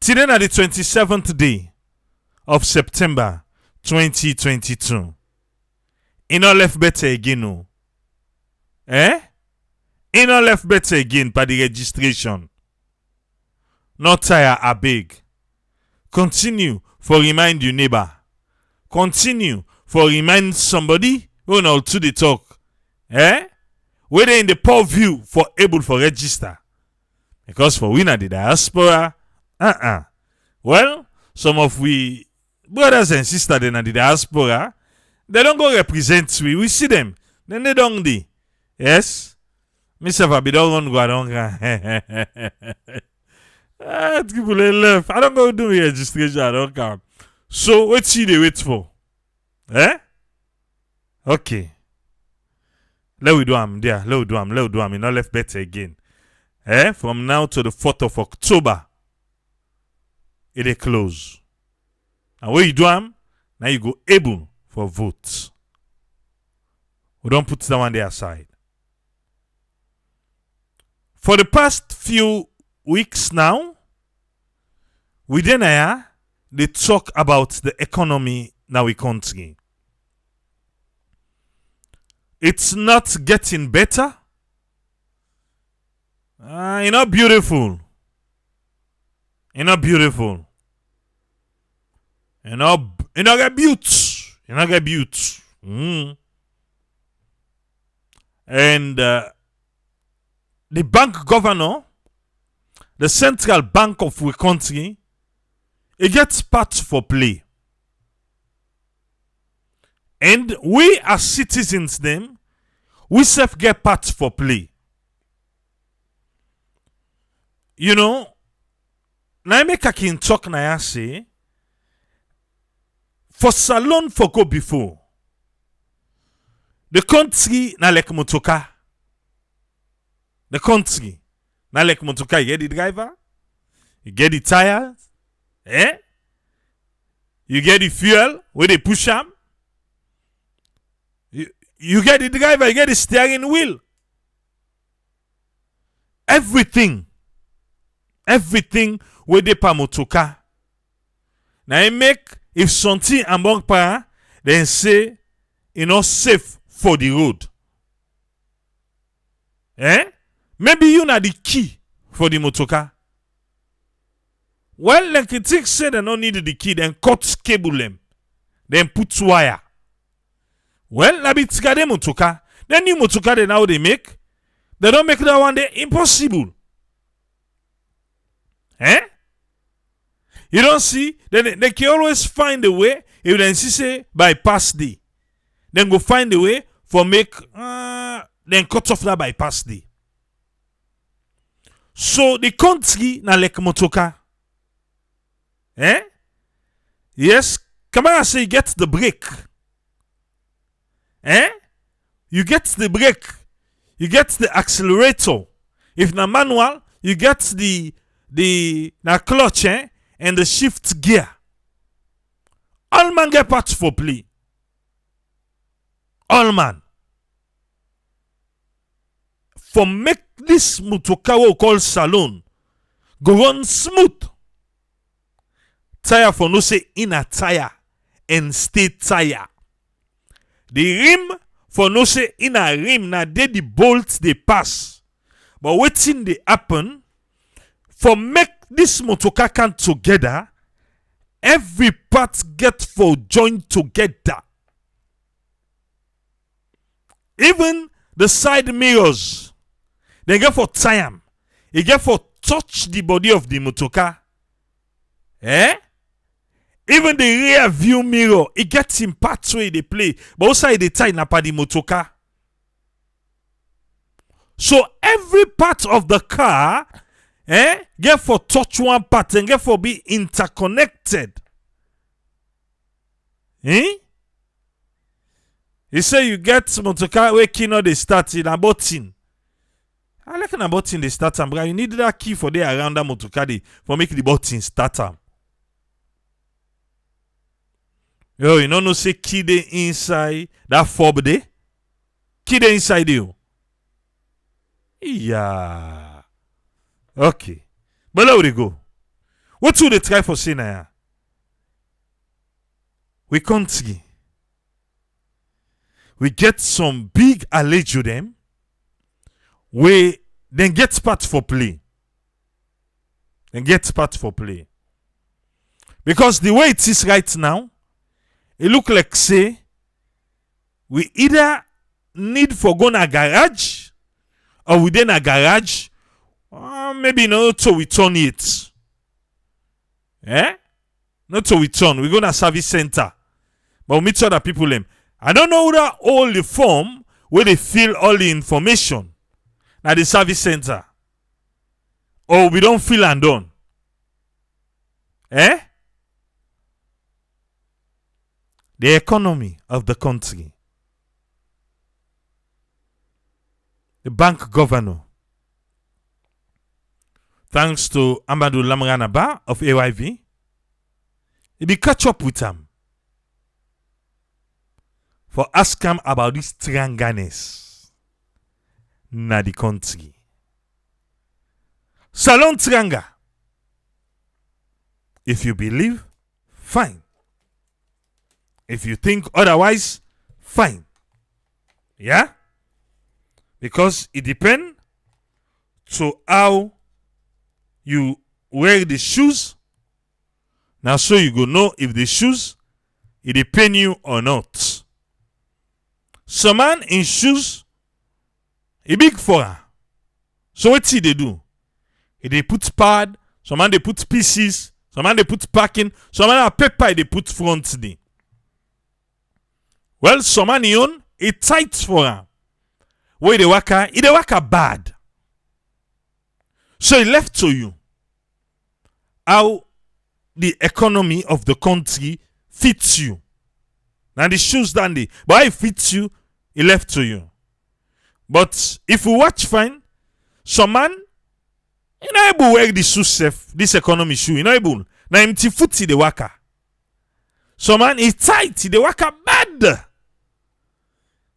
Today na the 27th day of September 2022. In all left better again, no. In all left better again by the registration. Not tire a big. Continue for remind your neighbor. Continue for remind somebody who know to the talk. Whether in the poor view for able for register. Because for we na the diaspora, well, some of we brothers and sisters in the diaspora, they don't go represent we see them. Then they don't do. Yes? Myself, I be don't go around. People left. I don't go do registration. I don't come. So what see they wait for? Okay. Let we do am there. Let we do am. You not left better again. From now to the 4th of October, it is close. And when you do am, now you go able for votes. We don't put that one there aside. For the past few weeks now, within here, they talk about the economy in our country. It's not getting better. You're not beautiful. You're not beautiful. You're not get beaut. You're not get beaut. And the bank governor, the central bank of our country, it gets part for play. And we as citizens them, we self get part for play. You know, now I make a kin talk na I say, for salon for go before. The country na like motoka. The country na like motoka. You get the driver, you get the tires, you get the fuel where they push them. You get the driver, you get the steering wheel. Everything where they pa motoka. Now I make if something among pa, then say not safe for the road. Maybe you na the key for the motoka. Well, the critics say they don't need the key, then cut cable them. Then put wire. Well, na bitigade motoka. Then new motoka they now they make. They don't make that one day impossible. You don't see? Then they can always find a way. If they say bypass day, then go find a way for make then cut off that bypass day. So the country na like motoka. Yes, come on, say you get the brake. You get the brake. You get the accelerator. If na manual, you get the clutch and the shift gear. All man get parts for play. All man. For make this motoka we call salon go run smooth. Tire for no say in a tire and stay tire. The rim for no say in a rim na dey the bolts they pass. But wetin dey happen for make this motoka come together, every part get for join together. Even the side mirrors, they get for tie am. They get for touch the body of the motoka. Even the rear view mirror, it gets in parts where they play. But also they tie na pa the motoka. So every part of the car get for touch one part and get for be interconnected. You say you get motoka where key not they start in a button. I like a button they start am, but you need that key for there around that motoka for make the button start am. Yo, you know say key dey inside that fob dey? Key dey inside you. Yeah. Okay. But let we go. What do they try for say now? We country. We get some big alejo them. We then get part for play. Because the way it is right now, it look like say we either need for go na garage or within a garage, maybe not to return it. Not to return. We go to a service center. But we meet other people them. I don't know whether all the form where they fill all the information at the service center. Or we don't fill and done. The economy of the country. The bank governor, thanks to Amadou Lamranaba of AYV, he be catch up with him for ask him about this trianganes na the country. Salon trianga. If you believe, fine. If you think otherwise, fine. Yeah? Because it depends to how you wear the shoes. Now so you go know if the shoes it pain you or not. Some man in shoes, he big for her. So what they do? They put pad, some man they put pieces, some man they put packing, some man a paper they put front thing. Well, some man he own it tight for her. Where they work bad. So it left to you how the economy of the country fits you. Now the shoes dandy, but how it fits you, it left to you. But if you watch fine, some man, you not able to wear the shoe safe, this economy shoe, you not able. Now empty footy the worker. Some man is tight, the worker bad.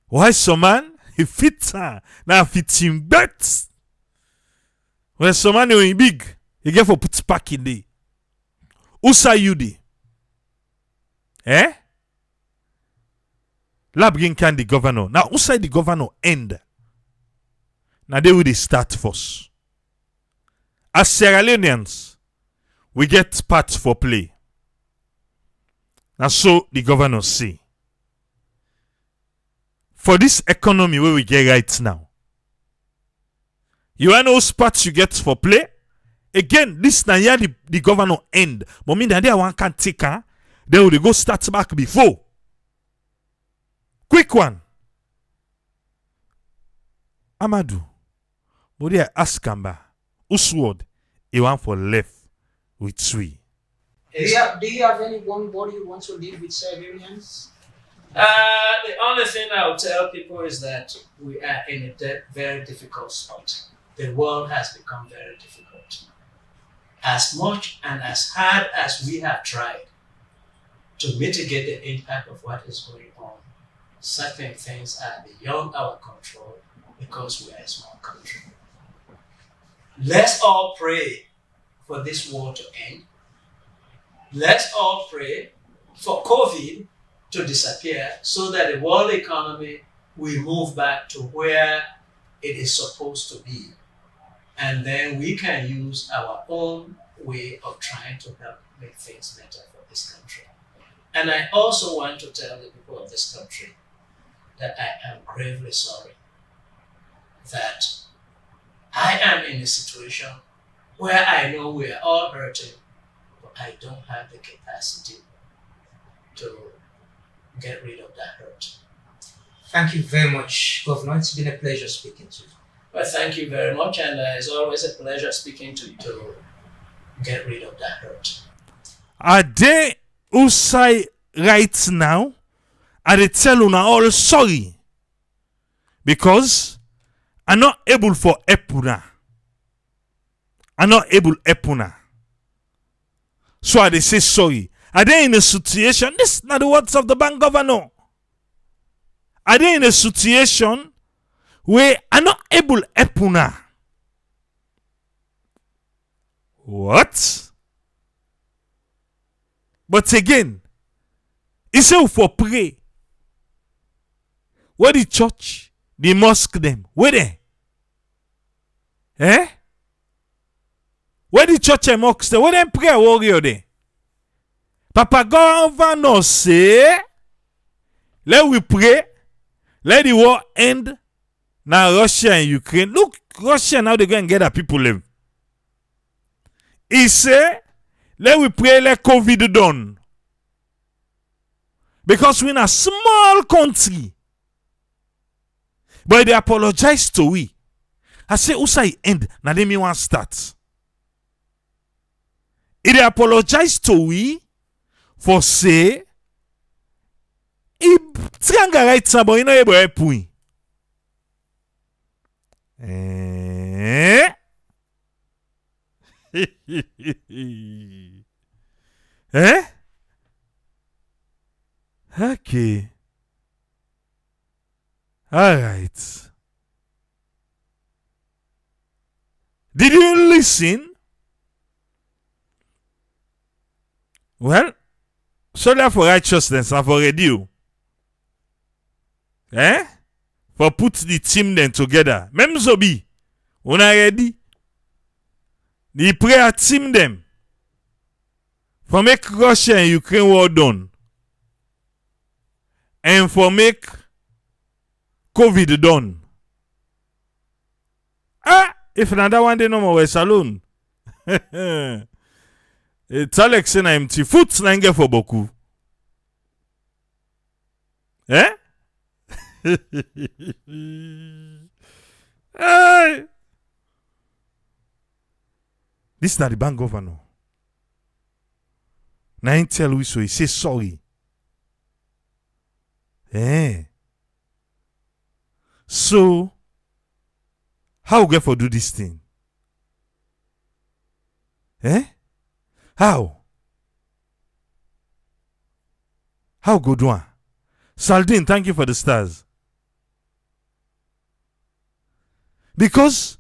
Why some man? He fits her. Now fits him bet. When some man is big, he get for put pack in there. Who say you there? Labrin can the governor. Now who say the governor end? Now they will start first. As Sierra Leoneans, we get part for play. Now so the governor say. For this economy where we get right now, you want those parts you get for play? Again, this na here the governor end. But mean that they one can take her, they will go start back before. Quick one. Amadou, but they ask Kamba, Usword, he want for left with three. Do you have anybody who wants to live with Siberians? The only thing I would tell people is that we are in a very difficult spot. The world has become very difficult. As much and as hard as we have tried to mitigate the impact of what is going on, certain things are beyond our control because we are a small country. Let's all pray for this war to end. Let's all pray for COVID to disappear so that the world economy will move back to where it is supposed to be. And then we can use our own way of trying to help make things better for this country. And I also want to tell the people of this country that I am gravely sorry that I am in a situation where I know we are all hurting, but I don't have the capacity to get rid of that hurt. Thank you very much, Governor. It's been a pleasure speaking to you. Well, thank you very much, and it's always a pleasure speaking to you to get rid of that hurt. Are they who say right now? Are they tell una all sorry? Because I'm not able for Epuna. I'm not able Epuna. So are they say sorry? Are they in a situation? This is not the words of the bank governor. Are they in a situation where I'm not able Epuna? What? But again, he say for pray. Where the church, the mosque them, where they? Eh? Where the church and mosque them, where them pray warrior they? Papa Governor say, let we pray, let the war end. Now Russia and Ukraine. Look, Russia now they go and get their people live. He say, let we pray, let COVID done. Because we're in a small country. But they apologize to we. I say, who say end? Now they me want start. They apologize to we for say, he triangle right now, but you know able to help we. Eh? Okay. All right. Did you listen? Well, soldier for righteousness and for ready. Eh? For put the team then together. Même Zobi. On a ready. The prayer team them. For make Russia and Ukraine war done. And for make COVID done. Ah, if another one day no more we salon. It's Alex na empty foot na nge for beaucoup. Eh? Hey. This is not the bank governor. Now he tell we so he say sorry. Eh. So, how we get for do this thing? Eh? How? How good one? Saldin, thank you for the stars. Because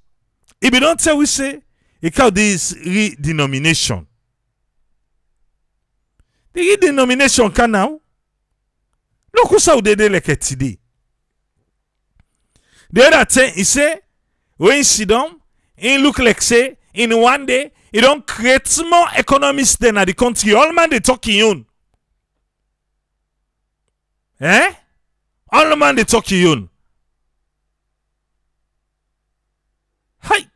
if you don't tell we say, it called this redenomination. The redenomination can now. Look who's how they like it today. The other thing, he say, when you sit down, it look like say, in one day, it don't create more economists than at the country. All man they talking on. Eh? All man they talking on. Hi.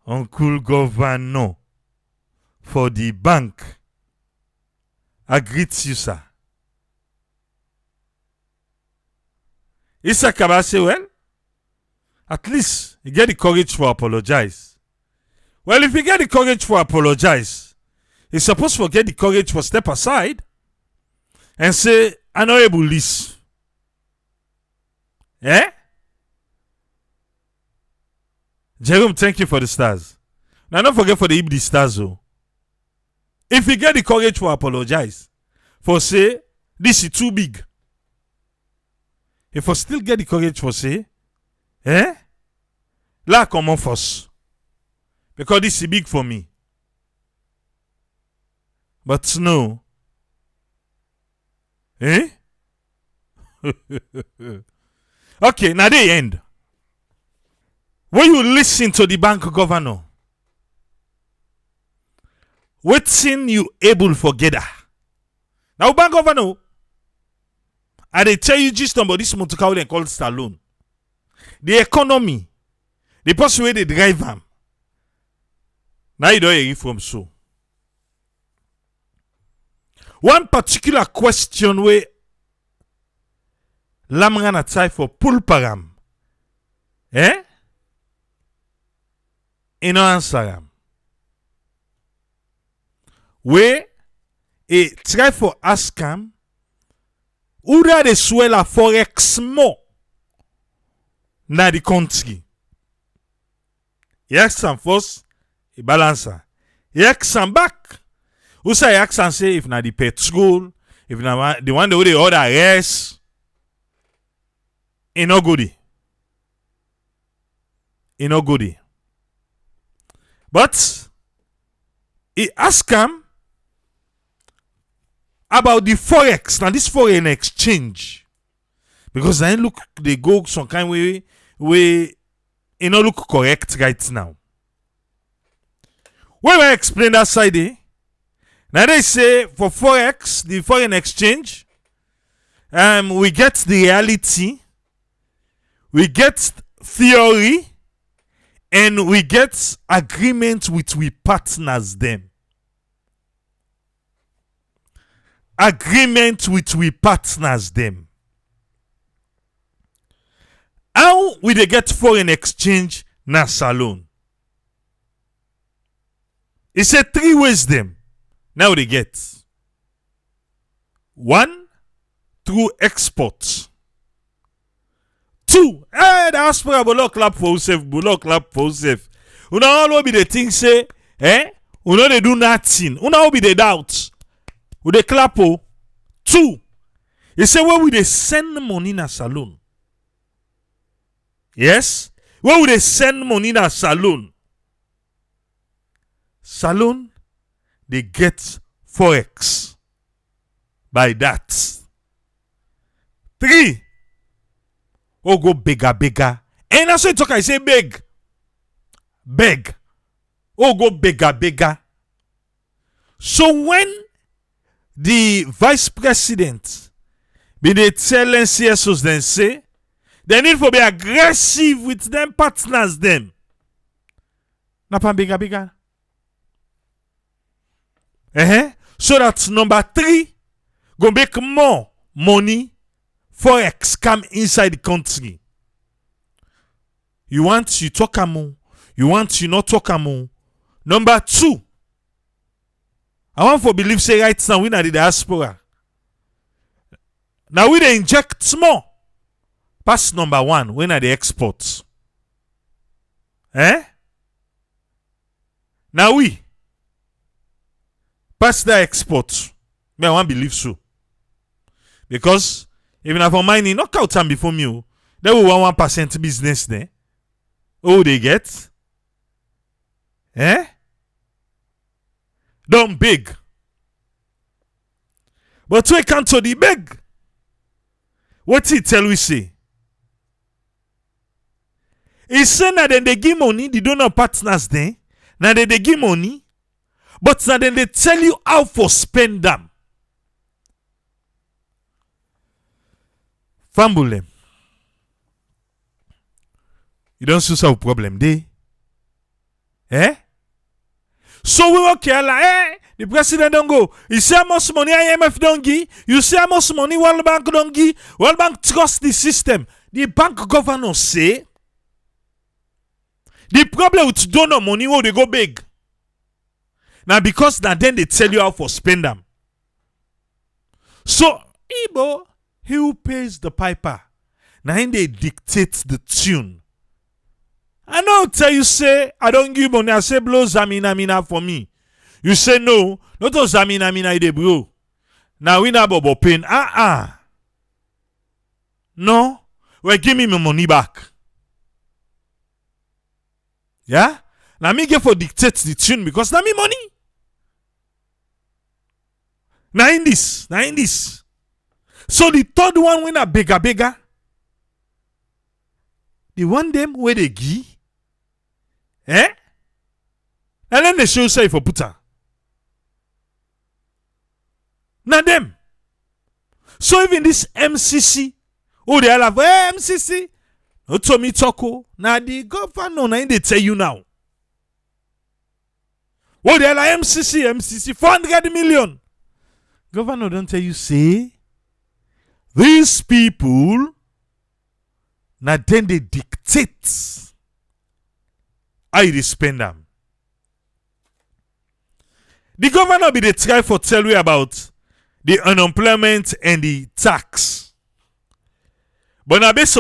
Uncle Governor for the bank. I greet you, sir. Issa Kaba say, well, at least you get the courage to apologize. Well, if you get the courage to apologize, you're supposed to get the courage to step aside and say, honorable list. Eh? Jerome, thank you for the stars. Now, don't forget for the Ibdi stars, though. If you get the courage to apologize, for say, this is too big. If you still get the courage for say, eh? La common force. Because this is big for me. But no. Eh? Okay, now they end. When you listen to the bank governor, wetin you able forget that? Now bank governor, I dey tell you just about this motorcar they call Stallone. The economy, the person where they drive am. Now you don't hear it from so. One particular question where Lamrana try for pull param. Eh? E no answer am. Where e try for ask am who da dey swell a forex more na the country. He ask am first, he balance her. He ask am back. Who say he ask am say if na the petrol, if na the one wey dey order rest, e no go dey. E no go dey. But he ask am about the forex. Now this foreign exchange, because I look they go some kind way it not look correct right now. When I explain that side, now they say for forex, the foreign exchange, we get the reality, we get theory, and we get agreement with we partners them. Agreement with we partners them. How we they get foreign exchange na salon? It's a 3 ways them. Now they get. 1, through export. 2, the diaspora will clap for yourself, will clap for yourself. You know all be the thing say, you know they do nothing. You know be the doubt. Will they clap for? 2, you say where will they send money na salon? Yes? Where will they send money na salon? Salon, they get forex by that. 3, go bigger. And that's what talk, I say beg. Go bigger. So when the vice president be they tell CSOs then say they need to be aggressive with them partners them. Napa bigger. So that's number 3 go make more money forex come inside the country. You want you talk amo, you want you not talk amo. Number 2, I want for believe say right now we na the diaspora. Now we they inject more. Pass number 1 when are the exports. Now we pass the export. Me I want believe so. Because even if I'm mining, knock out time before me, they will want 1% business there. Oh, they get? Don't big. But we can't to the big. What he tell we say? He say that then they give money, the donor partners there. Now they give money, but now then they tell you how for spend them. Fambule. You don't see some problem there. So we okay like the president don't go. You see how much money IMF don't give? You see how much money World Bank don't give? World Bank trust the system. The bank governor say the problem with donor money when they go big. Now because now then they tell you how for spend them. So Igbo, he who pays the piper. Now they dictate the tune. I know tell you say I don't give money. I say blow Zamina for me. You say no, not to Zamina ide bro. Now we na bobo pain. No, well give me my money back. Yeah? Now me get for dictate the tune because now me money. Now in this. So the third one when a bigger. The one them where they give. And then they show say for puta. Now them. So even this MCC, oh they have MCC. No to me talko. Now the governor now they tell you now. Oh they like MCC 400 million. Governor don't tell you say these people now then they dictate how you spend them. The governor be the try for tell you about the unemployment and the tax. But now based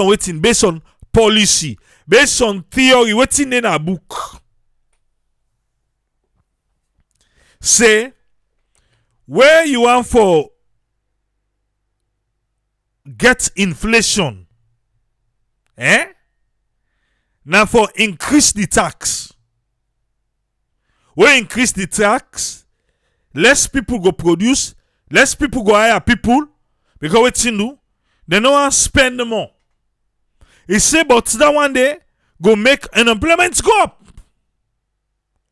on policy, based on theory, waiting in a book. Say where you want for get inflation. Now for increase the tax. Where increase the tax, less people go produce, Less people go hire people because wetin do? They no want spend more. He say, but that one day go make unemployment go up.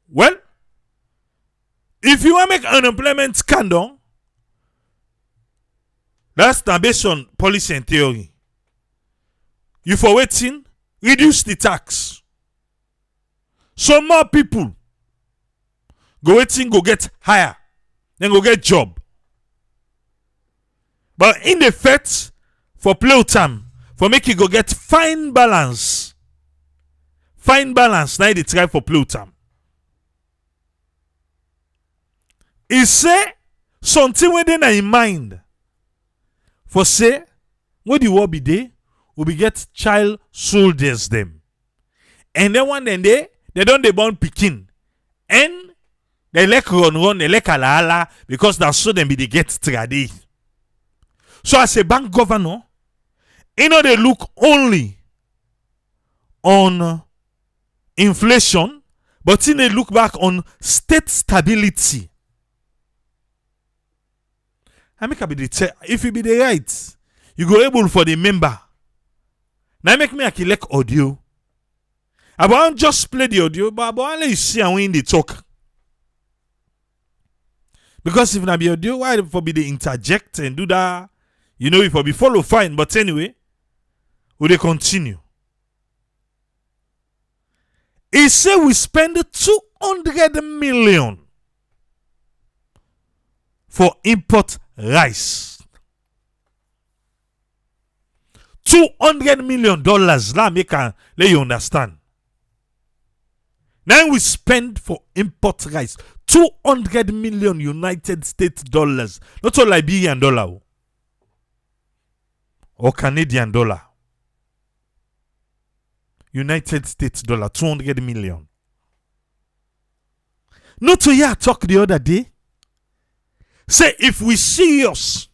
Well, if you want make unemployment come down, that's not based on policy and theory. You for waiting, reduce the tax. So more people go waiting, go get higher, then go get job. But in the effect, for play time, for make you go get fine balance. Fine balance, now they try for play time. He say something within in mind. For say, when the war be there, we be get child soldiers them. And then one day, they don't they born pikin. And they like run, they like ala because that's so them be they get tradi. So as a bank governor, you know they look only on inflation, but then they look back on state stability. I make a be the if you be the right, you go able for the member. Now make me a collect audio. I won't just play the audio, but I want you see and when they talk. Because if not be audio, why for be they interject and do that? You know, if I be follow fine, but anyway, will they continue? He say we spend 200 million for import rice. $200 million. Now make let you understand. Now we spend for import rice 200 million United States dollars. Not all Liberian dollar or Canadian dollar. United States dollar 200 million. Not to hear talk the other day. Say if we serious,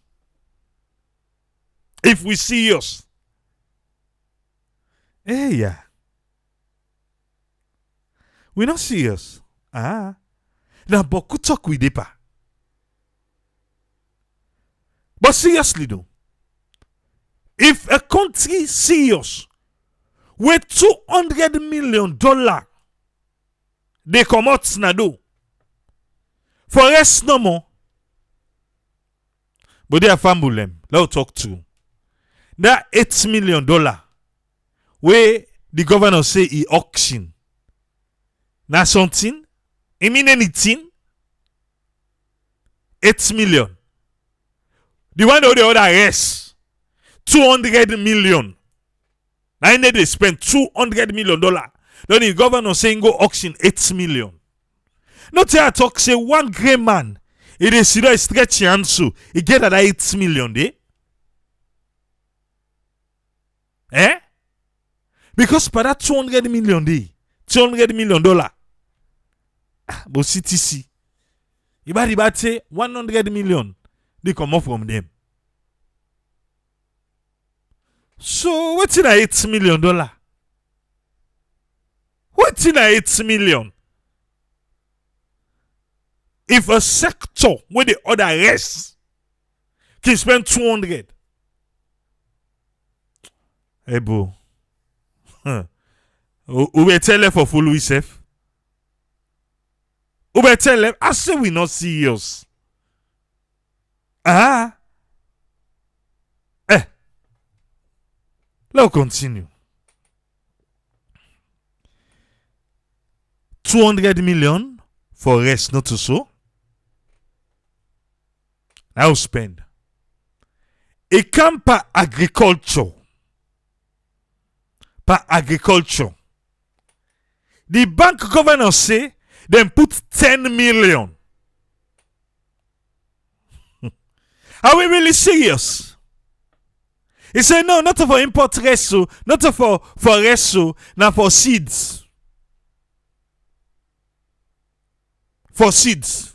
hey yeah, we not serious. Now beaucoup talk with depa. But seriously though, if a country serious with $200 million, they come out snado. For us no more. But they are family. Let's talk to. That $8 million where the governor say he auction. Now something? It mean anything? 8 million. The one or the other rest 200 million. Now they spend $200 million. Then the governor saying go auction 8 million. Not here talk say one great man. It is stretch your hand so he get that 8 million day. Because for that 200 million day, $200 million. But CTC. Ibadi say 100 million. They come up from them. So what's in $8 million? What's in $8 million? If a sector where the other rest can spend 200. Hey bro. Who will tell them for full self? Who will tell them? I say we not serious. Let's continue. 200 million for rest, not to so. Now spend. It come par agriculture. Par agriculture. The bank governor say them put 10 million. Are we really serious? He said no, not for import reso, not for reso, now for seeds. For seeds.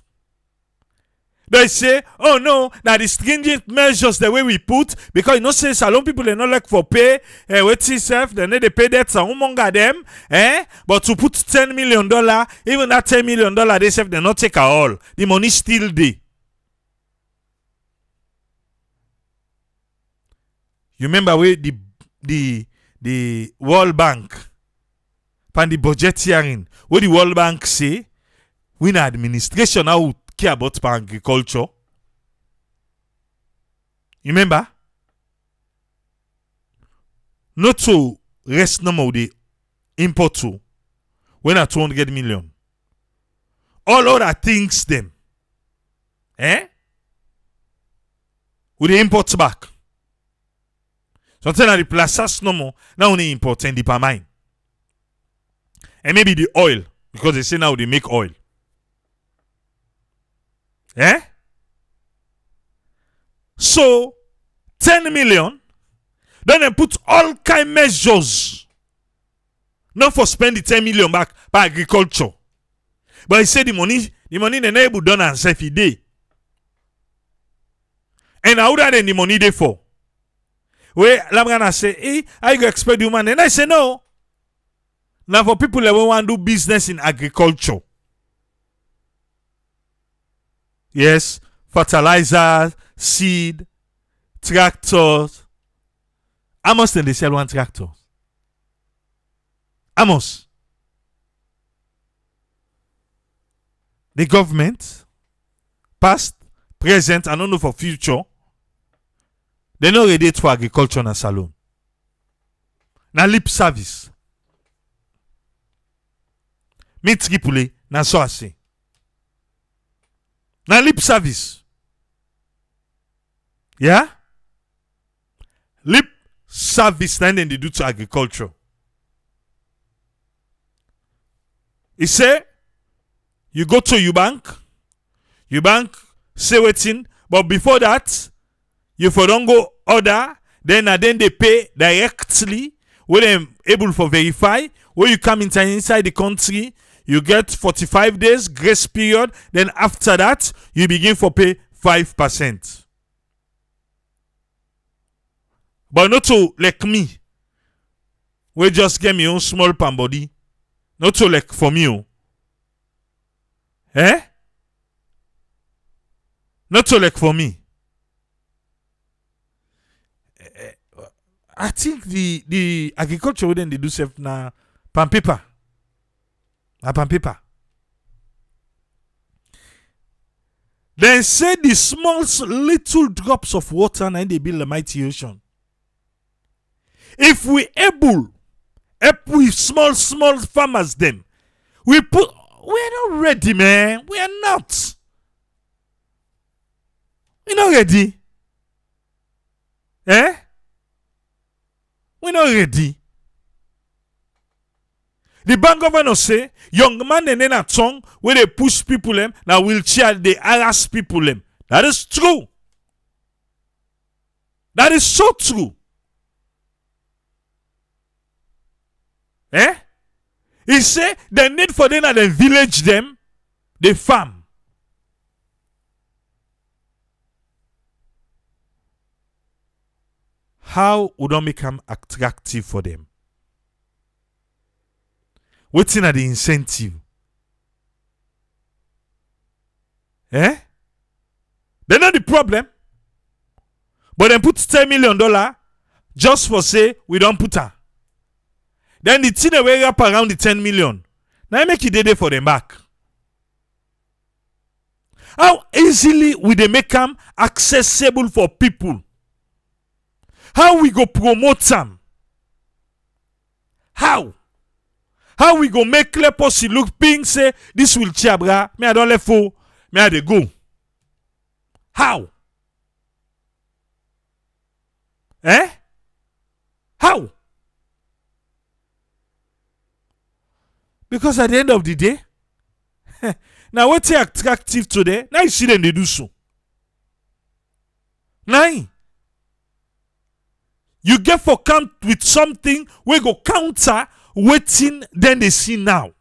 They say, oh no, now the stringent measures the way we put, because you know say salon people they not like for pay, wait self, they need to pay that among them, but to put $10 million, even that $10 million they say they not take at all. The money still there. You remember where the World Bank pan the budget hearing, where the World Bank say we na administration now care about agriculture. You remember? Not to rest no more the import to when at 200 million. All other things them. With the imports back. Sometimes the plaças no more. Now only importing the palm mine. And maybe the oil. Because they say now they make oil. So 10 million. Then they put all kind measures. Not for spend the 10 million back by agriculture. But he said the money they not able done and self day. And how than the money they for? Where Lamgana say, hey, I go expect you man. And I say no. Now for people that want to do business in agriculture. Yes, fertilizers, seed, tractors. How much then they sell one tractor? How much? The government, past, present, and don't know for future, they not ready for agriculture and salon. Now lip service. Me tripule, na so ase. Now lip service. Yeah? Lip service then they do to agriculture. He say, you go to your bank say waiting, but before that, you for don't go order, then they pay directly, when them able for verify, when you come inside the country, you get 45 days grace period, then after that, you begin for pay 5%. But not to like me, we just get me own small pan body. Not to like for me. Not to like for me. I think the agriculture wouldn't they do self na pan paper. Na pan paper. Then say the small little drops of water and they build a mighty ocean. If we able help with small farmers them, we're not ready, man. We are not. We're not ready. We're not ready. The bank governor say, young man and then a tongue where they push people them, now wheelchair they harass people them. That is true. That is so true. He say the need for them at the village them, the farm. How would I make them attractive for them? Waiting at the incentive. They're not the problem. But then put $10 million just for say we don't put her. Then the thing way up around the 10 million. Now make it there for them back. How easily will they make them accessible for people? How we go promote them? How? How we go make clear possible look ping say this will chabra, me I don't let for me I dey go. How? How? Because at the end of the day, now what's attractive today? Now you see them they do so. Now you get for count with something we go counter waiting then they see now.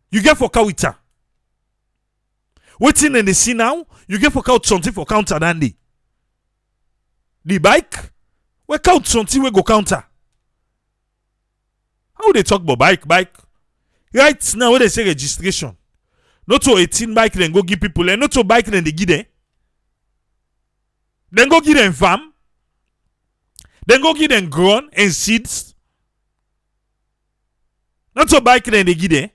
You get for counter. Waiting and they see now, you get for count something for counter than they. The bike, we count something we go counter. How they talk about bike? Right now when they say registration. Not to 18 bike then go give people and not to bike then they give them. Then go give them farm. Then go give them ground and seeds. Not so bike then they give them.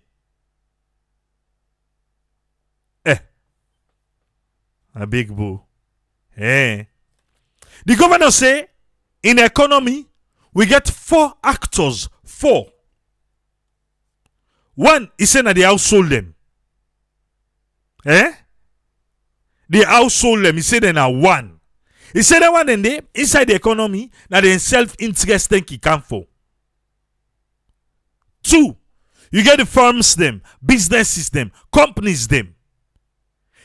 A big boo. The governor say, in economy, we get 4 actors. 4. One, he said that the household them. The household them, he said they are 1. He said that one and they, inside the economy, that they self-interest thing he come for. 2, you get the firms them, businesses them, companies them.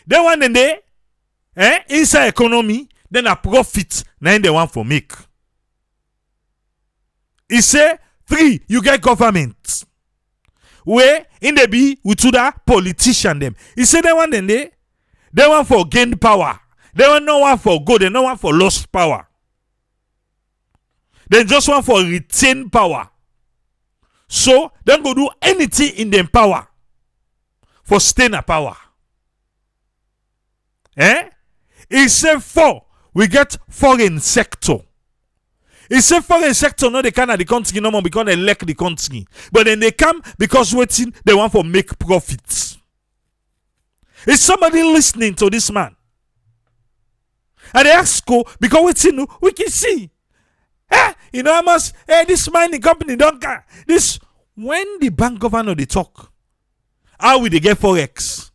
Then one and they, inside economy, then a profit, now they want for make. He say 3, you get government. Where in the be with to that politician them. He say they want and they want for gain power. They want no one for good, they no one for lost power. They just want for retain power. So they go do anything in them power for staying a power. He said 4, we get foreign sector. He said foreign sector not the kind of the country no more because they lack the country. But then they come because waiting they want for make profits. Is somebody listening to this man? And they ask go because waiting we can see. You know how much this mining company don't care. This when the bank governor they talk, how will they get forex?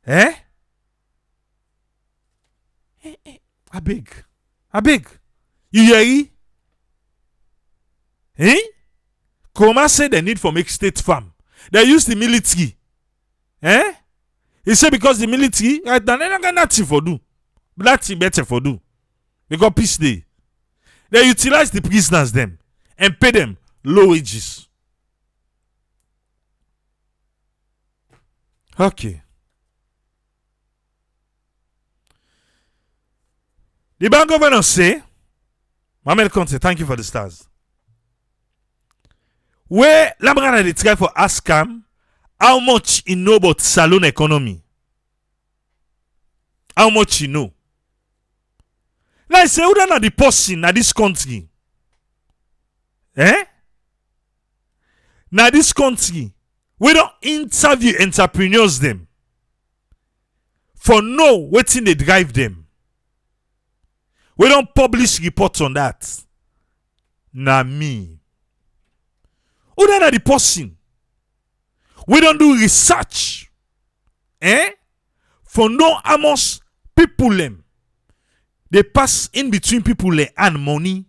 I beg. You hear it? Koma said they need for make state farm. They use the military. He said because the military right now they don't got nothing for do. Nothing better for do. Because peace day. They utilize the prisoners them and pay them low wages. Okay. The bank governor say, Mohamed Conte, thank you for the stars. Where Lambrana they try for ask him how much he know about saloon economy. How much he know. Like say, who don't know the person in this country? Now this country, we don't interview entrepreneurs them for know what's in they drive them. We don't publish reports on that. Na me. Who don't know the person? We don't do research. For know how much people them. They pass in between people and money.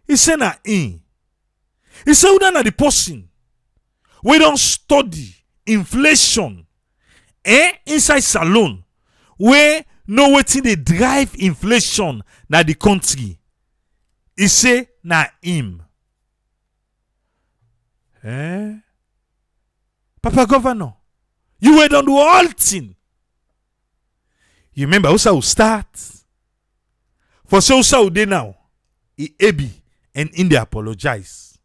He said na in. He said who don't know the person? We don't study inflation. Inside salon. Where know wetin dey drive inflation na the country. He say na him. Papa Governor, you were don do all thing. You remember Usa will start. For so Usa will dey now. He ebi and in they apologize.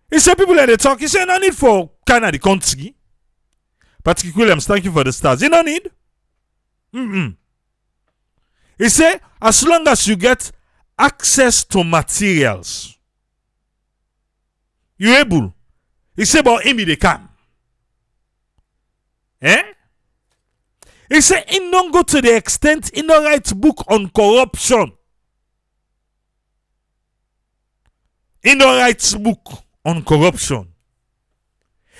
He said people like they talk. He said no need for kind of the country. Patrick Williams, thank you for the stars. You don't need. He said, as long as you get access to materials, you able. He said, but him they come. He said, he don't go to the extent he don't write book on corruption. He don't write book on corruption.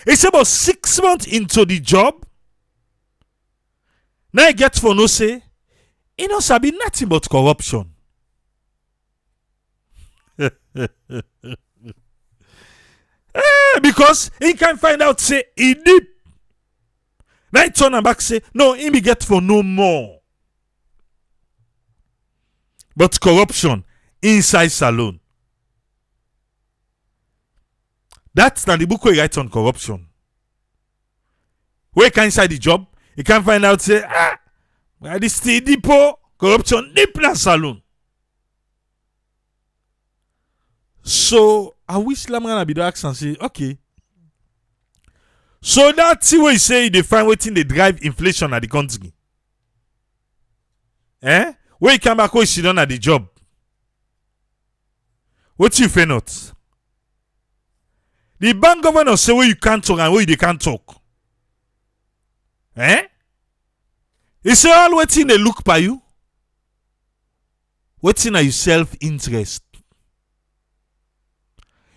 It's about 6 months into the job. Now I get for no say, he knows sabi nothing but corruption. Because he can find out say he deep. Now he turn back say, no, he be get for no more. But corruption inside salon. That's not the book we write on corruption. Where can inside the job, you can find out say, this deep corruption deep na saloon. So I wish Lamrana be the ask and say, okay. So that's the way you say they find waiting they drive inflation at the country. When you come back, when she done at the job. What you fail not? The bank governor say where you can't talk and where they can't talk. He say all waiting they look by you. Waiting are you self-interest.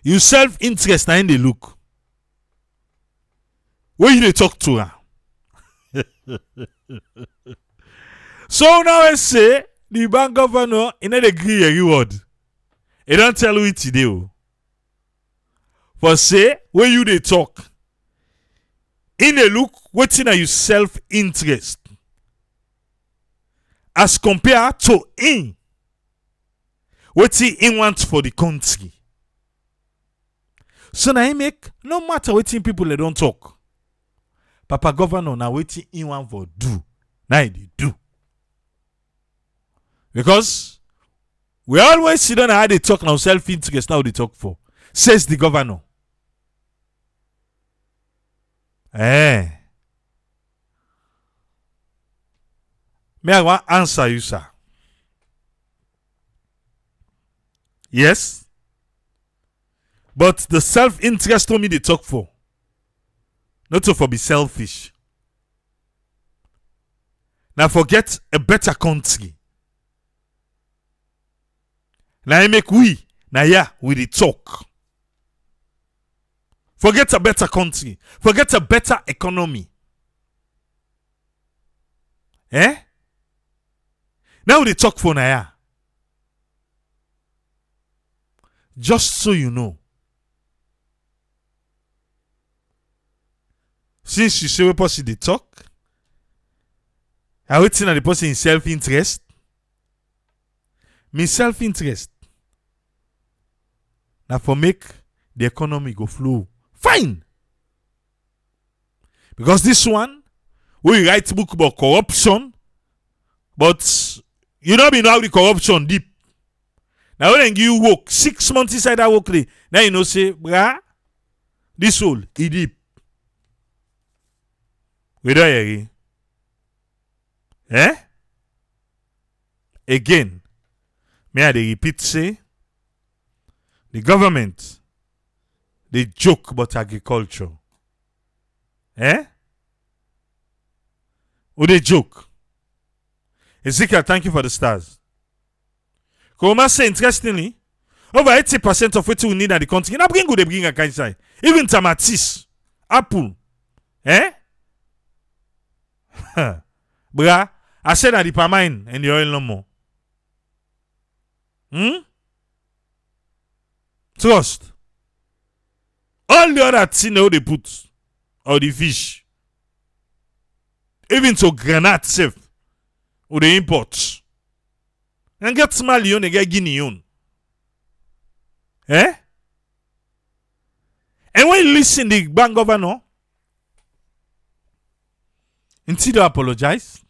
You self-interest na in they look. Where you they talk to her? So now I say the bank governor in a agree a reward. He don't tell you it today. For say when you they talk, in a look, waiting are you self-interest as compared to in waiting in want for the country. So now I make no matter waiting people they don't talk. Papa governor now waiting in want for do. Now they do. Because we always sit down and how they talk now self-interest now they talk for. Says the governor. May I want answer you, sir? Yes. But the self-interest told me they talk for. Not to for be selfish. Now forget a better country. Now I make we. Now yeah, we the talk. Forget a better country. Forget a better economy. Now they talk for Naya. Just so you know. Since you say we person they talk, I waiting at the person in self-interest. Me self-interest. Now for make the economy go flow. Fine. Because this one, we write book about corruption, but you know be now the corruption deep. Now when you work 6 months inside that work day, now you know say, brah, this whole it deep. We don't hear it. Again, may I repeat say, the government they joke about agriculture. Or they joke. Ezekiel, thank you for the stars. Koma say interestingly, over 80% of what we need at the country, na bring they bring a kind side. Even tomatoes, apple. Bra, I said that the palmine and the oil no more. Trust. All the other things they put, or the fish, even to granite safe, or the import, and get small Leone, they get Guinea. And when you listen the bank governor, instead of apologize,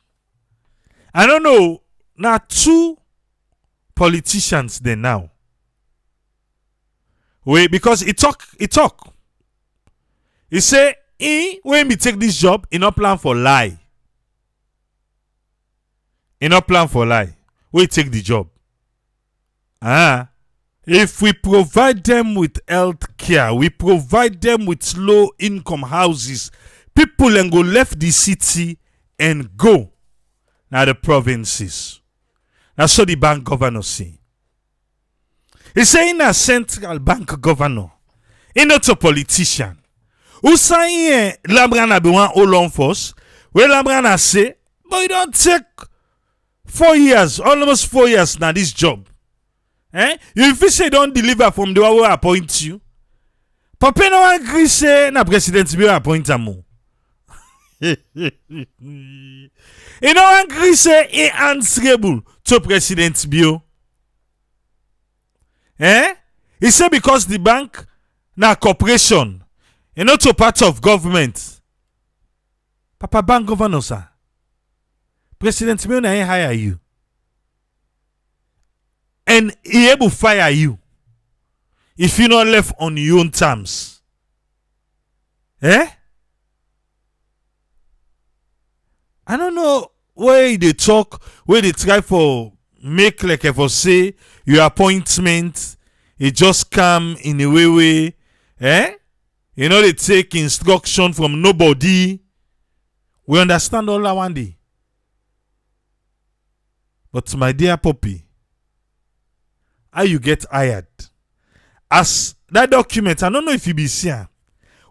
I don't know, now 2 politicians there now. Wait, because he talk. He say, when we take this job, he not plan for lie. He not plan for lie. We take the job. If we provide them with health care, we provide them with low income houses, people and go left the city and go now the provinces. That's what the bank governor say. He saying a central bank governor, he not a politician. Who say Labrana be one all on force? Well, Labrana say, but you don't take 4 years, almost 4 years now this job. If you say don't deliver from the one who appoint you, Papa no agree say na president be appoint amu. He no agree say he answerable to President Bio. He say because the bank na corporation, and not a part of government. Papa bank governor sir. President Bio na hire you. And he able fire you if you not left on your own terms. I don't know where they talk, where they try for make like if for say your appointment, it just come in a way, you know they take instruction from nobody. We understand all that one day. But my dear Poppy, how you get hired? As that document, I don't know if you be seeing,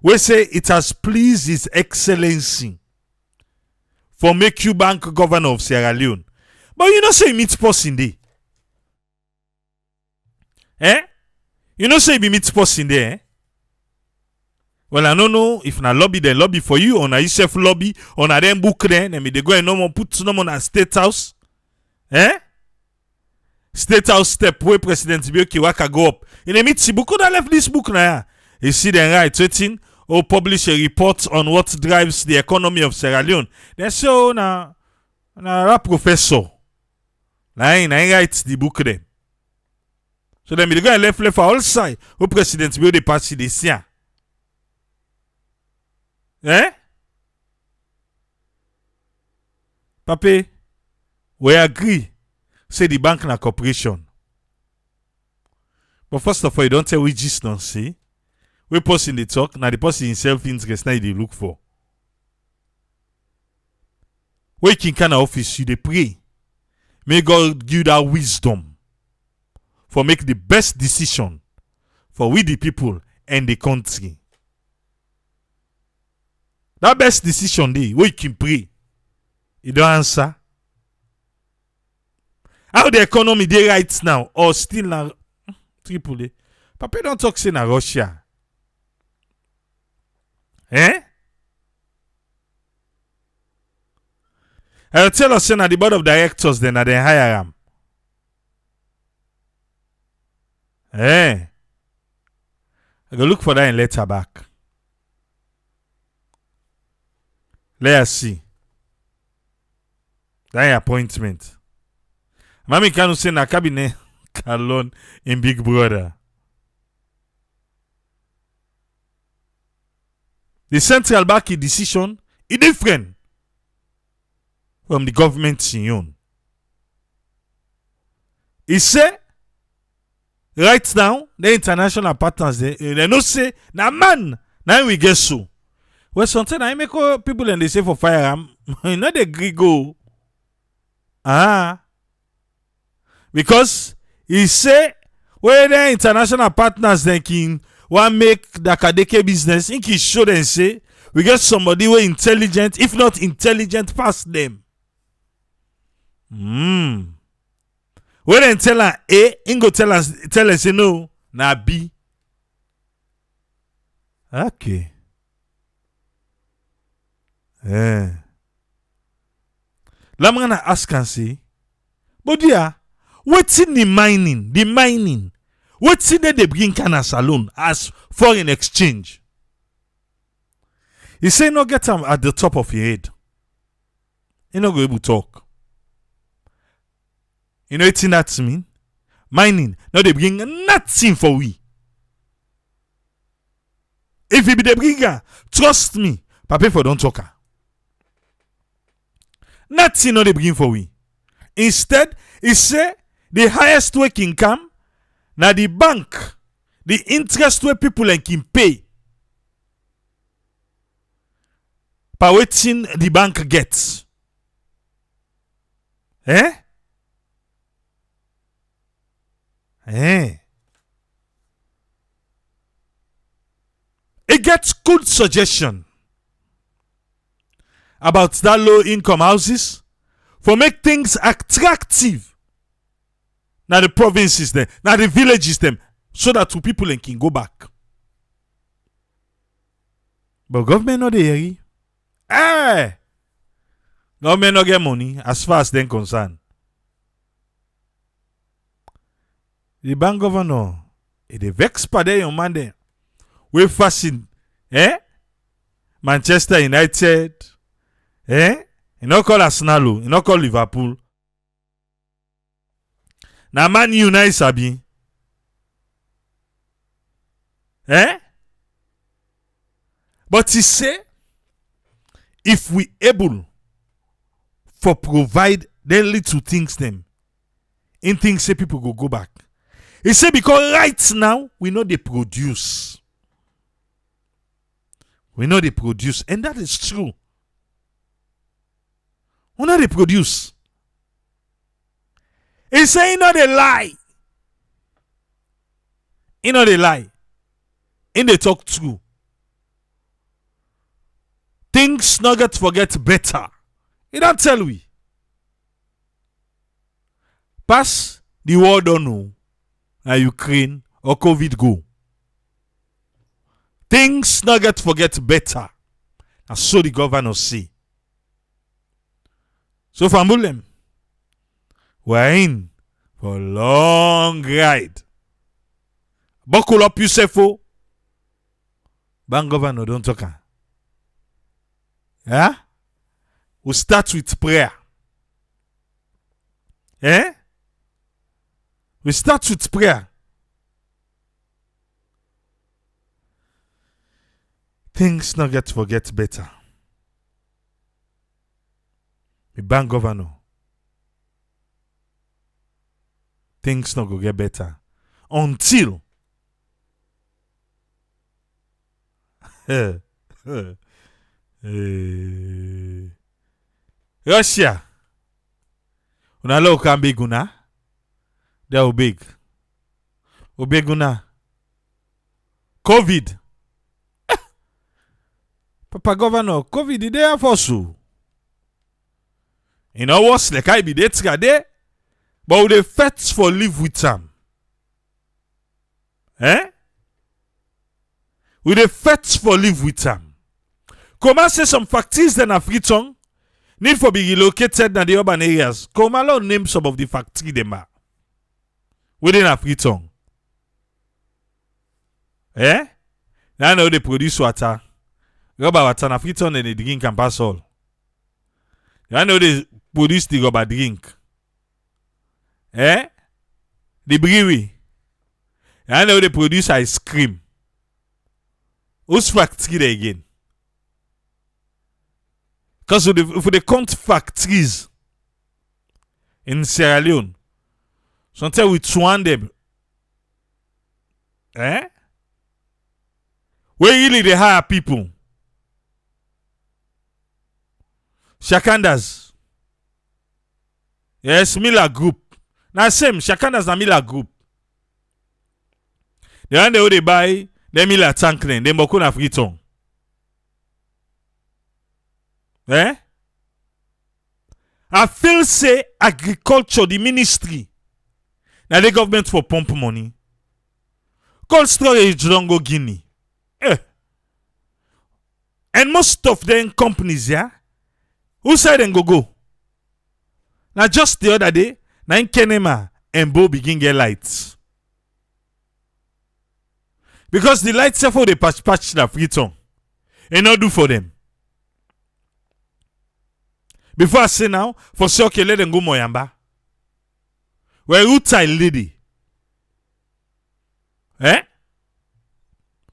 we say it has pleased His Excellency for make you bank governor of Sierra Leone. But you know say you meet person there. You know say you be meet person there. Well, I don't know if na lobby then lobby for you, or na you self lobby, or na them book then, and they go and no more put no more at State House. State House step where President Bioki Waka go up. In a meet book, could I left this book now? You see them right, waiting or publish a report on what drives the economy of Sierra Leone. They say, oh, na professor. I write the book them. So then they go and left for all side who President Bioki pass this year. Pape, we agree. Say the bank na corporation. But first of all, you don't tell which gist don't say. We person they talk, now the person in self-interest now they look for. Waking kind of office, you they pray. May God give that wisdom for make the best decision for we the people and the country. That best decision day, we can pray. You don't answer. How the economy they right now, or still na Tripoli? Papa don't talk say na Russia. I'll tell us say na the board of directors then na they hire him. I go look for that in letter back. Let us see. That appointment. Mami can say na cabinet Kalon in Big Brother. The central bank decision is different from the government union. He say right now the international partners they no say na man now we get so. Well, sometimes I make people and they say for firearm, you know they agree go. Because he say where the international partners then can want make the Kadeke business, in can show them say we get somebody who intelligent, if not intelligent, past them. When they tell her A, in go tell us say no, na B. Okay. Let me ask and say, but dear, what's in the mining? What's in they bring Kana Salon as foreign exchange? He say no get them at the top of your head. You not go able to talk. You know what that mean? Mining, now they bring nothing for we. If it be the bringer, trust me, Papa for don't talk. Nothing no they bring for we. Instead, he say the highest way can come na the bank, the interest where people can pay. Per waiting the bank gets. It gets good suggestion about that low income houses for make things attractive. Now the provinces them, now the villages them, so that two people can go back. But government not there. Government not get money as far as they concerned. The bank governor, they vex pa there your man there. We fashion, Manchester United, you not call Arsenal, you not call Liverpool. Na Man U na isabi. But he say, if we able for provide them little things them. In things say people go back. He say because right now we know they produce. We know they produce, and that is true. We know they produce. He say he know they lie. He know they lie. And they talk true. Things not get forget better. He don't tell we. Pass the war don't know. And Ukraine or COVID go. Things not get forget better. And so the governor say. So for Mulem, we're in for a long ride. Buckle up yourself, oh. Bank governor don't talk. Yeah? We start with prayer. Eh? We start with prayer. Things not get forget better. The bank governor. Things not go get better. Until Russia. Una lo kan big una. They are big. Big una. COVID. Papa governor, COVID is there for you. You know what's like I be there, but we dey fight for live with them. Eh? We dey fight for live with them. Come say some factories that are free tongue need for be relocated in the urban areas. Come along name some of the factories them are within a free tongue. Eh? Now know they produce water. Rubber water na free tongue and they drink and pass all. Now know they produce the rubber drink. Eh? The brewery. I know they produce ice cream. Who's factory there again? Because if they count factories in Sierra Leone, sometimes we swan them. Eh? Where really they hire people? Shakandas. Yes, Miller Group. Now same, Shakandas na Miller Group. The one they buy, they Miller tank then, they moko na free tongue. Eh? I feel say agriculture, the ministry, now the government for pump money. Cold storage don't go Guinea. Eh. And most of them companies, yeah, who said them go? Now just the other day, now Kenema and Bo begin get lights. Because the lights for the patch the free tongue. And not do for them. Before I say now, for sure, okay, let them go Moyamba. Where you child lady? Eh?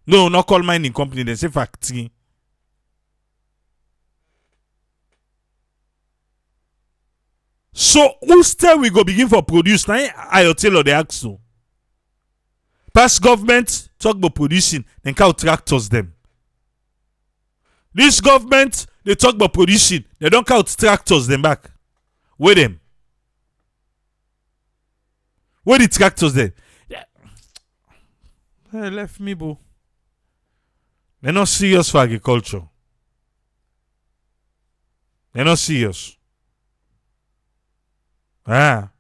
No, not call mining company, they say factory. So, who still we go begin for produce? Now, I tell you the ask so. Past government talk about producing, then cow tractors them. This government, they talk about producing, they don't count tractors them back. Where them? Where the tractors then? Yeah. Hey, left me, bro. They're not serious for agriculture. They're not serious. Ah.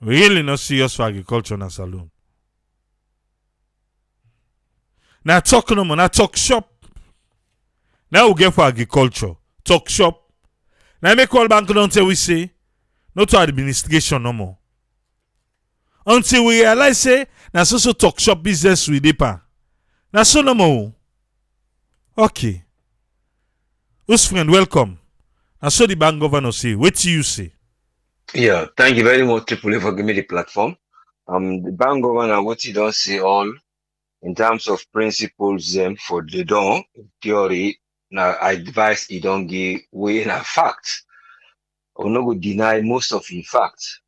Really not serious for agriculture na saloon. Now talk no more, now talk shop. Now we get for agriculture. Talk shop. Now make all bank don't tell we say not to administration no more. Until we realize say na so talk shop business with deeper. Na so no more. Okay. Who's friend, welcome. And so the bank governor say, what do you say? Yeah, thank you very much, Triple A, for giving me the platform. The bank governor, what he don't say all in terms of principles for the dawn, theory, Now, I advise you don't give way in a fact. Or no go deny most of in fact.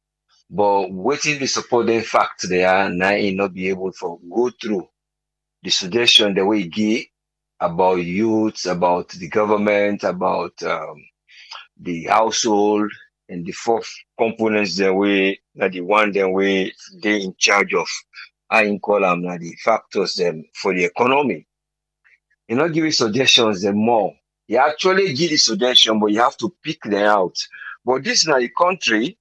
But waiting the supporting fact there, now he not be able to go through the suggestion the way he give about youth, about the government, about the household, and the fourth components the way that the one the way they in charge of. I in call them na the factors them for the economy. You not give you suggestions them more. You actually give the suggestion, but you have to pick them out. But this na the country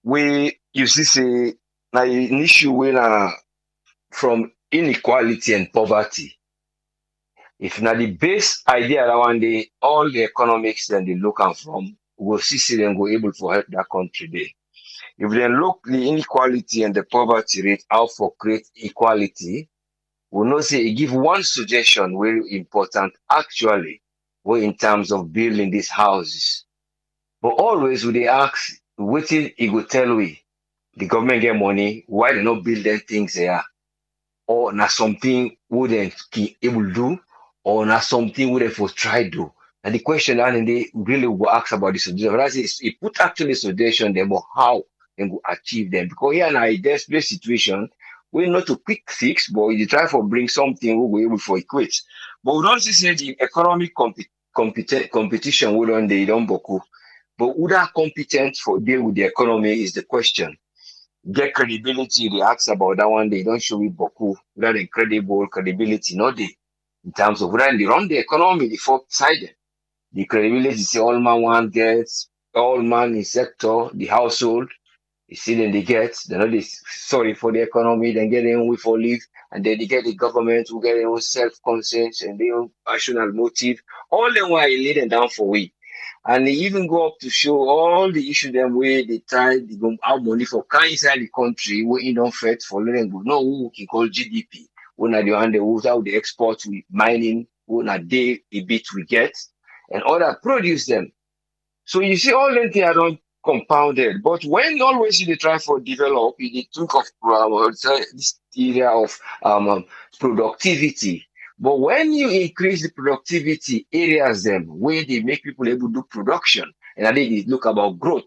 where you see say na an issue where from inequality and poverty. If na the base idea that one day all the economics then they look am from, we go see them go able to help that country there. If they look the inequality and the poverty rate, how for create equality, we know say e give one suggestion very important actually, wey in terms of building these houses. But always we dey ask wetin e go tell we, the government get money, why they not build them things there? Or na something wey dem able do, or na something wey dem for try do. And the question that they really will ask about the suggestion. That is, it put actually suggestion them, but how they go achieve them. Because here now a desperate situation, we not to quick fix, but we dey try for bring something we go able for equate. But we don't see say the economic competition we don't they don't boku. But who that competent for deal with the economy is the question. Get credibility, they ask about that one, they don't show me boku, whether incredible credibility, not they in terms of whether they run the economy, the fourth side. The credibility say all man one gets, all man in sector, the household, you see them they get, they're not sorry for the economy, then get their own way for live, and then they get the government who get their own self-conscience and their own national motive. All them why lay them down for we. And they even go up to show all the issue them where they try to go out money for kind inside the country where you don't fit for letting go. No, who can call GDP. When are the one the who's out the export with mining, when are they a bit we get, and other produce them. So you see all them things are not compounded. But when always you dey try for develop, you dey think of this area of productivity. But when you increase the productivity areas them where they make people able to do production, and I think they look about growth.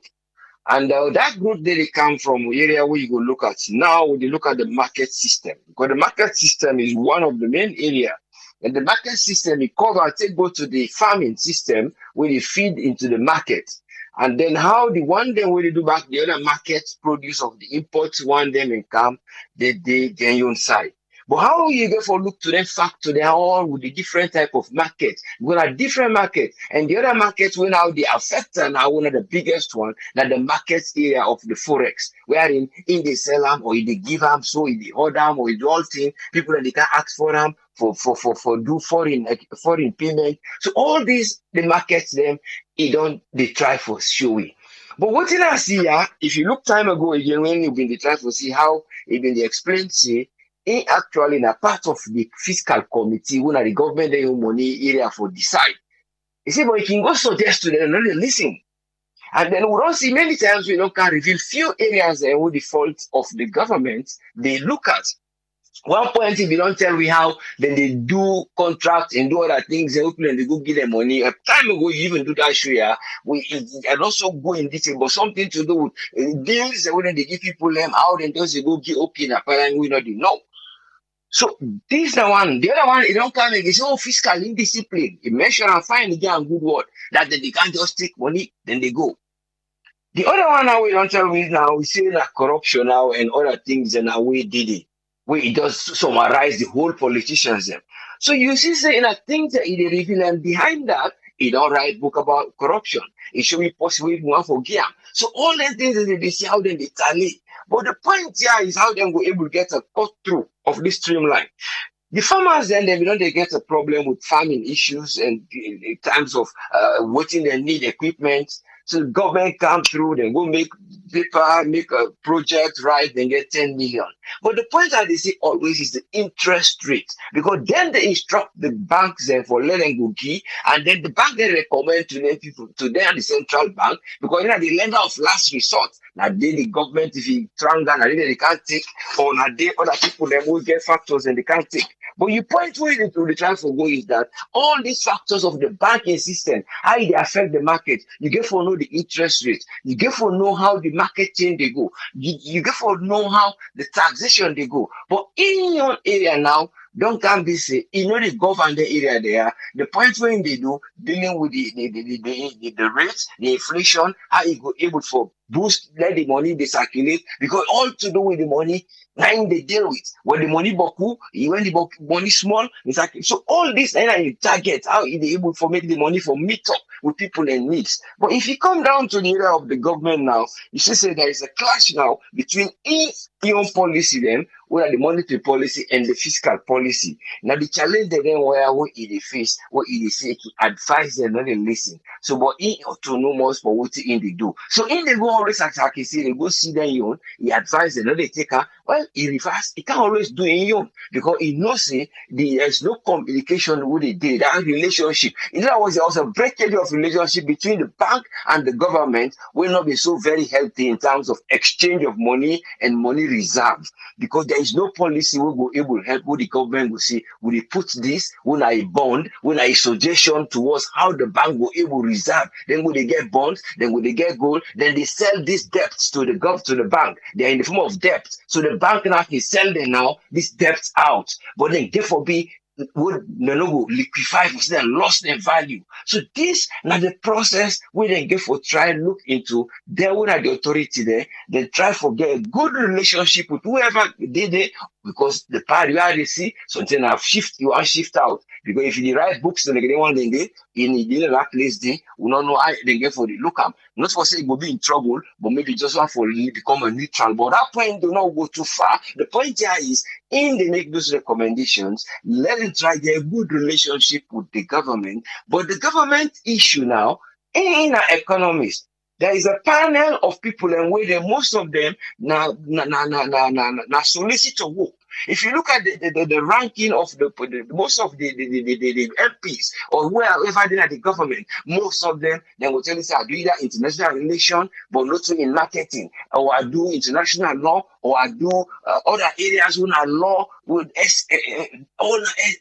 And that growth they come from area where you go look at now, when you look at the market system, because the market system is one of the main area. And the market system, it cover, take go to the farming system where they feed into the market. And then how the one them where they do back the other market produce of the imports one them income, they genuine side. But how you go for look to them factor they are all with the different type of market. We got a different market, and the other markets when now they affect and now one of the biggest one that the market area of the forex, wherein in they sell them or in they give them, so in they order them or in do all thing, people that they can ask for them for do foreign payment. So all these the markets them it don't they try for showy. But what did I see here? If you look time ago again when you've been trying to see how it been explained say he actually in a part of the fiscal committee when the government they own money area for decide. He said, but you can go suggest to them and they listen. And then we don't see many times we don't can reveal few areas and with the fault of the government they look at. One point, if you don't tell me how, then they do contracts and do other things, and open and they go give them money. A time ago, you even do that show, yeah. And also go in detail, but something to do with deals, and when they give people them out, and those they go give okay, apparently we not know. So this the one. The other one, it don't come again. It's all fiscal indiscipline. You measure and find again good word that they can't just take money, then they go. The other one now we don't tell me now, we see that corruption now and other things and now we did it. Where it does summarize the whole politicians them. So you see say in a things that it reveal and behind that, it don't write book about corruption. It should be possible one for Giam. So all the things that they see how then they tally. But the point here is how they go able to get a cut through of this streamline. The farmers then they don't they get a problem with farming issues and in terms of waiting they need equipment. So the government come through, they go make paper, make a project, right, then get 10 million. But the point that they say always is the interest rate. Because then they instruct the banks then for letting go key, and then the bank they recommend to them people to them the central bank, because you know the lender of last resort. Now the government, if you try down, they can't take, or now they other people them will get factors and they can't take. But you point where they try to go is that all these factors of the banking system, how they affect the market, you get for know the interest rate, you get for know how the market change they go, you get for know how the taxation they go. But in your area now, don't come be say, the govern the area there. The point when they do dealing with the rates, the inflation, how you go able for boost, let the money they circulate, because all to do with the money, now they deal with. When the money boku, when the money small, it's like so all this and you target how they able for make the money for meet up with people in needs. But if you come down to the area of the government now, you see say there is a clash now between own policy then, where the monetary policy and the fiscal policy. Now the challenge they then where what it face, what it say to advise them, not they listen. So but autonomous for what in they do. So in they go always attack, you see, they go see them own, he advise them, not they take her. Well, he reverse, he can't always do it own because he knows say there's no communication with the day, that relationship. In other words, there was a breakage of relationship between the bank and the government will not be so very healthy in terms of exchange of money and money reserves, because there is no policy will go able to help what the government will see. Will they put this when I bond, when I suggestion towards how the bank will able to reserve, then will they get bonds, then will they get gold, then they sell these debts to the bank. They are in the form of debt. So the bank now can sell them now these debts out. But then therefore be would no liquefy for them lost their value. So this now the process we then get for try look into there would have the authority there, then try for get a good relationship with whoever did it, because the part you already see something have shift, you are shift out. Because if you write books then they want then get in the that place they will not know how they get for the look up. Not for say it will be in trouble, but maybe just want for become a neutral. But that point do not go too far. The point here is in they make those recommendations, let them try their good relationship with the government. But the government issue now in an economist. There is a panel of people and where most of them now solicit work. If you look at the ranking of the most of the MPs or wherever they are the government, most of them they will tell you say I do either international relation but not in marketing, or I do international law, or I do other areas when I law with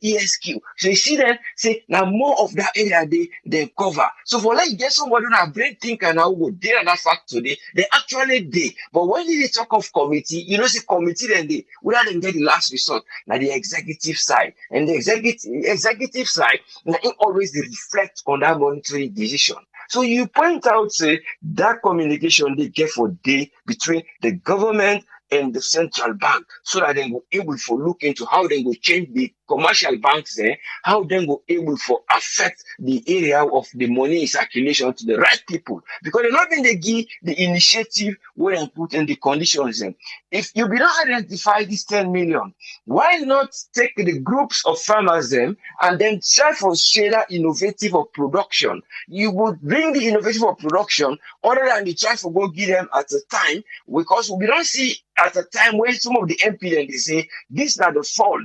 ESQ. So you see them say now more of that area they cover. So for like get somebody who are brain thinker now go there that fact today, they actually did. But when they talk of committee, you know, say committee then they without them get the last resort, now the executive side. And the executive side, now it always reflect on that monetary decision. So you point out, say, that communication they get for day between the government and the central bank, so that they will able to look into how they will change the commercial banks there, how they will able to affect the area of the money circulation to the right people. Because they're not going to give the initiative where they put in the conditions. If you do not identify this 10 million, why not take the groups of farmers them and then try for share innovative of production? You would bring the innovative of production other than the try for go give them at a time, because we don't see at a time when some of the MP then they say this is not the fault.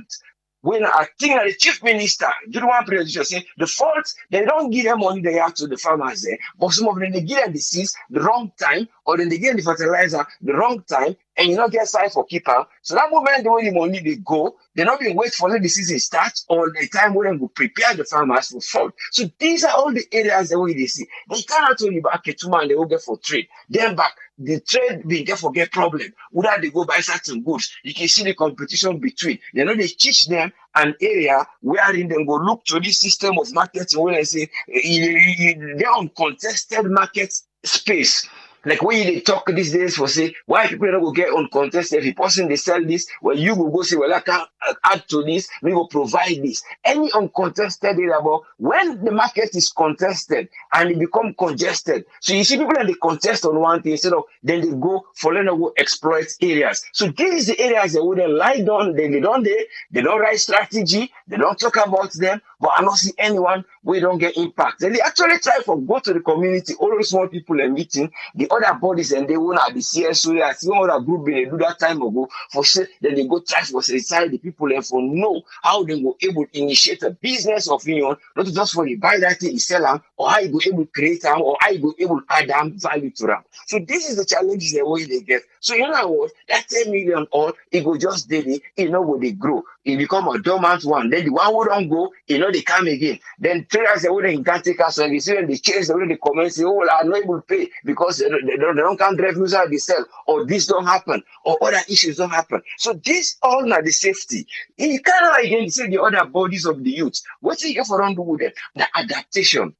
When I think that the chief minister, Juruwan President say the fault, they don't give them money they have to the farmers there, but some of them they give them the seeds the wrong time, or then they give them the fertilizer the wrong time, and you not get signed for keeper. So that moment the way the money they go, they're not being wait for the season starts or the time when they will prepare the farmers for fall. So these are all the areas the way they see. They cannot only back a 2 man they will get for trade. Then back the trade being therefore get problem. Whether they go buy certain goods, you can see the competition between. They know they teach them an area wherein they go look to this system of marketing when they say they're uncontested market space. Like when they talk these days for say, why people don't go get uncontested? If a person they sell this, well, you will go say, well, I can add to this, we will provide this. Any uncontested area, but when the market is contested and it become congested, so you see people that they contest on one thing instead of then they go for them to go exploit areas. So these is the areas that wouldn't lie down, they don't write strategy, They don't talk about them, but I don't see anyone we don't get impact. And they actually try to go to the community, all those small people are meeting, the other bodies, and they want to the CSO, I see one other group they do that time ago for sure. Then they go try for decide the people and for know how they go able to initiate a business of union, not just for you buy that thing, you sell them, or how you go able to create them, or how you go able to add them value to them. So this is the challenges the way they get. So you know what? That 10 million all it go just daily, you know what they grow. It become a dormant one. Then the one who don't go, you know they come again. Then traders they wouldn't can't take us and they see when they change the way they comment, say, oh, I'm not able to pay because they don't count revenues out they sell, or this don't happen, or other issues don't happen. So this all now the safety. You cannot again say the other bodies of the youth. What do you for don't do with them? The adaptation.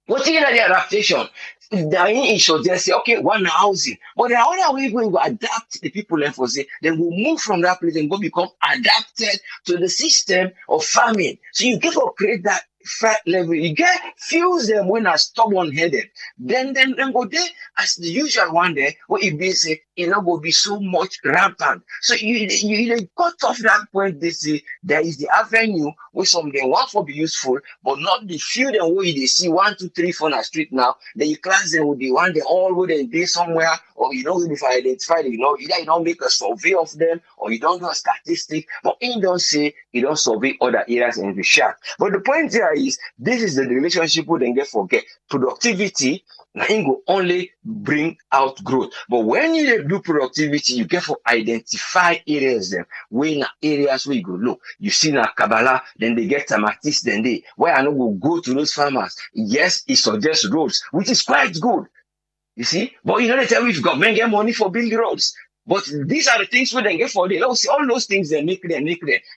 What is the adaptation? The should just say, okay, one housing. But the other way we will adapt the people and for say, then we'll move from that place and go become adapted to the system of farming. So you get to create that fat level. You get fuse them when are stubborn headed. Then go there as the usual one there, what it be say, it not go be so much rampant. So you cut off that point. They say there is the avenue where some they want for be useful, but not the few them where they see 1, 2, 3, 4 on the street now. Then you class them with the one they all would they be somewhere, or you know if I identify them, you know, either you don't make a survey of them or you don't do a statistic, but you don't say you don't survey other areas and be sharp. But the point here is this is the relationship we then get forget. Productivity now it will only bring out growth. But when you do productivity, you get for identify areas them where areas where you go look. You see now Kabbalah, then they get Tamatis, then they where I know will go to those farmers. Yes, it suggests roads, which is quite good. You see, but you know they tell you if government get money for building roads. But these are the things we then get for the see all those things they make there.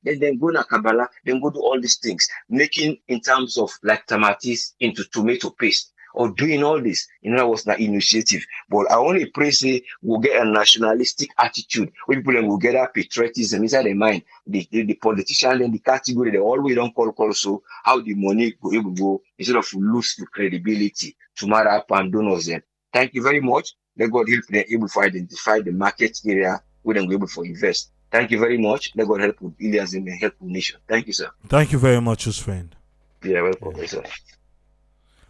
Then go na Kabbalah, then go do all these things, making in terms of like Tamatis into tomato paste. Or doing all this, you know, was not initiative. But I only pray say we'll get a nationalistic attitude where people will get that patriotism inside their mind. The politician and the category they always don't call so how the money go able go instead of lose the credibility to matter up and donors them. Thank you very much. Let God help them able to identify the market area where they able to invest. Thank you very much. Let God help with Ilias and help with nation. Thank you, sir. Thank you very much, whose friend. Yeah, welcome, sir.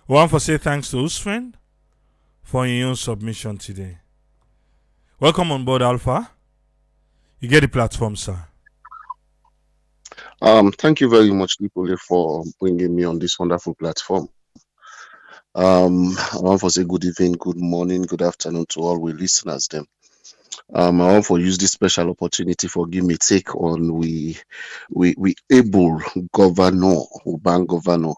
We want to say thanks to whose friend for your own submission today. Welcome on board, Alpha. You get the platform, sir. Thank you very much, Lipole, for bringing me on this wonderful platform. I want to say good evening, good morning, good afternoon to all we listeners. Them. I want to use this special opportunity for give me take on we able governor, urban governor.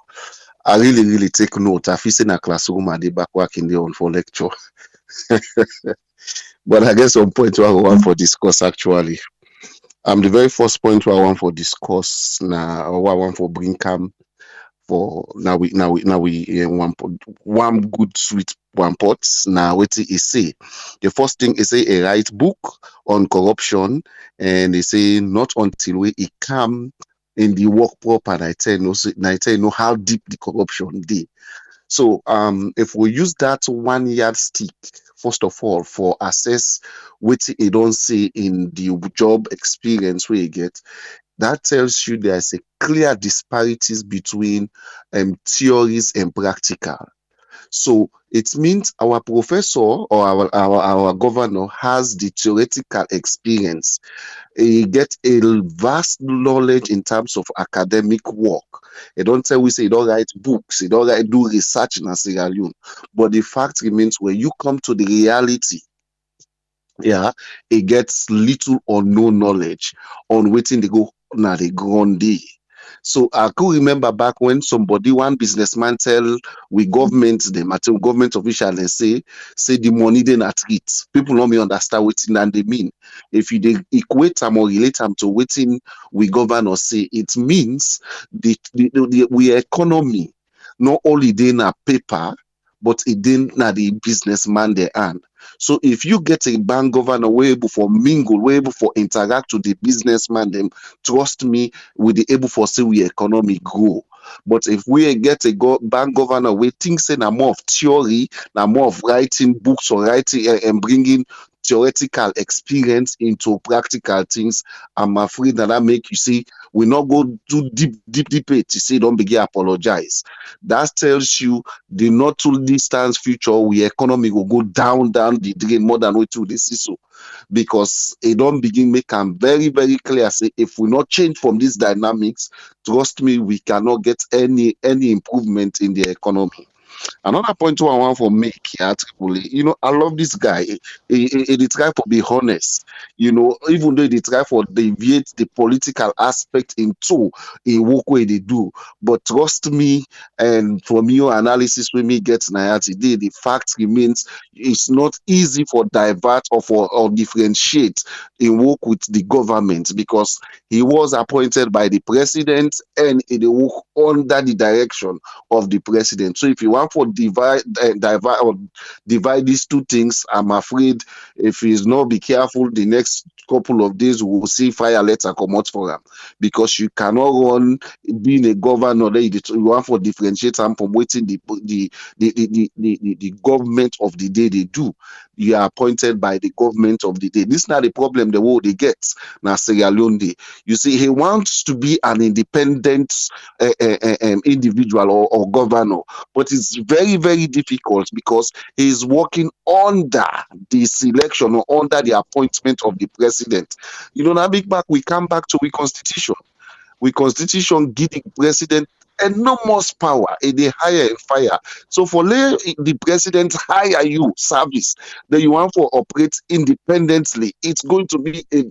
I really take note. I feel in a classroom and they back working there on for lecture. But I guess one point where I want for discuss actually. The very first point where I want for discuss now, or I want for bring come for now we one good sweet one pot now what is say. The first thing is a right book on corruption, and they say not until it come in the work proper and I tell you know how deep the corruption did. So if we use that 1 yardstick first of all for assess what you don't see in the job experience where you get, that tells you there's a clear disparities between theories and practical. So it means our professor or our governor has the theoretical experience. He gets a vast knowledge in terms of academic work. He don't tell we say he don't write books, he don't do research in Sierra Leone. But the fact remains when you come to the reality, yeah, it gets little or no knowledge on waiting they go na the ground day. So I could remember back when one businessman tell we government them at government official and say the money they not treat. People don't me understand what and they mean. If you equate them or relate them to waiting we govern or say, it means the we economy not only they na paper, but it didn't na the businessman they earn. So if you get a bank governor way able for mingle, way able for interact with the businessman, them trust me, we be able for say we economy grow. But if we get a bank governor, we think say na more of theory, na more of writing books or writing and bringing theoretical experience into practical things, I'm afraid that make you see we not go too deep debate to say don't begin apologize. That tells you the not too distant future, we economy will go down the drain more than we to this so, because it don't begin make them very clear. Say if we not change from these dynamics, trust me, we cannot get any improvement in the economy. Another point I want for make here, Tripoli, I love this guy. He try to be honest. Even though they try for deviate the political aspect into a work way they do. But trust me, and from your analysis when me get now today, the fact remains it's not easy for divert or differentiate in work with the government because he was appointed by the president and he dey work under the direction of the president. So if you want for divide these two things, I'm afraid if he's not be careful, the next couple of days we will see fire letter come out for him because you cannot run being a governor. Then you want for differentiate am from waiting the government of the day they do. You are appointed by the government of the day. This is not the problem the world they get. Now Sierra Leone, you see, he wants to be an independent individual or governor, but it's very difficult because he's working under the selection or under the appointment of the president. Now big back we come back to we constitution. We constitution give the president enormous power in the hire and fire. So for the president hire you service, then you want to operate independently. It's going to be a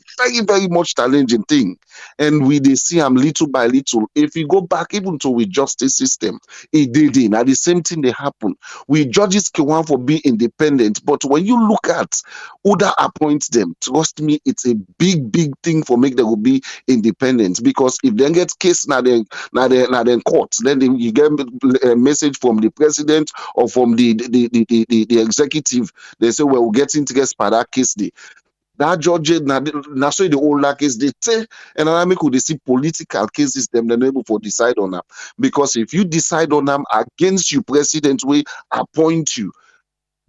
very much challenging thing. And we they see them little by little. If you go back even to the justice system, it did now the same thing they happen. We judges can want for being independent, but when you look at who that appoints them, trust me, it's a big thing for make them will be independent because if they get case now then court then you get a message from the president or from the executive. They say well, we'll get interest per that case day that judge now so the whole case they say and I make they see political cases them they're able to decide on them because if you decide on them against you president we appoint you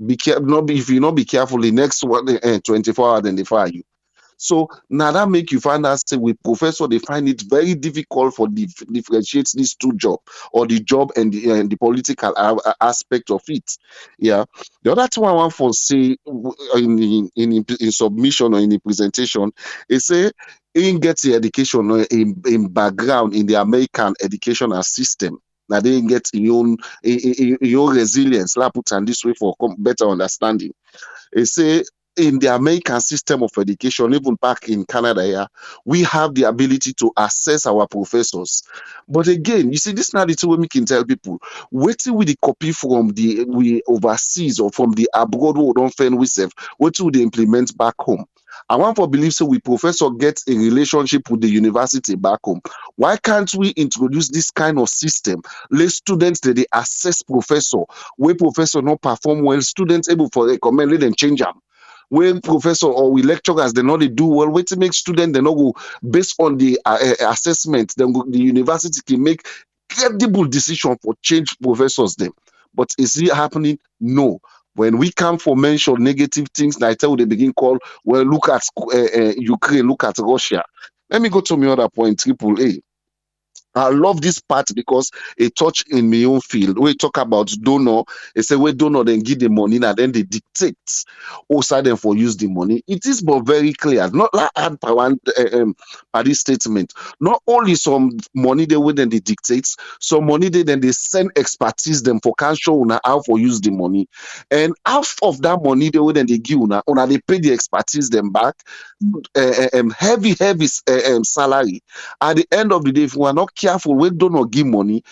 be careful not be if you not be careful the next 24 hours then they fire you. So now that make you find out say with professor they find it very difficult for differentiate these two job or the job and the political aspect of it. Yeah. The other thing I want for say in submission or in the presentation is say in get the education in background in the American educational system. Now they get your resilience. Let put on this way for better understanding. They say in the American system of education, even back in Canada, yeah, we have the ability to assess our professors. But again, you see, this is not the thing we can tell people. Waiting with the copy from the we overseas or from the abroad we don't find we self, what do they implement back home? I want to believe so we professor get a relationship with the university back home. Why can't we introduce this kind of system? Let students that they assess professor, where professor not perform well, students able for recommend, let them change them when professor or we lecturers they know they do well wait to make students they know go based on the assessment then the university can make credible decision for change professors them but is it happening no when we come for mention negative things I tell you they begin call well look at Ukraine look at Russia. Let me go to my other point triple A. I love this part because it touch in my own field. We talk about donor. They say we donor then give the money and then they dictate outside them for use the money. It is but very clear. Not like add by one by this statement. Not only some money they will then they dictate, some money they then they send expertise them for can show una how for use the money. And half of that money they will then they give una they pay the expertise them back. Heavy salary. At the end of the day, if we are not careful, we do not give money.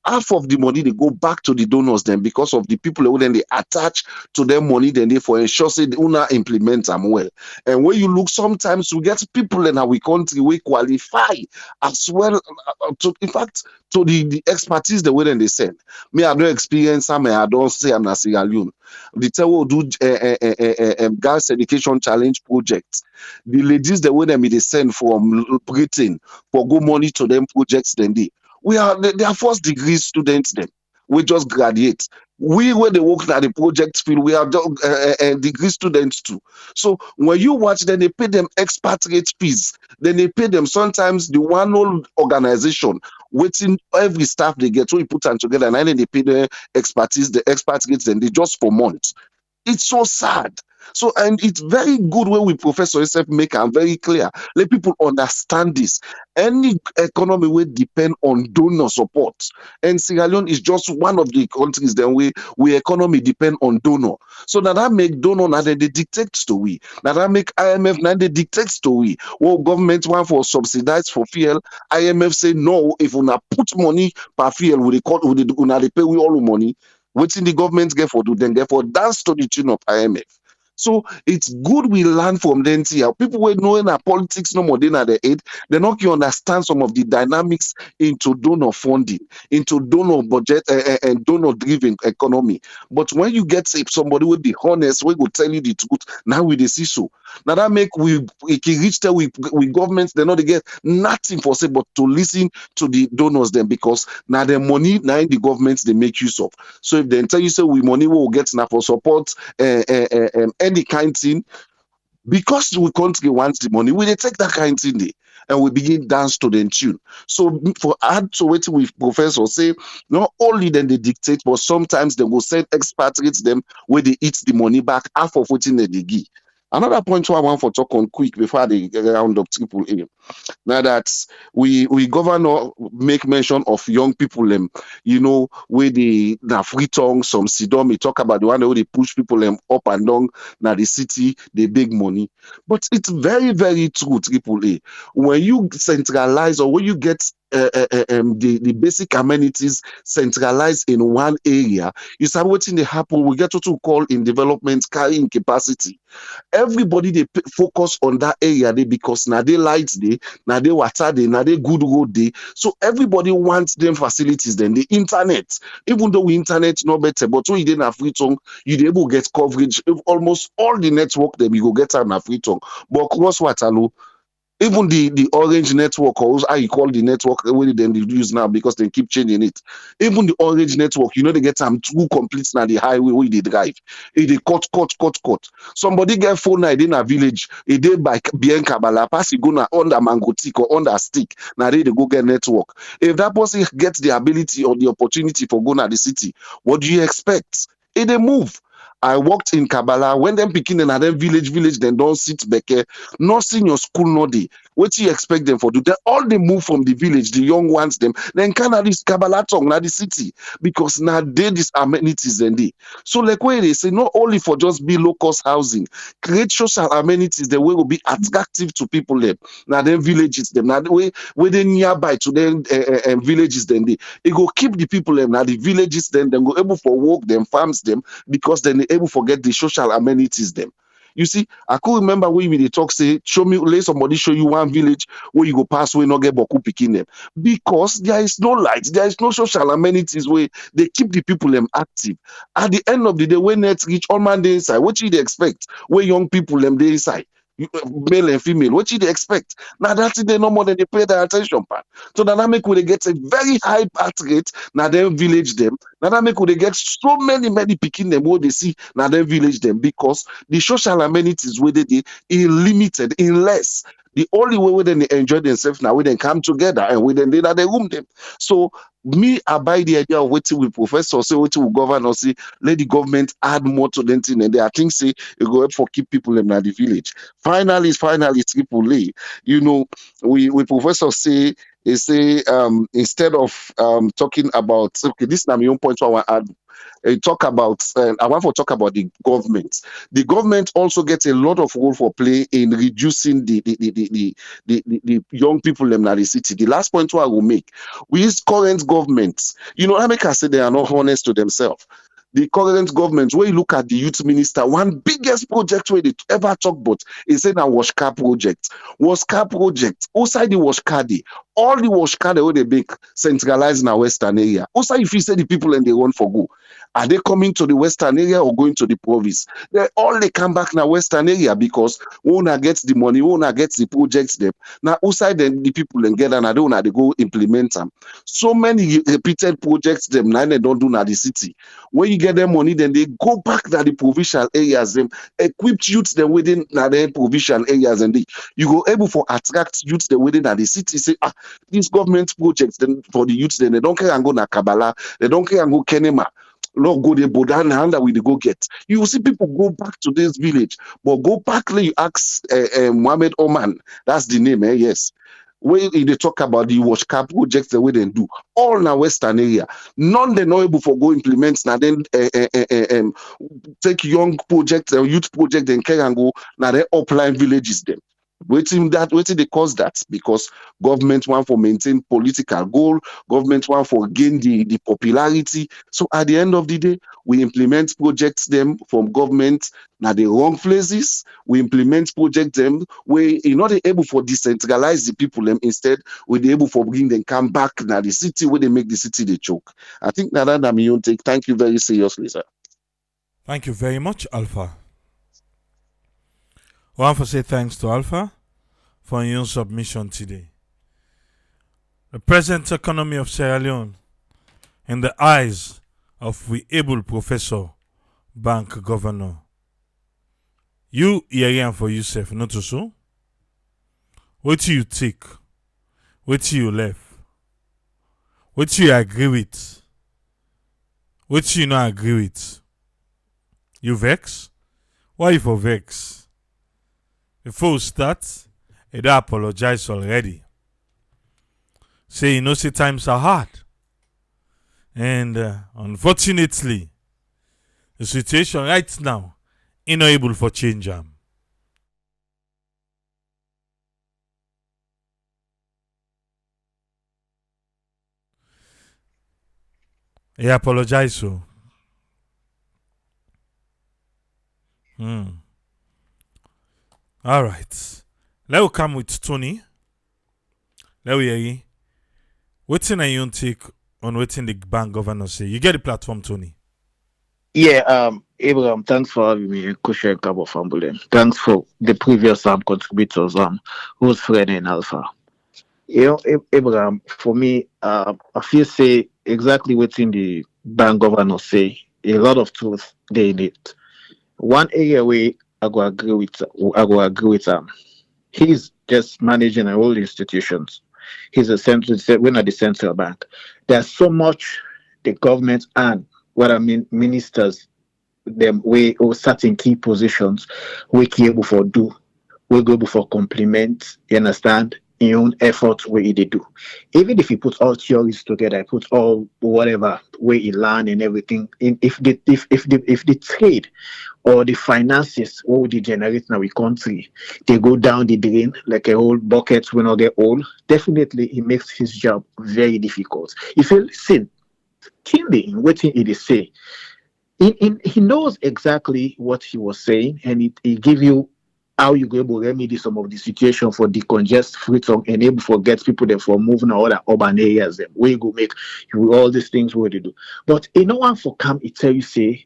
Half of the money they go back to the donors then because of the people who then they attach to their money then they for ensure say they will not implement them well. And when you look sometimes we get people in our country we qualify as well to in fact to the expertise the way then they send. Me I don't experience some I don't say I'm not Sierra Leone. The tell do girls education challenge project. The ladies the way them they send from Britain for good money to them projects then they are first degree students then we just graduate. We when they work at the project field, we are just degree students too. So when you watch, then they pay them expatriate fees. Then they pay them sometimes the one whole organization waiting every staff they get, so we put them together, and then they pay the expertise, the expatriates, then they just for months. It's so sad. So, and it's very good when we Professor SF make am very clear. Let people understand this. Any economy will depend on donor support. And Sierra Leone is just one of the countries that we economy depend on donor. So that make donor now they dictate to we. That make IMF now they dictate to we. Well, government want for subsidize for fuel. IMF say no, if una put money per fuel, we record una they pay we all the money. Waiting the government get for do then get for dance to the tune of IMF. So it's good we learn from them. See how people were knowing that politics no more than at the aid, they not can understand some of the dynamics into donor funding, into donor budget and donor driven economy. But when you get somebody will be honest, we will tell you the truth. Now we see so. Now that make we can reach there with governments, they know they get nothing for say but to listen to the donors then because now the money now in the governments they make use of. So if they tell you say we money we will get now for support any kind thing, because we country wants the money, we dey take that kind thing there and we begin dance to the tune. So for add to it with professor say, not only then they dictate, but sometimes they will send expatriates them where they eat the money back, half of what in they give. Another point I want for talk on quick before they round up triple A. Now that we governor make mention of young people where they na free tongue, some sidom, we talk about the one where they push people up and down now the city, they big money. But it's very, very true, triple A. When you centralize or when you get the basic amenities centralized in one area, you start waiting they happen. We get what we call in development carrying capacity. Everybody they focus on that area they because now they lights they now they water they now they good road they, so everybody wants them facilities. Then the internet, even though we internet no better, but when you didn't have free tongue, you able get coverage of almost all the network them you go get on a free tongue. But cross waterloo, even the orange network, or how you call the network where they use now because they keep changing it. Even the orange network, they get some two complete now the highway where they drive. They cut. Somebody get phone now in a village, a day by bien kabala pass you go na under mango tick or under stick. Now they go get network. If that person gets the ability or the opportunity for going to the city, what do you expect? They move. I worked in Kabbalah when them picking and then village, then don't sit back here, not seeing your school, no day. What you expect them for do? They all they move from the village, the young ones, them, then can this Kabbalah tongue, now the city, because now they these amenities and they. So like where they say not only for just be low cost housing, create social amenities the way will be attractive to people them. Now then villages them, now the way where they nearby to them villages then they. It go keep the people them now the villages then go able for work them farms them because then they able forget the social amenities them. You see, I could remember when they talk, say, show me, let somebody show you one village where you go pass where not get boku picking them. Because there is no light, there is no social amenities where they keep the people them active. At the end of the day, when net reach all man they inside, what should they expect? Where young people them they inside? Male and female, what should they expect? Now that's it, they no more than they pay their attention part. So that make they get a very high birth rate, now they village them. Now that make they get so many picking them where they see now they village them because the social amenities where they in limited, in less. The only way where they enjoy themselves now, we then come together and we then they room them. So me abide the idea of waiting with professors, say waiting with governors, say let the government add more to them thing, and they I think say it go help for keep people in the village. Finally, triple A. We professors say they say instead of talking about okay, this is my own point. So I want to add talk about I want to talk about the government. The government also gets a lot of role for play in reducing the young people in the city. The last point I will make with current governments, America say they are not honest to themselves. The current government, where you look at the youth minister, one biggest project where they ever talk about is a wash car project. Wash car project. Outside the wash car day, all the wash car where they make centralized in our western area. Also, if you say the people and they run for go, are they coming to the western area or going to the province? They come back in the western area because owner gets the money, owner gets the projects them. Now, outside the people and get and they go implement them. So many repeated projects them now they don't do na the city. When you get them money, then they go back to the provincial areas, them equipped youths them within the provincial areas, and you go able for attract youths them within the city. Say, these government projects then for the youths, then they don't care and go na Kabbalah, they don't care and go Kenema. Lord, go the Bodan hand that we go get. You will see people go back to this village, but go back, you ask Mohammed Oman, that's the name, yes. When they talk about the wash car projects, the way they do, all in the western area, none they know able for go implement now. Then take young projects, youth project, then carry and go now. They upline villages them. Waiting they cause that because government want for maintain political goal, government want for gain the popularity. So at the end of the day, we implement projects them from government now the wrong places. We implement projects them where you're not able for decentralize the people them. Instead, we're able for bring them come back now the city where they make the city they choke. I think that I'm your take. Thank you very seriously, sir. Thank you very much, Alpha. I want to say thanks to Alpha for your submission today. The present economy of Sierra Leone, in the eyes of we able professor, bank governor, you hearing for yourself, not so? What you take? What you left? What you agree with? What you not agree with? You vex? Why you for vex? Before we start, I don't apologize already. Say, say times are hard. And unfortunately, the situation right now is not able for change them. I apologize so. All right. Let me come with Tony. Let me hear you. What's in your take on what the bank governor say? You get the platform, Tony. Yeah, Abraham, thanks for having me, Kusha and Cabo Fambulen. Thanks for the previous contributors, who's friend in Alpha. Abraham, for me, I feel say exactly what's in the bank governor say, a lot of truth they need. One area where I go agree with he's just managing all the institutions. He's we're not the central bank. There's so much the government and ministers, them we or certain key positions we able for do, we go for compliment, you understand, in own efforts where they do. Even if you put all theories together, put all whatever where he learn and everything, if the trade or the finances what would they generate in our country, they go down the drain like a whole bucket when they all, definitely it makes his job very difficult. If you listen keenly in what he say, he knows exactly what he was saying, and he give you how you go able to remedy some of the situation for decongest Freetown and able to get people there for moving all the urban areas them where you go make you all these things what they do. But in no one for come it tell you say,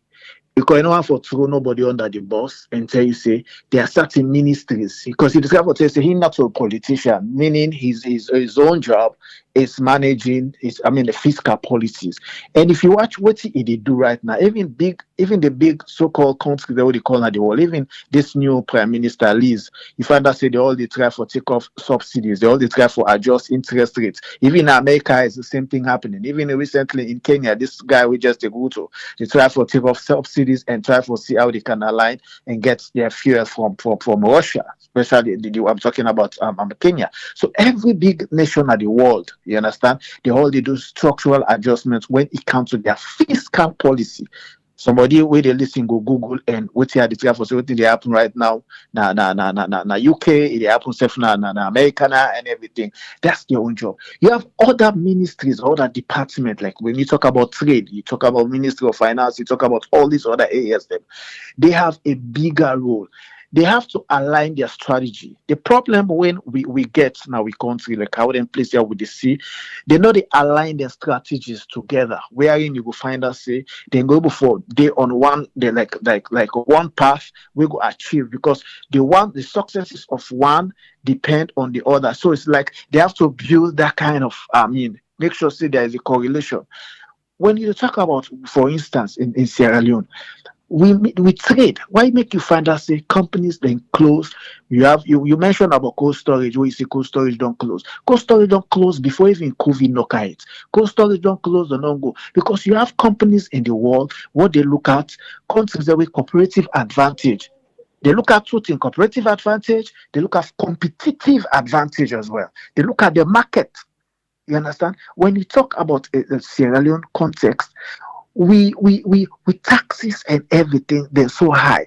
because no one for throw nobody under the bus and tell you say there are certain ministries, because he described what say he's not a politician, meaning his own job is managing the fiscal policies. And if you watch what he do right now, even the big so-called countries that what they call at the world, even this new Prime Minister Liz, you find that say they all they try for take off subsidies, they all they try for adjust interest rates. Even in America is the same thing happening. Even recently in Kenya, this guy we just go to, they try for take off subsidies and try for see how they can align and get their fuel from Russia, especially I'm talking about Kenya. So every big nation of the world, you understand, they do structural adjustments when it comes to their fiscal policy. Somebody where they listen go Google and what here the for so what they happen right now na UK, it happens na America and everything. That's their own job. You have other ministries, other departments, like when you talk about trade, you talk about Ministry of Finance, you talk about all these other areas, they have a bigger role. they have to align their strategy. The problem when we get now we country like how them place here with the sea, they know they align their strategies together. Wherein you will find us say they go before they on one they like one path we go achieve because the successes of one depend on the other. So it's like they have to build that kind of make sure say there is a correlation. When you talk about, for instance, in Sierra Leone, we trade. Why make you find out say companies then close? You mentioned about cold storage. Where you see cold storage don't close. Cold storage don't close before even COVID knock it. Cold storage don't close or don't go because you have companies in the world what they look at countries that with cooperative advantage. They look at truth in cooperative advantage. They look at competitive advantage as well. They look at the market. You understand? When you talk about a Sierra Leone context, we taxes and everything they're so high.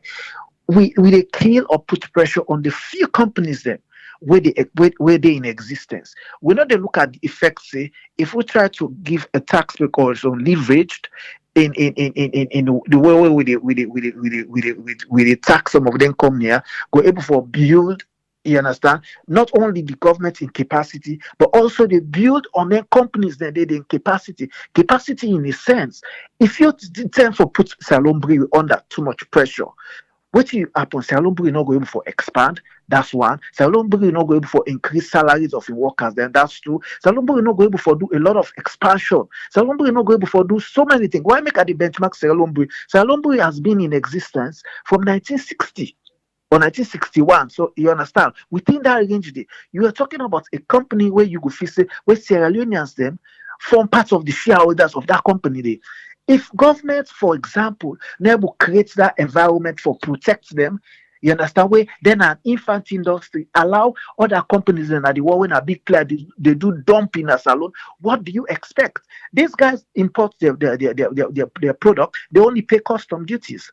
We they kill or put pressure on the few companies then where they in existence. We know they look at the effects. Say if we try to give a tax break or so leveraged in the way where we tax some of them come here, go able for build. You understand? Not only the government in capacity, but also they build on their companies that they in capacity. Capacity in a sense. If you tend to put Salombri under too much pressure, what you happen? Salombri not going for expand. That's one. Salombri not going for increase salaries of the workers. Then that's two. Salombri not going for do a lot of expansion. Salombri not going for do so many things. Why make at the benchmark Salombri? Salombri has been in existence from 1960 or 1961. So you understand? Within that range, you are talking about a company where you go visit, where Sierra Leoneans them form part of the shareholders of that company. If government, for example, never creates that environment for protect them, you understand where then an infant industry allow other companies in the world when a big player they do dumping a salon. What do you expect? These guys import their product, they only pay custom duties.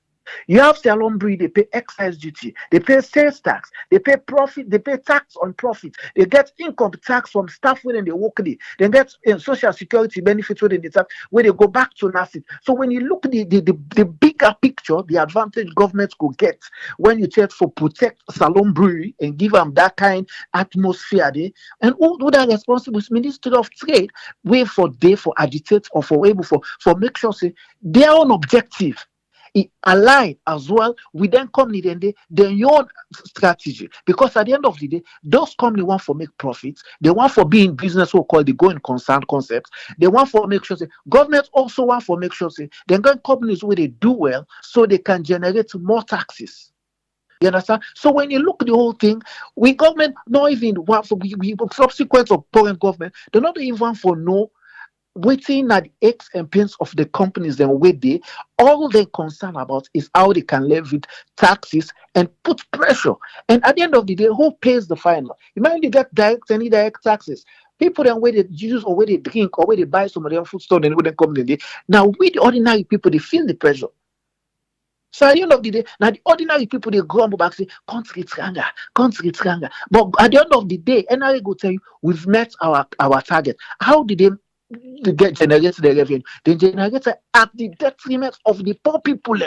You have Salombri, they pay excise duty, they pay sales tax, they pay profit, they pay tax on profit, they get income tax from staff when they work there, they get social security benefits when they tax, when they go back to NAFID. So when you look at the bigger picture, the advantage governments could get when you try for protect Salombri and give them that kind atmosphere there, and who that responsible is Ministry of Trade, way for they for agitate or for able for make sure say their own objective it align as well with them company then their own strategy. Because at the end of the day, those companies want for make profits, they want for being business what call the going concern concepts, they want for make sure say government also want for make sure say then going companies where they do well so they can generate more taxes. You understand? So when you look at the whole thing, we government not even want for we subsequent of foreign government, they not even want for no waiting at the aches and pains of the companies then where they all they're concerned about is how they can leverage taxes and put pressure. And at the end of the day, who pays the final? You might get direct and indirect taxes. People then where they use or where they drink or where they buy some of their food store and where they come in there. Now we the ordinary people they feel the pressure. So at the end of the day, now the ordinary people they grumble back say country stronger, country stronger. But at the end of the day, NRA go tell you we've met our target. How did they get generate the revenue? They generate it at the detriment of the poor people.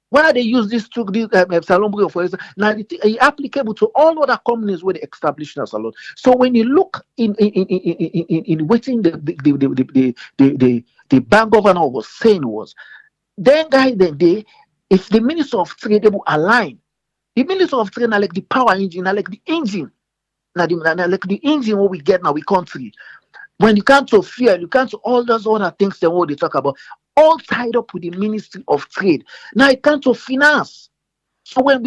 Why they use this to this Salombri for instance? Now it's applicable to all other companies where they establish a salon. So when you look in waiting the bank governor was saying was then guy then they if the Minister of Trade will align, the Minister of Trade are like the power engine, are like the engine, like the engine what we get now we country. When you come to fear, you come to all those other things that what they talk about, all tied up with the Ministry of Trade. Now it comes to finance. So when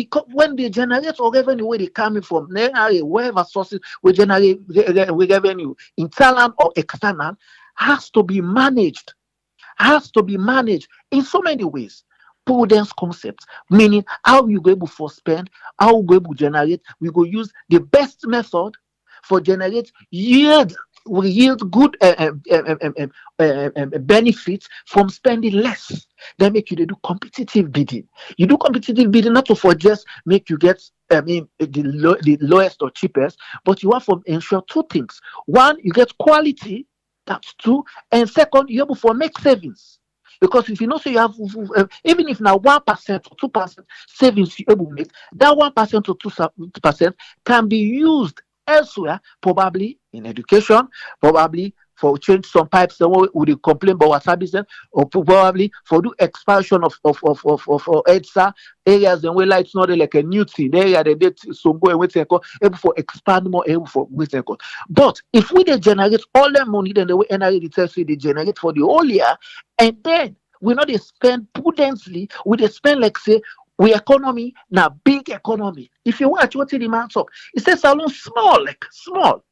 they generate or revenue where they coming from, wherever sources we generate revenue, internal or external, has to be managed. Has to be managed in so many ways. Prudence concepts, meaning how you go able to spend, how we go able to generate, we go use the best method for generate yield. Will yield good benefits from spending less. They make you they do competitive bidding. You do competitive bidding not to for just make you get the lowest or cheapest, but you want to ensure two things. One, you get quality. That's two. And second, you able for make savings. Because if you know, so you have even if now 1% or 2% savings you able to make, that 1% or 2% can be used elsewhere, probably in education, probably for change some pipes the way we dey complain about water business, or probably for do expansion of EDSA areas the way lights not dey like a new thing. The area they did some go and wait able for expand more, able for wait. But if we dey generate all the money, then the way NRA tells you they generate for the whole year, and then we not dey spend prudently, we dey spend like say we economy now big economy. If you watch what the amounts up, it says alone small, like small.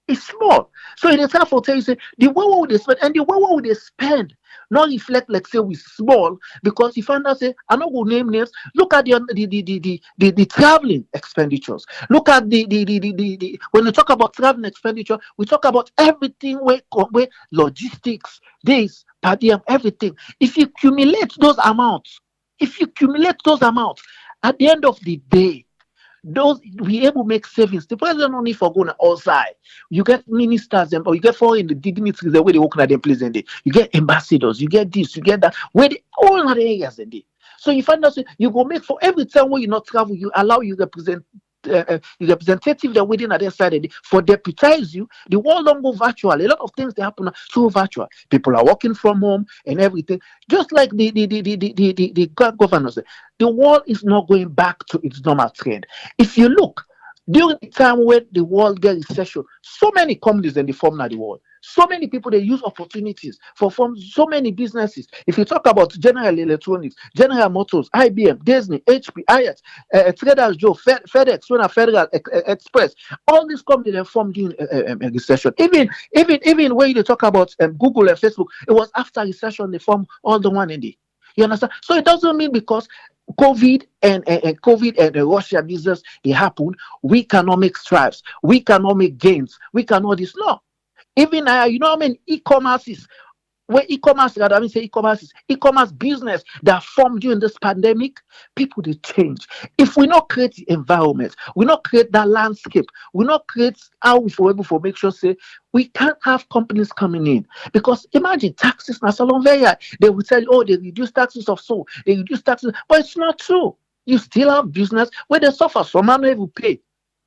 It's small. So it is for tell you say the way we they spend and the way we they spend not reflect like say we small, because if I say I'm not gonna name names, look at the traveling expenditures. Look at the when we talk about traveling expenditure, we talk about everything where logistics, this, per diem, everything. If you accumulate those amounts, at the end of the day, those we able to make savings. The president only for going outside. You get ministers or you get foreign the dignitaries the way they work at their place and you get ambassadors, you get this, you get that, where they all other areas and day. So you find out you go make for every time when you not travel, you allow you represent representative that within at their side for deputize you. The world don't go virtual. A lot of things they happen through virtual. People are working from home and everything. Just like the governors, the world is not going back to its normal trend. If you look during the time when the world get recession, so many companies in the form of the world. So many people they use opportunities for from so many businesses. If you talk about General Electronics, General Motors, IBM, Disney, HP, IS, Traders Joe, FedEx, Federal Express, all these companies they formed during a recession. Even when you talk about Google and Facebook, it was after recession they formed all the one in the. You understand? So it doesn't mean because COVID and Russia business they happen, we cannot make strives, we cannot make gains, we cannot this. No. Even you know what I mean, e-commerce is where e-commerce rather I mean say e-commerce business that formed during this pandemic, people they change. If we not create the environment, we not create that landscape, we not create how we for able for make sure say we can't have companies coming in. Because imagine taxes now so long very high. They will tell you, oh, they reduce taxes of so, they reduce taxes, but it's not true. You still have business where they suffer, some man will pay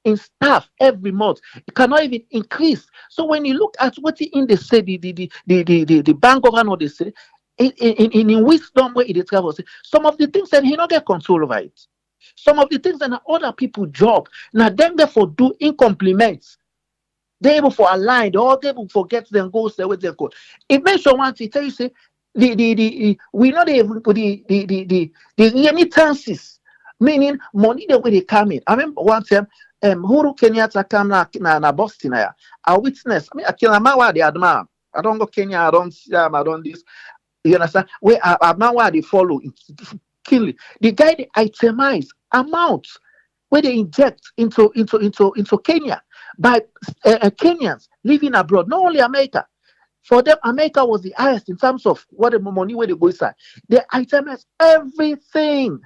in staff every month. It cannot even increase. So when you look at what in they say, the bank governor they say, in wisdom where it travels, some of the things that he not get control over it. Some of the things that other people job, now them therefore do in compliments. They able for align, or they able forget them goals there with their code. It makes sure once he tell you say the we not able the remittances, meaning money the way they come in. I remember one time Huru Kenyatta come na Boston ya. I witness. I mean, I kill a man where they admire. I don't go Kenya. I don't see I don't this. You understand? Where a man where they follow, kill it. The guy they itemize amounts where they inject into Kenya by Kenyans living abroad, not only America. For them, America was the highest in terms of what the money where they go inside. They itemize everything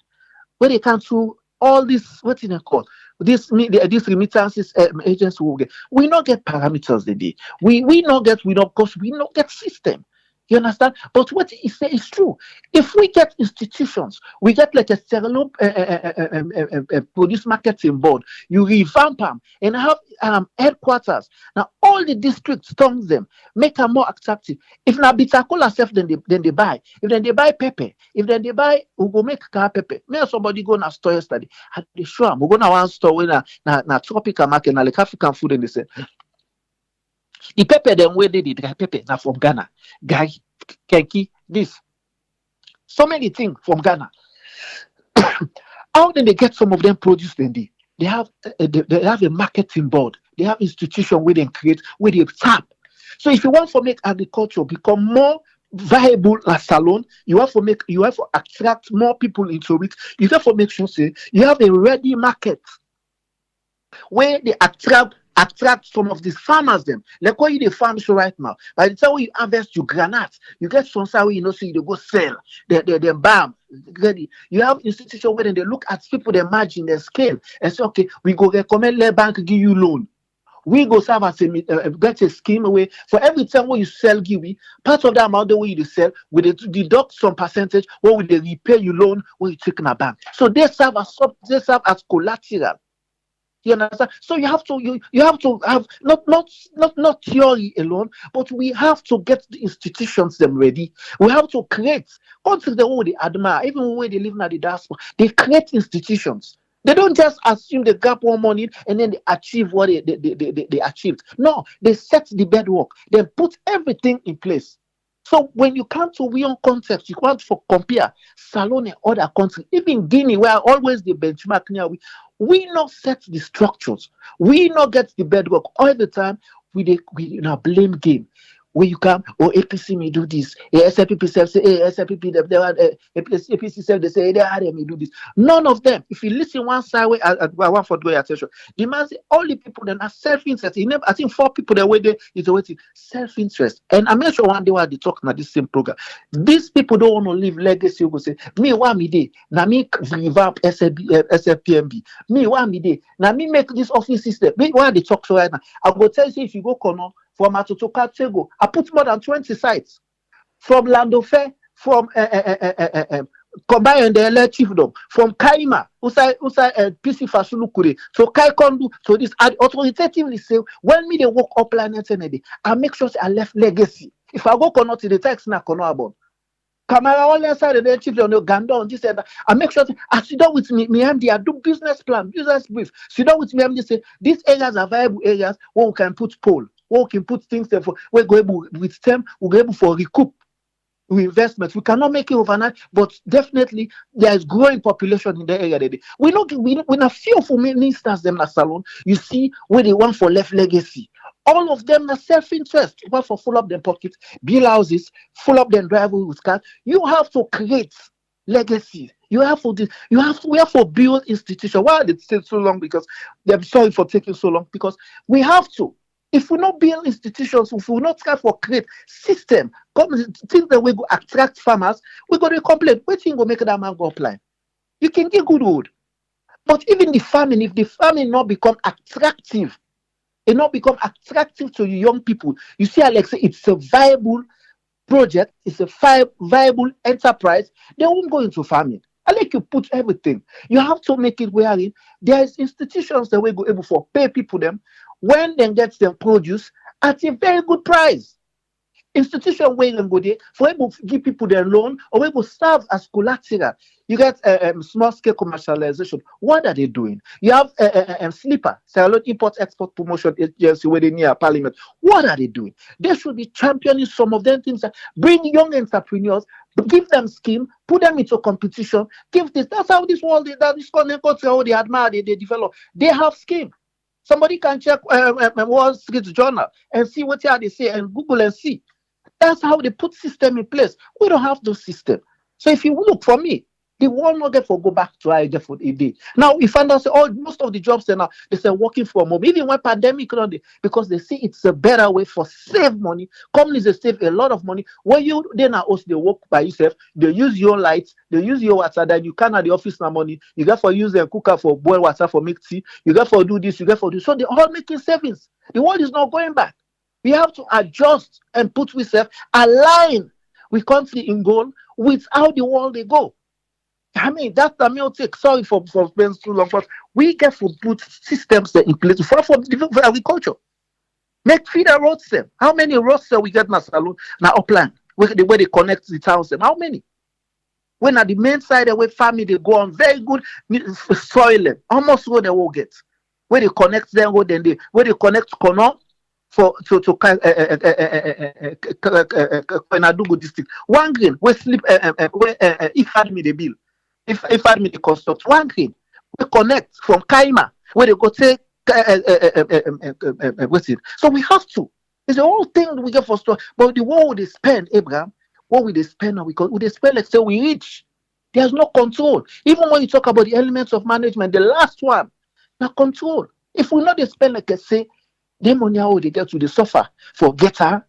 where they can through all this. What's in the call? This remittances agents will get. We not get parameters the day. We not get because we not get system. You understand? But what he say is true. If we get institutions, we get like a stereo produce marketing board, you revamp them and have headquarters. Now all the districts turns them, make them more attractive. If na Bitacola self, then they buy. If then they buy pepper, if then they buy, we go make car pepper. Me and somebody go na store yesterday. I they show them. We go na one store where na tropical market, na like African food, and they say the pepper them where they dry pepper now from Ghana. Guy, Kenki, this. So many things from Ghana. How did they get some of them produced in the? They have a marketing board. They have institution where they create, where they tap. So if you want to make agriculture become more viable as salon, you have to attract more people into it. You have to make sure say you have a ready market where they attract some of these farmers them. Like what you the farm show right now. By the time you harvest your granite, you get some where you know so you go sell. They bam. Ready. You have institution where they look at people, they margin, their scale, and say, okay, we go recommend let bank give you loan. We go serve as get a scheme away for every time when you sell Giwi, part of that amount the way you sell, we deduct some percentage when we they repay you loan when you take in a bank. So they serve as collateral. You understand? So you have to have not theory alone, but we have to get the institutions them ready. We have to create countries the way they admire, even when they live in the diaspora, they create institutions. They don't just assume they got more money and then they achieve what they achieved. No, they set the bedrock, they put everything in place. So when you come to we own context, you want to compare Salone and other countries, even Guinea, where always the benchmark now, we not set the structures, we not get the bedrock all the time. We blame game. Where you come, APC may do this, SLPP self say, SLPP APC self they say they may do this. None of them. If you listen one side way, I want for your attention. The man say all the people then are self-interest. I think 4 people that way there is waiting self-interest. And I'm not sure one day while they talk about this same program. These people don't want to leave legacy. You go say me want me day. Now me revamp SFPMB. Me want me day. Now me make this office system. Me why they talk so right now. I go tell you if you go Kono. From Atotoka Tego, I put more than 20 sites. From Landofe, from Kobai and the LA Chiefdom, from Kaima, Usai PC Fasulukure, so Kaikondu, so this I authoritatively say, when me they walk up planet energy, I make sure I left legacy. If I go Kono to the text na Kono about. Kamara all inside the chiefdom, no Gandon, this and that. I make sure I sit down with me MD, I do business plan, business brief. Sit down with me MD, say these areas are viable areas where we can put pole. We can put things there for we're going with them, we're able for recoup investments. We cannot make it overnight, but definitely there is growing population in the area. We not few for many instances them na salon. You see where they want for left legacy. All of them are self-interest. You want for full up their pockets, build houses, full up their driveway with cars. You have to create legacy. We have to build institutions. Why did it take so long? Because they're sorry for taking so long. Because we have to. If we not build institutions, if we not try for create system, things that we go attract farmers, we go to complain. What thing will make that man go apply? You can get good wood. But even the farming, if the farming not become attractive, it not become attractive to young people, you see, Alex, it's a viable project, it's a viable enterprise, they won't go into farming. I like you put everything. You have to make it wherein there is institutions that we go able for pay people them when they get their produce at a very good price. Institution where they go there for able to give people their loan or able to serve as collateral. You get small scale commercialization. What are they doing? You have Sleeper, Salon Import Export Promotion Agency where they near Parliament. What are they doing? They should be championing some of them things that bring young entrepreneurs, give them scheme, put them into competition, give this. That's how this world, this country, how they admire, they develop. They have scheme. Somebody can check Wall Street Journal and see what they say and Google and see. That's how they put system in place. We don't have those system. So if you look for me, the world not get for go back to I for a day. Now we find out most of the jobs they say working from home, even when pandemic because they see it's a better way for save money. Companies they save a lot of money. When you then also they work by yourself, they use your lights, they use your water, then you can at the office now money. You get for use a cooker for boil water for make tea, you get for do this, you get for do. So they all making savings. The world is not going back. We have to adjust and put ourselves align with country in goal with how the world they go. I mean, that's the meal take. Sorry for spending too long, but we get to put systems in place for agriculture. Make feeder roads them. How many roads we get in Salon now upland where they connect the towns them? How many? When at the main side where family they go on very good soil them. Almost what they will get. Where they connect them, where they connect Kono for to Kenadugu district. One green where sleep where if had me the bill. If I mean the construct one green, we connect from Kaima where they go take what's it? So we have to. It's the whole thing that we get for store. But the what would they spend, Abraham? What would they spend? Would they spend like say we reach? There's no control. Even when you talk about the elements of management, the last one, now control. If we not they spend like I say, the money how they get to the suffer for getter.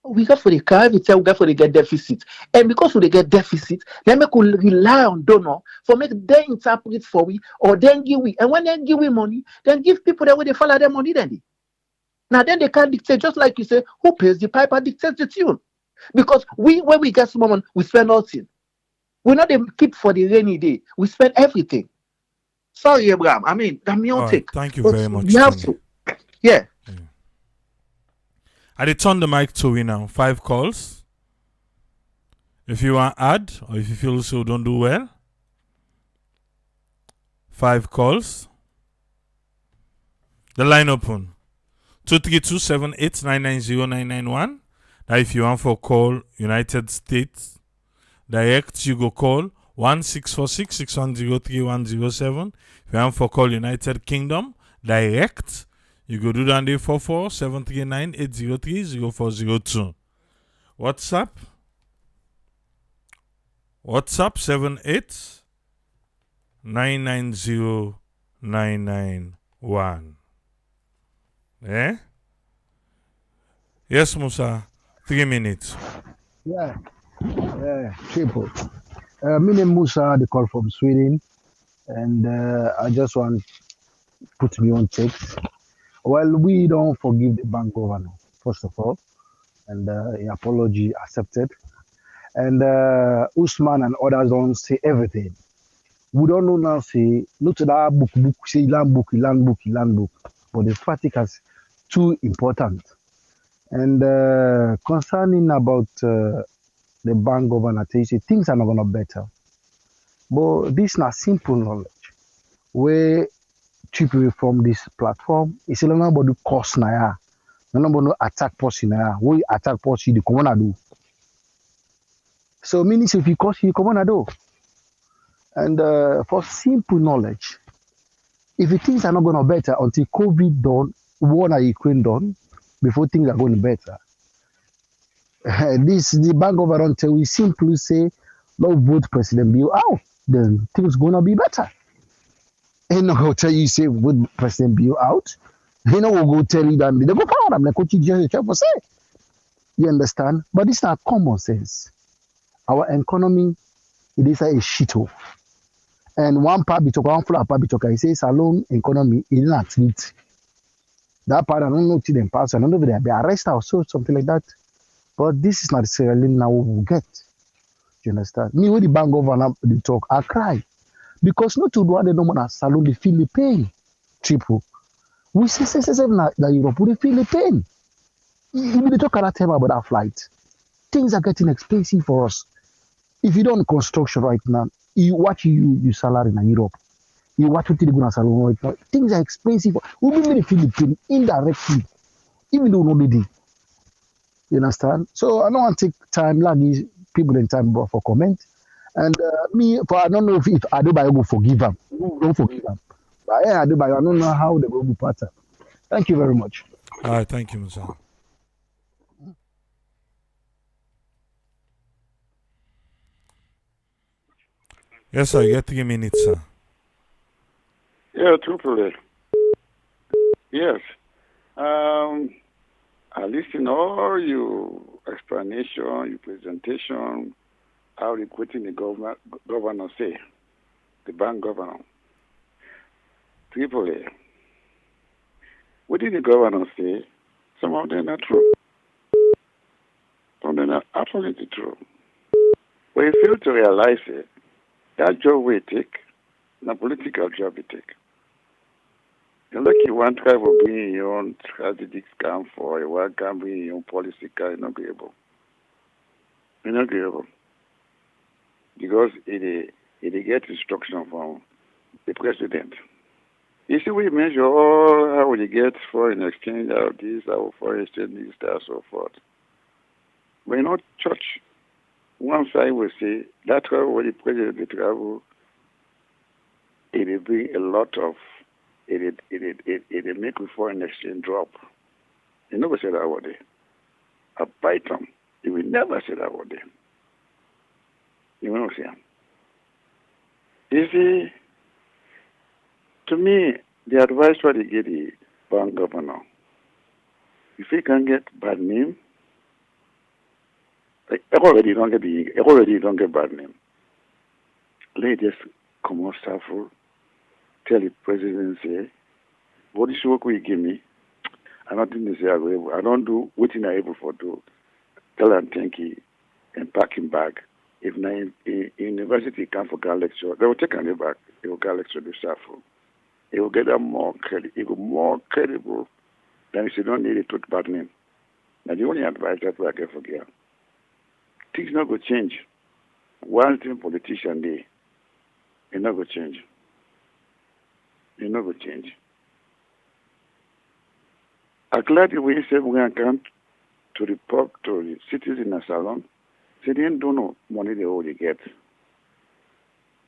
We got for the car, every time we got for the get deficit. And because we get deficit, then we could rely on donor for make them interpret for we or then give we. And when they give we money, then give people that way they follow their money then. Now then they can't dictate, just like you say, who pays the piper dictates the tune. Because when we get small money, we spend nothing. We not them keep for the rainy day. We spend everything. Sorry, Abraham. I mean, that's my own All right. take. Thank you But very we much, have Tony. to. Yeah. I did turn the mic to you now. 5 calls. If you want to add, or if you feel so don't do well, 5 calls. The line open. 232-78990-991. Now if you want for call United States direct, you go call 1-646-610-3107. If you want for call United Kingdom direct, you go do that 44-739-803-0402. WhatsApp 78-990-991. Eh? Yes, Musa. 3 minutes. Yeah, triple. My name Musa, the call from Sweden, and I just want to put me on text. Well, we don't forgive the bank governor, first of all, and apology accepted. And Usman and others don't say everything. We don't know now, say, not to that book, say land book. But the fatigue is too important. And concerning about the bank governor, they say things are not going to better. But this is not simple knowledge. Where people from this platform, it's not about the cost na ya. No about attack person na ya. We attack person, the common do. So meaning if you cost you common do. And for simple knowledge, if the things are not going to better until COVID done, war na Ukraine done, before things are going better. This the bank governor until we simply say, no vote President Bill out, then things gonna be better. And no go tell you say vote President Bill out. You know we'll go tell you that they go power them like what you just say. You understand? But it's not common sense. Our economy it is a shit hole. And one part bitoka, one floor part bitoka, he says alone economy is not it. That part I don't know till them pass. I don't know if they be arrested or so something like that. But this is not necessarily now we will get. You understand? Me when the bank governor they talk, I cry. Because not to do what they don't want to salon, they feel the pain. Triple. We say that Europe, they feel the pain. Even they talk at that time about that flight. Things are getting expensive for us. If you don't construction right now, you watch you salary in Europe. You watch what they go to salon right now. Things are expensive. We really feel the pain indirectly. Even though nobody. You understand? So I don't want to take time, like these people in time for comment. And me, for I don't know if Adebayo will forgive them. Don't forgive them. But yeah, Adebayo, I don't know how they will be pattern. Thank you very much. All right, thank you, Musa. Yes, sir, you get 3 minutes, sir. Yeah, truthfully. Yes. I listen all your explanation, your presentation, how the quitting the governor say, the bank governor. Tripoli. What did the governor say? Some of them are true. Some of them are absolutely true. But you fail to realize it, that job we take, the political job we take. You're lucky one tribe will bring your own strategic scam for a one can bring your own policy car, you're not agreeable. You're not agreeable. Because it gets instruction from the president. You see, we measure all how we get foreign exchange, how this, how foreign exchange this, that, so forth. We're not church. One side will say that travel when the president will travel, it will bring a lot of it make the foreign exchange drop. You never say that word. A python, you will never say that word. You know what I'm saying? You see, to me, the advice what they get the bank governor, if he can get bad name, like, already don't get bad name. Let just come out suffer, tell the president say, what is work we give me? I don't think they say I go able. I don't do what I able for do. Tell them thank you and pack him back. If na in university come for Gal lecture, they will take him back. He will Gal lecture the staff. He will get them more credit. He will more credible than if you don't need it to bad name. Now the only advice that I get for girl, things not go change. One thing politician they, it not go change. It not go change. I'm glad the way say we can to report to the cities in a salon. They didn't do no money they already get.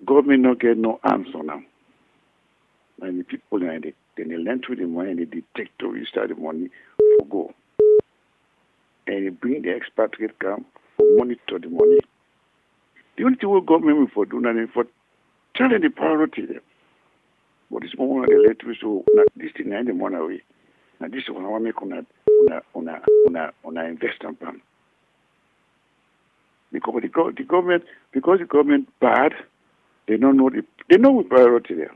Government not get no answer now. And the people and they lend to the money and they take to restart the money for go. And they bring the expatriate come for monitor the money. The only thing what government will for do now is for telling the priority them. But this moment they let us so this thing I the money away. Now this one I want to make on a investment plan. Because the government bad, they don't know they know what priority there.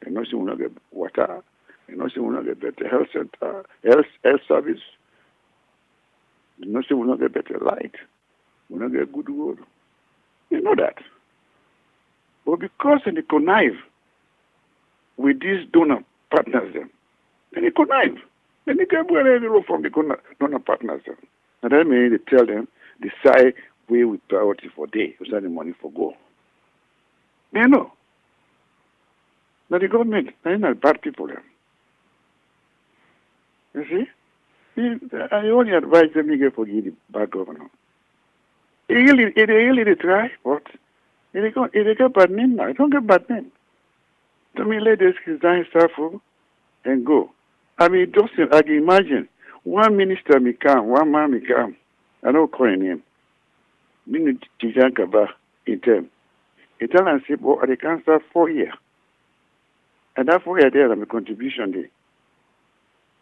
They know we not get water, they know we not get better health center, health service, they know we not get better light, we not get good road. They know that. But because they connive with these donor partners them, then they connive. Then they get money from the donor partners them. And that means they tell them, decide where we priority for day, we send the money for go. They know. Now the government, they're not bad people them. You see? I only advise them to get for the bad governor. They really try, but they get bad name now. They don't get bad name. To me, let this design stuff and go. I mean, just I can imagine one minister may come, one man may come. I don't call him name. Meaning Tijan Kaba in term. He tell and say, well, they can start 4 years. And that 4 years there, I'm a contribution day.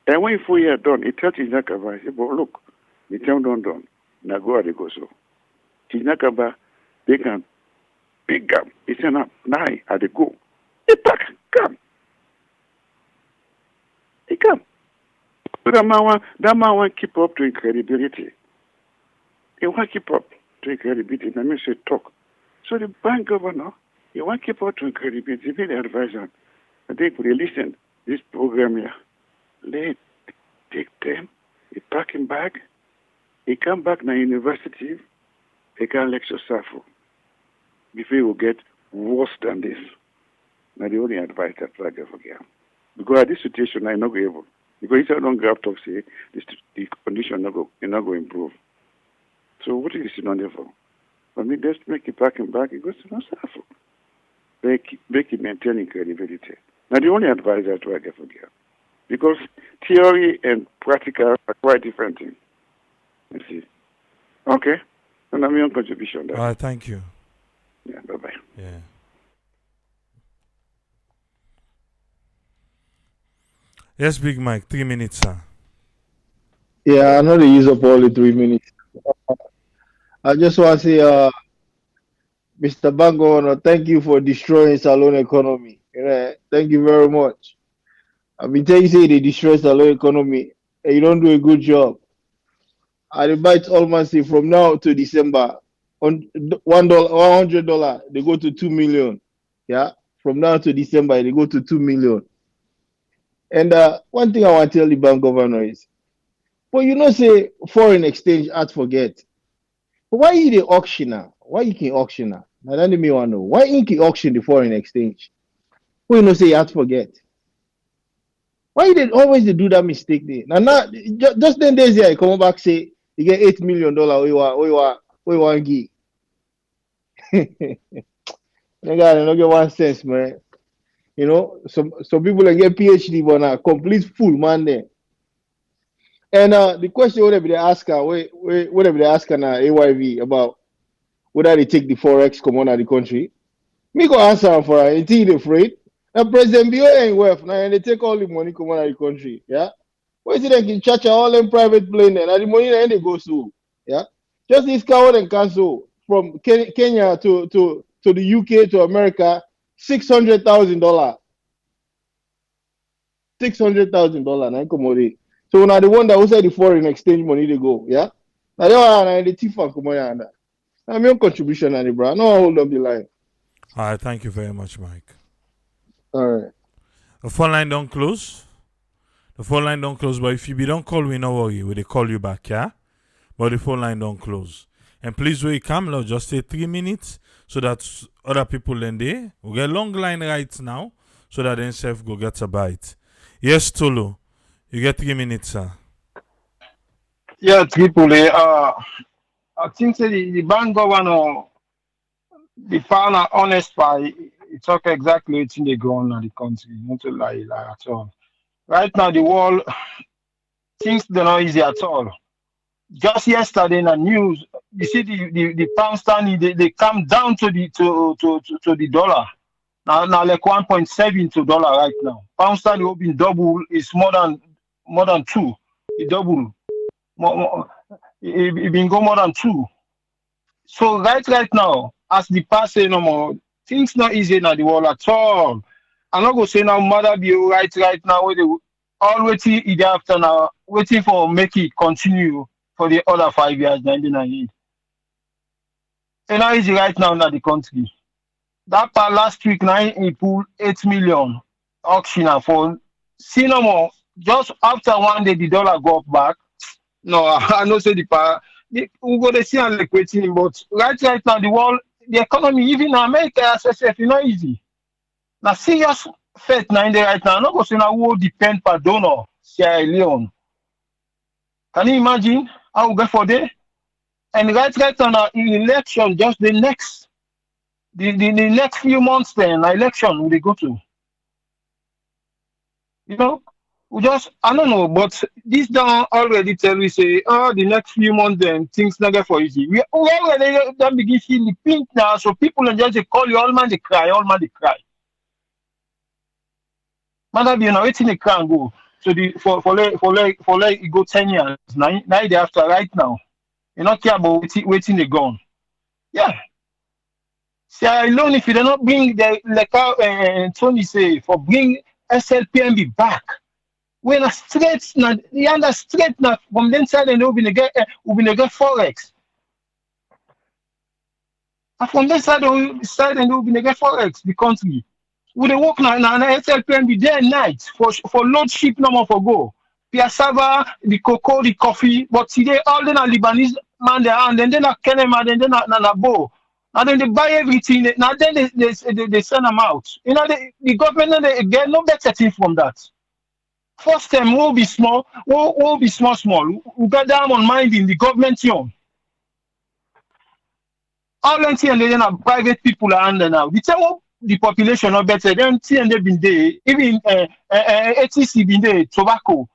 And when 4 years done, he tell Tijan Kaba, he say, well, look, the term done. Now go they go so. Tijan Kaba, they can pick up. He say, now at the go. He pack, come. He come. So that man want keep up to his credibility. He want keep up to his credibility. That means he talk. So the bank governor, he want keep up to his credibility. He the advisor. And they could listen this program here. Let take them. He pack him back. He come back to university. He can lecture Safo. Before he will get worse than this. Now the only advice that I get for him. Because at this situation, I'm not able. Because if I don't grab talk, say, the condition not go improve. So what is it on there for? For me, just make it back and back, it goes to no suffer. Make it maintaining credibility. Now the only advice that I get for him. Because theory and practical are quite different things. You see. Okay. And I'm your contribution there. All right, thank you. Yeah, bye-bye. Yeah. Yes, Big Mike, 3 minutes, sir. Yeah, I know they use up all the 3 minutes. I just want to say, Mr. Bango, thank you for destroying Salon economy. Yeah, thank you very much. I've been telling you, say they destroy Salon economy, and you don't do a good job. I invite all man say from now to December, on $100, they go to 2 million. Yeah, from now to December, they go to 2 million. And one thing I want to tell the bank governor is, but you know, say foreign exchange, I'd forget. But why you the auctioner? Why you can auctioner? Now that me want to know. Why you can auction the foreign exchange? Who you know say you had to forget? Why you did always they do that mistake there? Now just 10 days here, you come back say you get $8 million. We want give. Nigga, I don't get 1 cent, man. You know, some people that get PhD but now complete full man there. And the question whatever they ask her, whatever they ask her now, AYV about whether they take the forex come on out of the country. Me go answer am for her. Ain't he afraid? Now President Bio ain't wealth now, and they take all the money come on out of the country. Yeah. Why is it they can charge all them private plane there? Now the money then they go so. Yeah. Just this car and cancel from Kenya to the UK to America, $600,000. $600,000 now come on. So now the one that was the foreign exchange money they go, yeah. Now they are the thief and come on. I'm your contribution, and bro. No hold up the line. All right, thank you very much, Mike. All right. The phone line don't close. The phone line don't close, but if you be don't call, we no worry. We they call you back, yeah? But the phone line don't close. And please wait, Camlo, just say 3 minutes so that other people in there will get long line right now so that then self go get a bite. Yes, Tolo, you get 3 minutes, sir. Yeah, Tripoli. I think say the bank governor, the partner honest by he talk exactly what they go on in the country, not to lie at all. Right now, the world things they're not easy at all. Just yesterday in the news, you see the pound sterling they come down to to the dollar. Now like 1.7 to dollar right now. Pound sterling will be double is more than two. It double. It been go more than two. So right now, as the past say no more, things not easy in the world at all. I'm not gonna say now mother be right now where they all waiting it after now, waiting for make it continue for the other 5 years, 1998. And now easy right now in the country. That part last week now he pulled 8 million auction for see no more. Just after one day the dollar go up back. No, I know say the power. We go to see and like waiting, but right now the world, the economy, even in America, as I said, it's not easy. Now serious fact now in there right now. I'm not going to say now who depend per donor, Sierra Leone. Can you imagine how we get for there? And right now in election, just the next few months then election will they go to. You know, we just I don't know, but this don't already tell me say, oh, the next few months then things not get for easy. We already don't begin feel the pink now, so people and just they call you all man they cry, all man they cry. Man, you know, waiting they cry and go. So the for like it go 10 years. Now they after right now. You not care about waiting they gone. Yeah. See, I alone if you do not bring the like how Tony say for bring SLPMB back. When a straight now, the under straight now from the inside and we been get forex. And from the side and we been get forex the country. We dey work now SLPM be day and night for load ship no more for go. Piassava, the cocoa, the coffee, but today all the Lebanese man there and then na Kenema, then na Bo. And then they buy everything. Now then they send them out. You know the government they get no better thing from that. First time will be small, will be small. We got down on mind in the government young. All them and then are private people are under now. The time the population not better, them and they been there, even ATC been there, tobacco,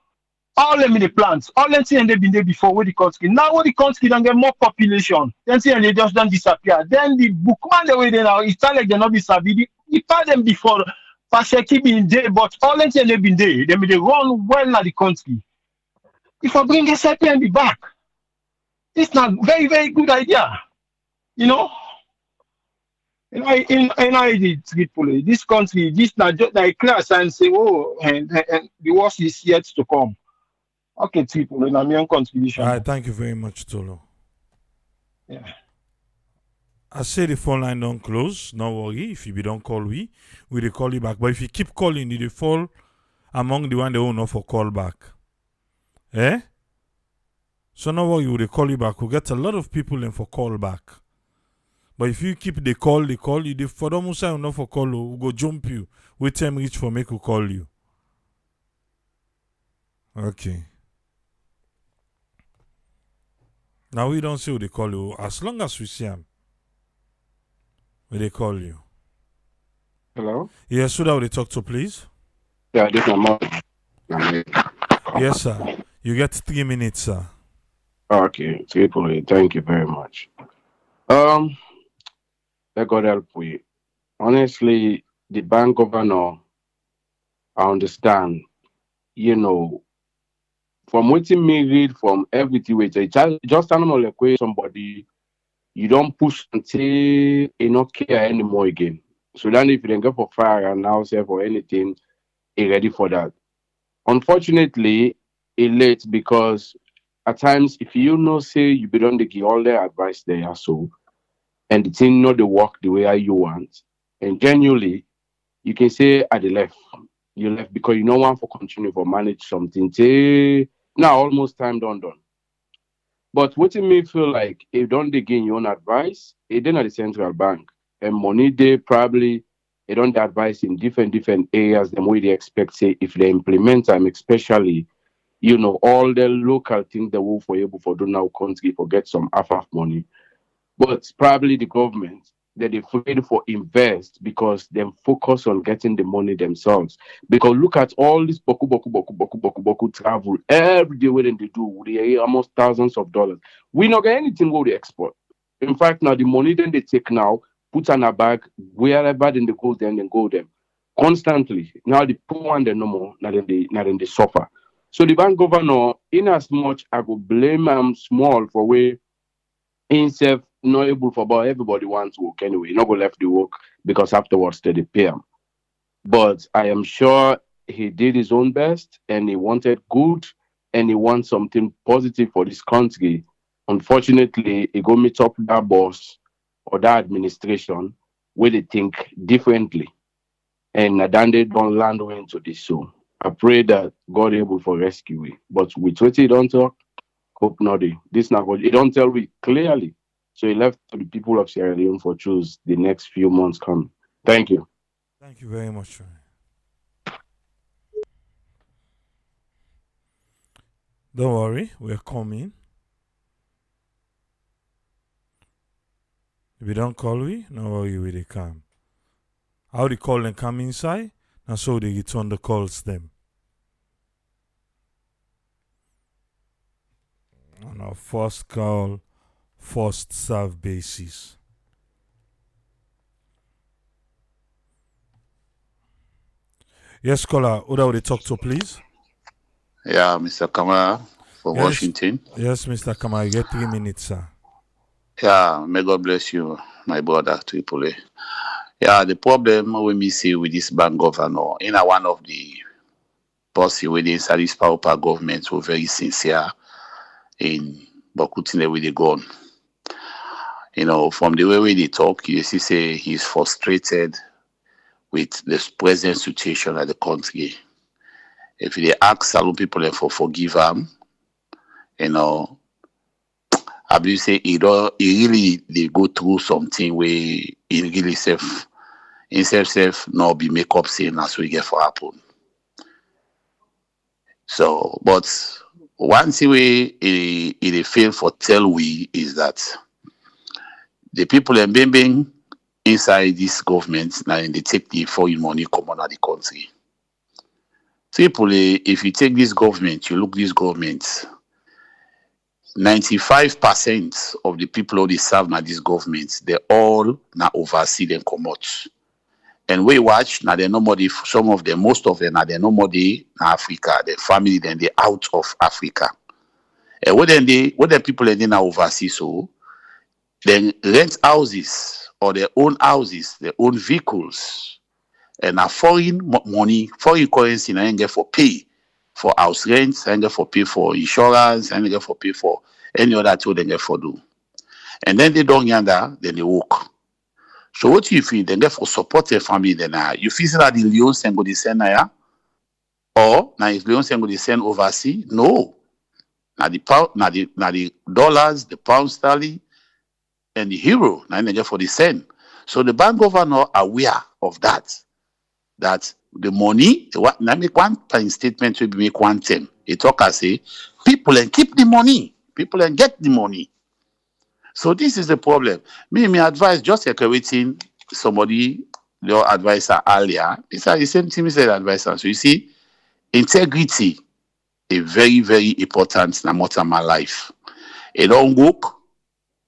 all them in the plants, all them and they been there before with the country. Now with the country don't get more population, then and they just don't disappear. Then the bookman the way they now, it's not like they not be sabi. The part them before Pasheki been there, but all them and they been there, they run well na the country. If I bring SIP and be back, it's not very, very good idea. You know? This country, this not just like class and say, oh, and the worst is yet to come. Okay, Tripoli, and my own contribution. All right, thank you very much, Tolo. Yeah. I say the phone line don't close. No worry. If you don't call we will call you back. But if you keep calling, you will fall among the one they will not for call back. Eh? So no worry, we will call you back. We'll get a lot of people in for call back. But if you keep the call, you the for them will not for call, we'll go jump you. Wait time reach for make we call you. Okay. Now we don't say they call you. As long as we see them, they call you. Hello? Yes, who that would they talk to, please? Yeah, this is my Yes, sir. You get 3 minutes, sir. Okay, Tripoli, thank you very much. Let God help we. Honestly, the bank governor, I understand, you know, from waiting me read from everything which I just animal like way somebody you don't push until you not care anymore again. So then if you don't go for fire and now say for anything, you ready for that. Unfortunately, late because at times if you know say you be done the give all the advice there so and the thing not the work the way you want and genuinely you can say at the left you left because you know want for continue for manage something say now almost time done. But what it me feel like if don't they gain your own advice, it then at the central bank and money they probably they don't advise in different areas the way they expect say if they implement them, especially all the local things they will for able for do now country for get some half money but probably the government that they afraid for invest because they focus on getting the money themselves. Because look at all this boku travel every day when they do, they almost thousands of dollars. We not get anything what they export. In fact, now the money then they take now, put on a bag, wherever then they go, then they go them constantly. Now the poor one they no more, now then they suffer. So the bank governor, in as much I go blame small for where himself not able for about everybody wants work anyway. Not go left the work because afterwards they pay him. But I am sure he did his own best and he wanted good and he wants something positive for this country. Unfortunately, he go meet up that boss or that administration where they think differently. And Nadande don't land into this so. I pray that God able for rescue it. But with what he don't talk, hope nothing. This now he don't tell me clearly. So he left to the people of Sierra Leone for choose the next few months coming. Thank you. Thank you very much. Don't worry, we're coming. If you don't call we, no worry, we they come. How they call them come inside, and so they return the calls them. On our first call, first serve basis. Yes, caller, who do they talk to, please? Yeah, Mr. Kamara for Yes. Washington. Yes, Mr. Kamara, you get 3 minutes, sir. Yeah, may God bless you, my brother Tripoli. Yeah, the problem we see with this bank governor, one of the policy within this power government were very sincere in Bokutine with the gun. From the way they talk, you see say he's frustrated with the present situation of the country. If they ask some people for forgive him, I believe say he really they go through something where he really self not be make up saying as we get for happen. So, but one thing we he fail for tell we is that the people in Bembing inside this government now they take the foreign money come out of the country. Tripoli, if you take this government, you look this government, 95% of the people who they serve now this government, they all now oversee them come out. And we watch now they nobody some of them, most of them now they nobody in Africa, the family then they out of Africa. And what the people then now oversee so then rent houses or their own houses, their own vehicles, and a foreign money, foreign currency now get for pay for house rent, and get for pay for insurance, and get for pay for any other tool they get for do. And then they don't yonder, then they walk. So what you feel? Then get for support their family then you feel that the Leone send go the send now, or now if Leone send go the send overseas? No. Now the pound, now the dollars, the pound sterling, and the euro, now they get for the send. So the bank governor aware of that the money, now make one time statement will be make one term. He talk and say, people and keep the money, people and get the money. So this is the problem. Me advise just waiting somebody, your advisor earlier. It's the same thing said advisor. So you see, integrity is very, very important in my life. It don't work,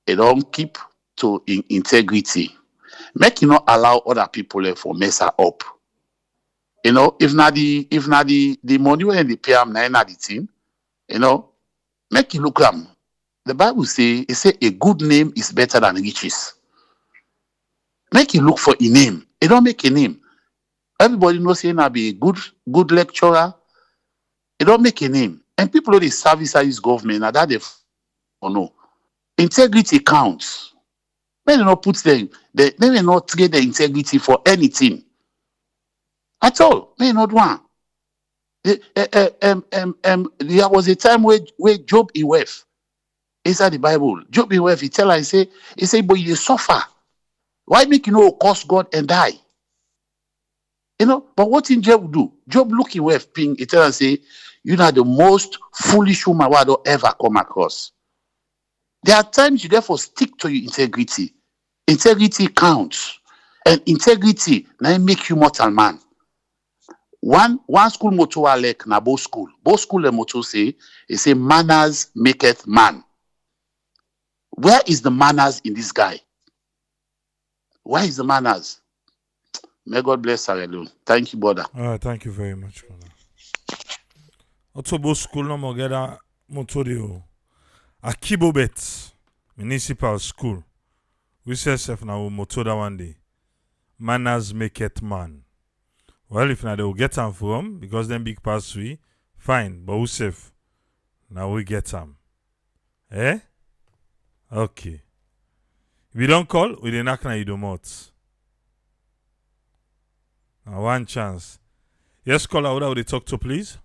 it don't keep to integrity. Make you not allow other people for mess her up. If not the money when they pay am na the thing, make you look am. The Bible say a good name is better than riches. Make you look for a name. It don't make a name. Everybody knows say na be a good lecturer. It don't make a name. And people who they service this government, now that they no. Integrity counts. May they not put they may not trade the integrity for anything at all. May not one. There was a time where Job in wealth inside the Bible. Job in wealth, he tell her, he say, but you suffer. Why make you know curse God and die? But what in Job do? Job look in wealth, ping, he tell her, say, you know the most foolish woman I will ever come across. There are times you therefore stick to your integrity. Integrity counts. And integrity now make you mortal man. One school motto I like na both school. Both school the motto say manners maketh man. Where is the manners in this guy? Where is the manners? May God bless Sarah Leone. Thank you, brother. Thank you very much, Kola. Otobo school no more get a motorio. Akibobet Municipal School. We say self now motoda one day. Manners maketh man. Well, if now they will get them from, because them big pass we, fine, but who safe? Now we get them. Eh? Okay. If you don't call, we don't knock na you do mouth. Now one chance. Yes, caller, who would they talk to, please?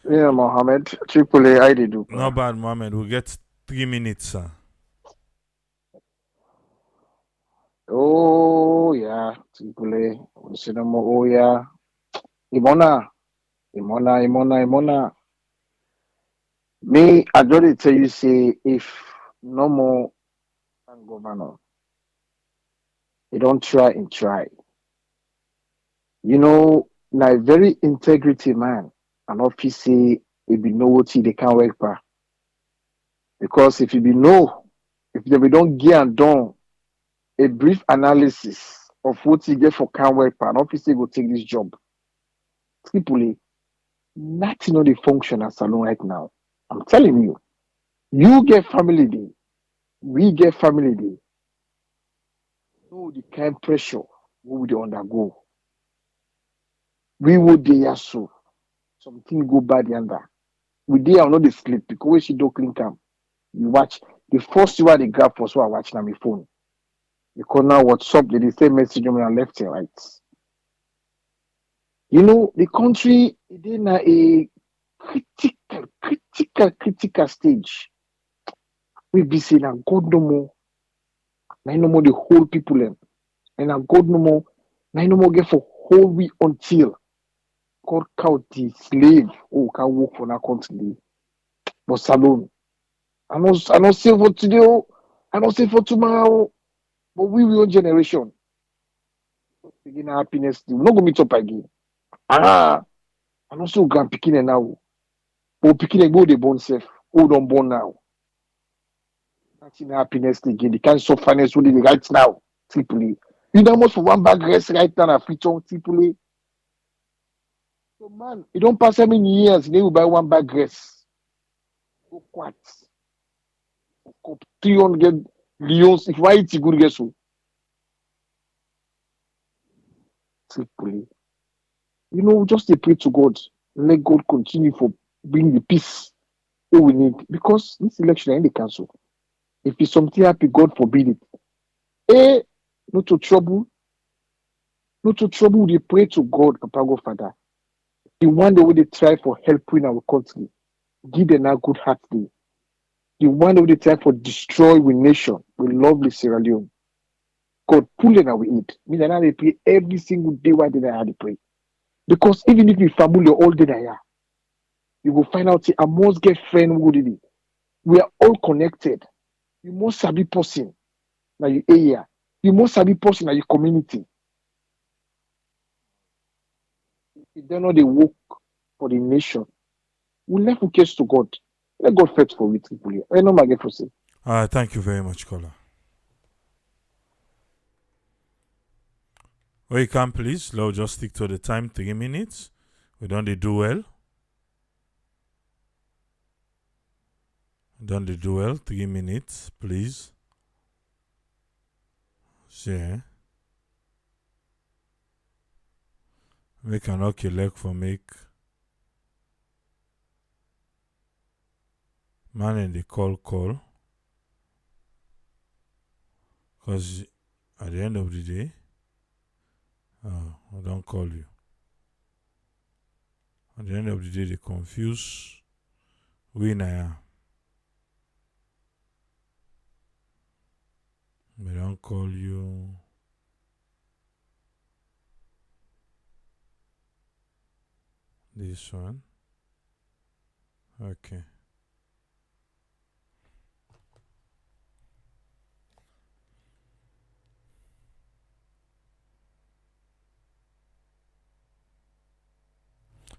Mohammed, Triple I did do. Not bad, Mohammed. We'll get 3 minutes, sir. Oh yeah, Triple A. Oh yeah. Imona. Me, I just tell you say if no more governor, they don't try and try. Na very integrity man, and office say if you know what they can work for. Because if they don't get and done a brief analysis of what he get for can work for, an officer will take this job. Simply, nothing on the function as salon right now. I'm telling you, you get family day, we get family day. No, the kind of pressure we would undergo. We would there so something go bad under. We there are not the sleep because when she don't clean cam, you watch the first you are the grab for so I watch on my phone. Because now WhatsApp they say message on my left and right. The country is in a critical stage. We be saying that God no more. Now no more the whole people them. And now God no more. Now no more get for whole week until God count the slave who can work for that country. But salon. I not say for today. I not say for tomorrow. But we will generation. Begin happiness. We're not gonna meet up again. And also grand picking now. But picking go the born self. Who don't born now. That's in happiness again. The kind of sufferness with the right now. Simply. You know almost for one bag rest right now and free tongue simply. So man, you don't pass how many years, they will buy one bag rest. So what? 300 Leones, if why it's good guess so. Simply. Just a pray to God. Let God continue for bring the peace that we need. Because this election is in the council. If it's something happy, God forbid it. Not to trouble. They pray to God, Papa God Father. The one way they try for helping our country. Give them a good heart day. The one way they try for destroy we nation. We lovely Sierra Leone. God pull in our aid. Me and I they pray every single day why did I have to pray. Because even if you family all day there, you will find out I must get friend who did it. We are all connected. You must sabi person na your area. You must sabi person na your community. If they know they work for the nation, we left the case to God. Let God fight for it, people. I know my get for say. Thank you very much, caller. Well, you can please, let's just stick to the time, 3 minutes. We don't do well. 3 minutes, please. Yeah. Make an knock your leg for make. Man and the call. Because at the end of the day, I don't call you. At the end of the day, they confuse we na. They don't call you. This one. Okay.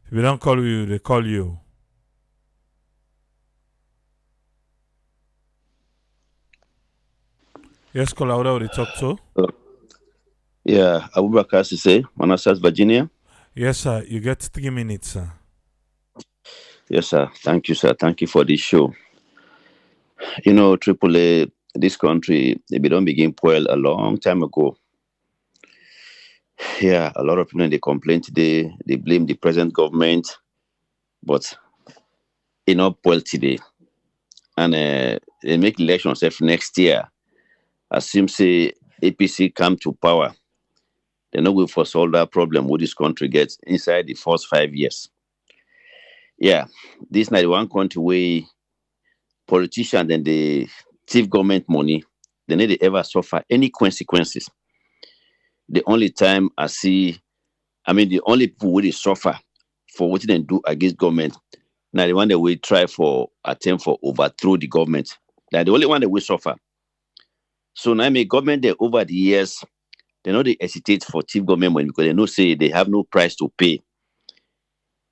If they don't call you, they call you. Yes, caller, what would they talk to? Yeah, Abubakar Sise, Manassas, Virginia. Yes, sir. You get 3 minutes, sir. Yes, sir. Thank you, sir. Thank you for this show. AAA, this country, they don't begin poil a long time ago. Yeah, a lot of people, they complain today, they blame the present government, but not poil today. And they make elections next year. Assume say APC come to power. They're not going to solve that problem what this country gets inside the first 5 years. Yeah, this 91 country where politicians and the thief government money, they need to ever suffer any consequences. The only time the only people who they suffer for what they do against government, now the one that we try for attempt for overthrow the government. They're the only one that will suffer. So now government they over the years, they know they hesitate for thief government money because they know say they have no price to pay.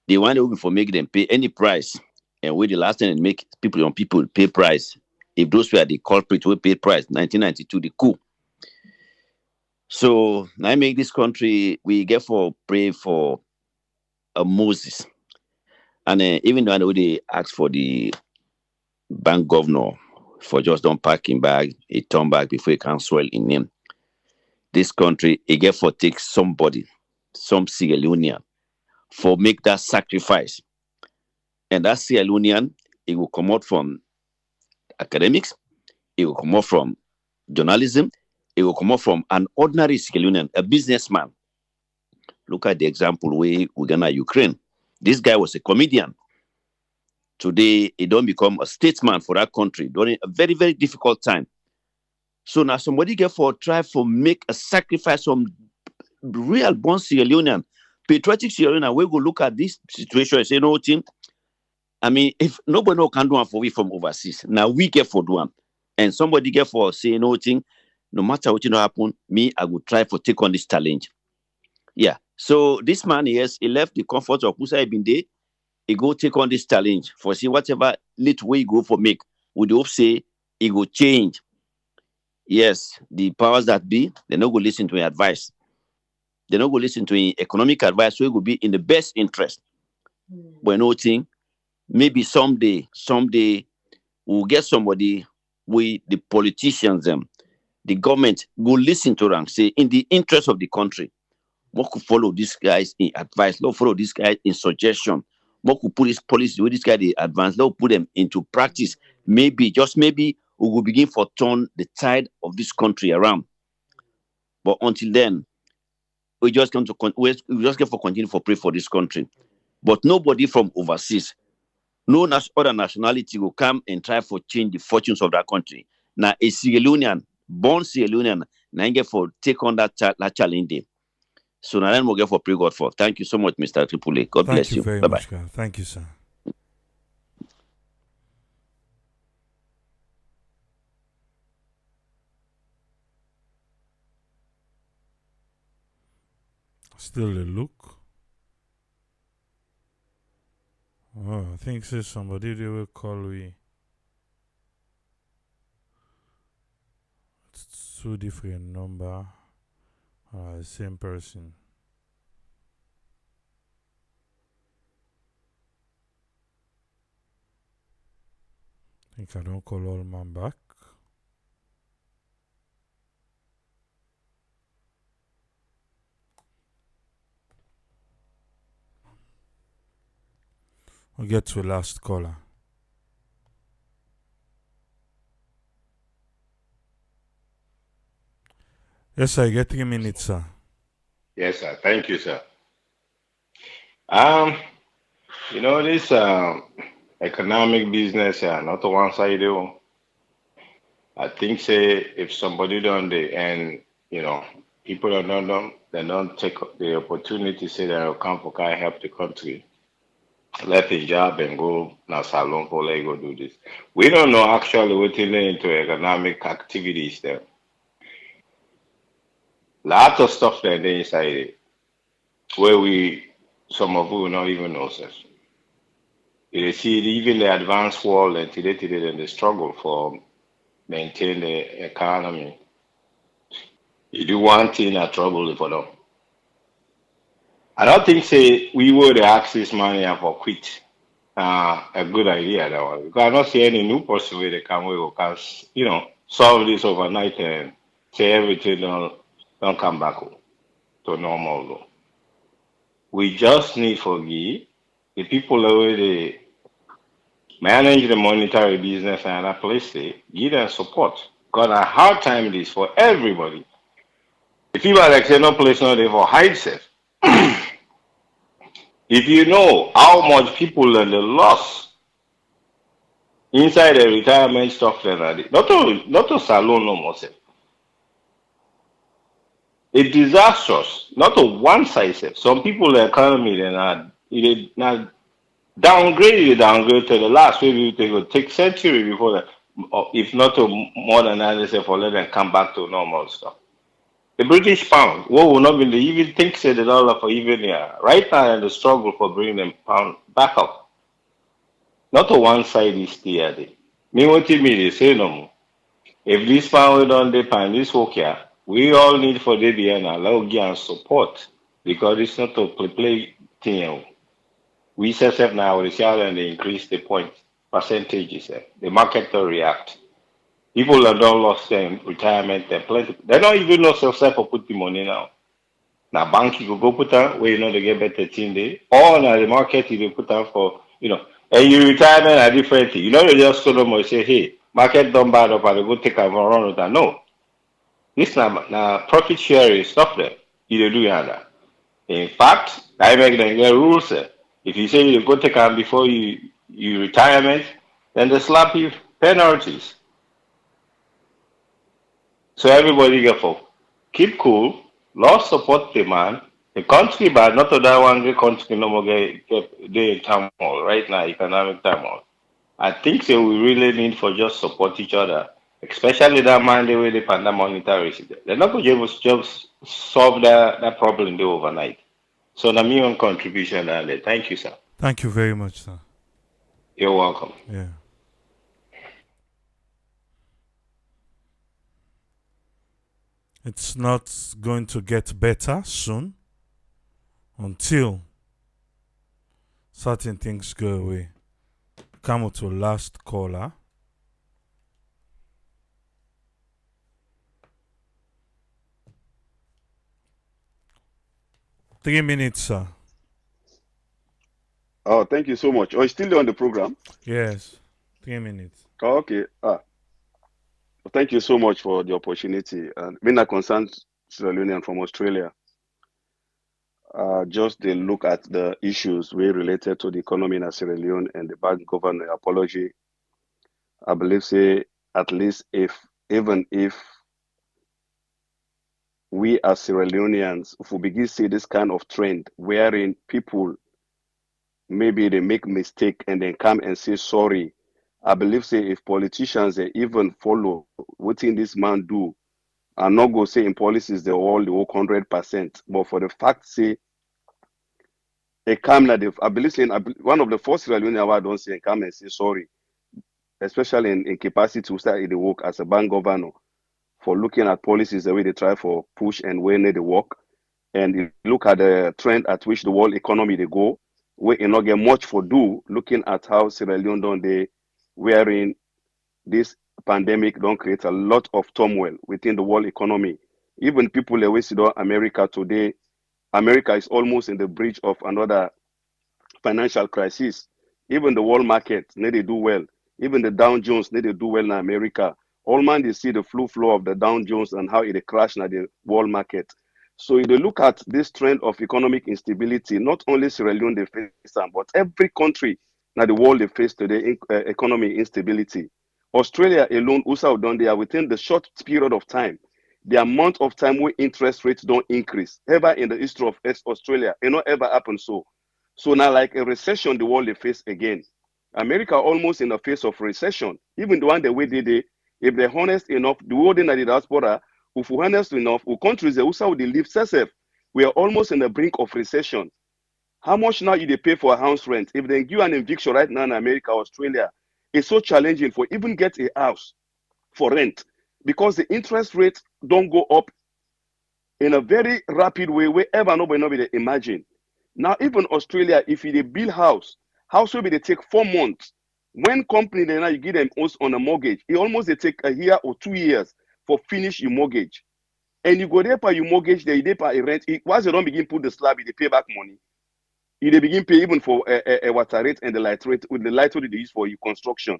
They want to for make them pay any price. And with the last time make people pay price. If those were the culprits who paid price, 1992, the coup. So now I make this country, we get for pray for Moses. And even though I know they ask for the bank governor for just don't pack him bag, he turn back before he can swell in him. This country, he get for take somebody, some Sierra Leonean, for make that sacrifice. And that Sierra Leonean, it will come out from academics, it will come out from journalism, it will come out from an ordinary Sierra Leonean, a businessman. Look at the example where Uganda, Ukraine. This guy was a comedian. Today, he don't become a statesman for that country during a very, very difficult time. So now somebody get for try for make a sacrifice from real born Sierra Leonean, patriotic Sierra Leonean, we go look at this situation and say, no, team. I mean, if nobody can do one for we from overseas, now we get for do one. And somebody get for say, no, thing, no matter what happen, me, I will try for take on this challenge. Yeah. So this man, yes, he left the comfort of Musa Ibinde. He go take on this challenge for see whatever little way he go for make. Would hope say he go change. Yes, the powers that be, they not go listen to his advice. They not go listen to his economic advice, so it will be in the best interest. But no thing, maybe someday we'll get somebody with the politicians, the government go listen to them, say in the interest of the country, what could follow this guys in advice, not follow this guy in suggestion, what could put this policy with this guy they advance, they'll put them into practice. Maybe, just maybe, we will begin for turn the tide of this country around. But until then, we just going to continue for pray for this country. But nobody from overseas, no other nationality will come and try for change the fortunes of that country. Now a Sierra Leonean, born Sierra Leonean, now get for take on that challenge. So now then we'll get for pray God for. Thank you so much, Mr. Tripoli. God bless you. Thank you very much, God. Thank you, sir. Still a look. Oh, I think say somebody they will call we. It's two different number. Same person. I think I don't call all man back. We'll get to last caller. Yes, sir. You get 3 minutes, sir. Yes, sir. Thank you, sir. Um, this economic business, not one side. I think say if somebody done the and people don't know, they don't take the opportunity say they'll come for can help the country, left his job and go now salon for let go do this. We don't know actually what into economic activities there. Lots of stuff there inside it, where we some of you not even know such. You see even the advanced world and today and the struggle for maintain the economy. You do one thing a trouble for them. I don't think say we would access money and for quit. A good idea that one. Because I don't see any new possibility they can we can solve this overnight and say everything don't come back to normal though. We just need for the people that way they manage the monetary business and that place they give them support. Because a hard time it is for everybody. The people like say no place no there for hide self. If you know how much people and the loss inside the retirement stuff not to salon no more sef. It's disastrous. Not to one side sef. Some people the economy they not downgrade to the last way they go take century before that if not to more than that say for let them come back to normal stuff. The British pound, what will not be they even think say the dollar for even right now in the struggle for bringing them pound back up. Not to one side is there. Me what me they say no more. If this pound don't depend this work here, we all need for the and allow and support because it's not a play thing. We set now the share and they increase the point percentages. The market will react. People that don't lost them retirement, they plenty. They don't even know self for put the money now. Now bank you go put on where you know they get better thing day. Or now the market you put on for and your retirement are different. You know they just go them and say, hey, market don't bad up and they go take a run with that. No. This now profit sharing stuff there. You dey do that. In fact, I make them get rules. If you say you go take out before you retirement, then they slap you penalties. So everybody get for keep cool, Lord support the man. The country bad, not to that one the country no more get they in turmoil right now, economic turmoil. I think so we really need for just support each other, especially that man the way they pan that monetary. They're not going to just solve that problem there overnight. So the million contribution and thank you, sir. Thank you very much, sir. You're welcome. Yeah. It's not going to get better soon until certain things go away. Come to last caller. Three minutes, sir. Oh, thank you so much. Oh, it's still on the program. Yes, 3 minutes. Oh, okay. Thank you so much for the opportunity. And when I concern Sierra Leonean from Australia, just they look at the issues we related to the economy in Sierra Leone and the bad government apology. I believe say at least even if we as Sierra Leoneans, if we begin to see this kind of trend wherein people maybe they make mistake and then come and say sorry. I believe say if politicians they even follow what this man do, and not go say in policies they all the work 100%. But for the fact say they come now, I believe say one of the first Sierra Leonean I don't say come and say sorry, especially in capacity to start the work as a bank governor for looking at policies the way they try for push and when they work. And you look at the trend at which the world economy they go, we not get much for do looking at how Sierra Leone don't they wherein this pandemic don't create a lot of turmoil within the world economy. Even people that we see America today, America is almost in the breach of another financial crisis. Even the world market, they do well. Even the Dow Jones, they do well in America. All man, they see the flow of the Dow Jones and how it crash in the world market. So if they look at this trend of economic instability, not only Sierra Leone they face some, but every country now the world they face today economic instability. Australia alone, USA done they are within the short period of time, the amount of time where interest rates don't increase ever in the history of Australia, it not ever happened so. So now like a recession, the world they face again. America almost in the face of recession. Even the one the way they did, if they're honest enough, the world in the diaspora, if we're honest enough, we countries that also they live safe, we are almost in the brink of recession. How much now you they pay for a house rent? If they give you an eviction right now in America, Australia, it's so challenging for even get a house for rent because the interest rates don't go up in a very rapid way wherever nobody imagine. Now even Australia, if you build house will be they take 4 months. When company then you give them on a mortgage, it almost they take a year or 2 years for finish your mortgage. And you go there for your mortgage, they pay a rent. Once they don't begin put the slab, they pay back money. They begin pay even for a water rate and the light rate with the light rate they use for your construction.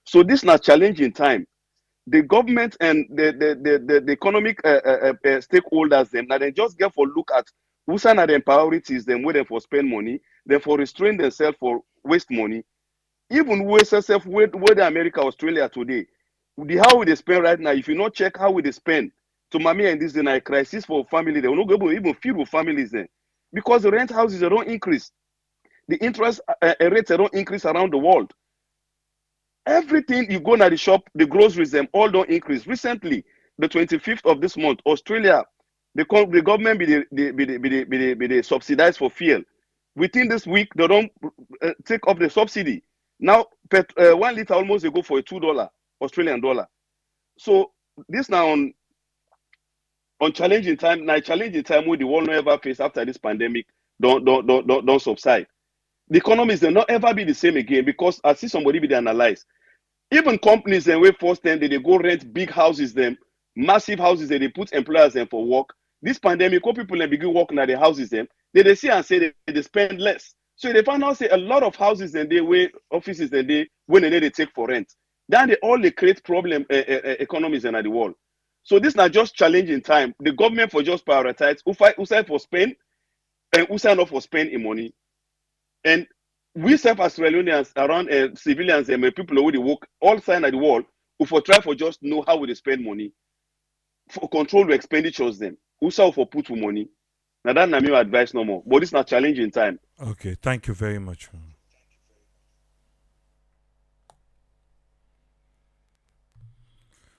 So this is not challenging time. The government and the economic stakeholders them now they just get for look at who's are their priorities them where they for spend money, then for restrain themselves for waste money. Even waste yourself where the America, Australia today, how we they spend right now, if you not check how we they spend to mommy and this is a crisis for family, they will not go able to even feed with families then. Because the rent houses they don't increase. The interest rates they don't increase around the world. Everything you go to the shop, the groceries, them all don't increase. Recently, the 25th of this month, Australia, the government be they subsidized for fuel. Within this week, they don't take off the subsidy. Now, 1 liter almost they go for a $2 Australian dollar. So this now on challenging time, now challenging time where the world not ever face after this pandemic don't subside. The economies will not ever be the same again because I see somebody be analyze. Even companies and way force them, they go rent big houses, them massive houses, they put employers them for work. This pandemic, when people begin working at the houses, them they see and say they spend less. So they find out say a lot of houses and they way offices and they when they take for rent. Then they create problem economies in the world. So this not just challenging time. The government for just prioritize who side for spend and who side not for spend in money. And we self as Sierra Leoneans around civilians and people who they work all sides of the world who for try for just know how we spend money for control the expenditures them who sell for put money. Now that's not my advice no more. But it's not challenging time. Okay, thank you very much.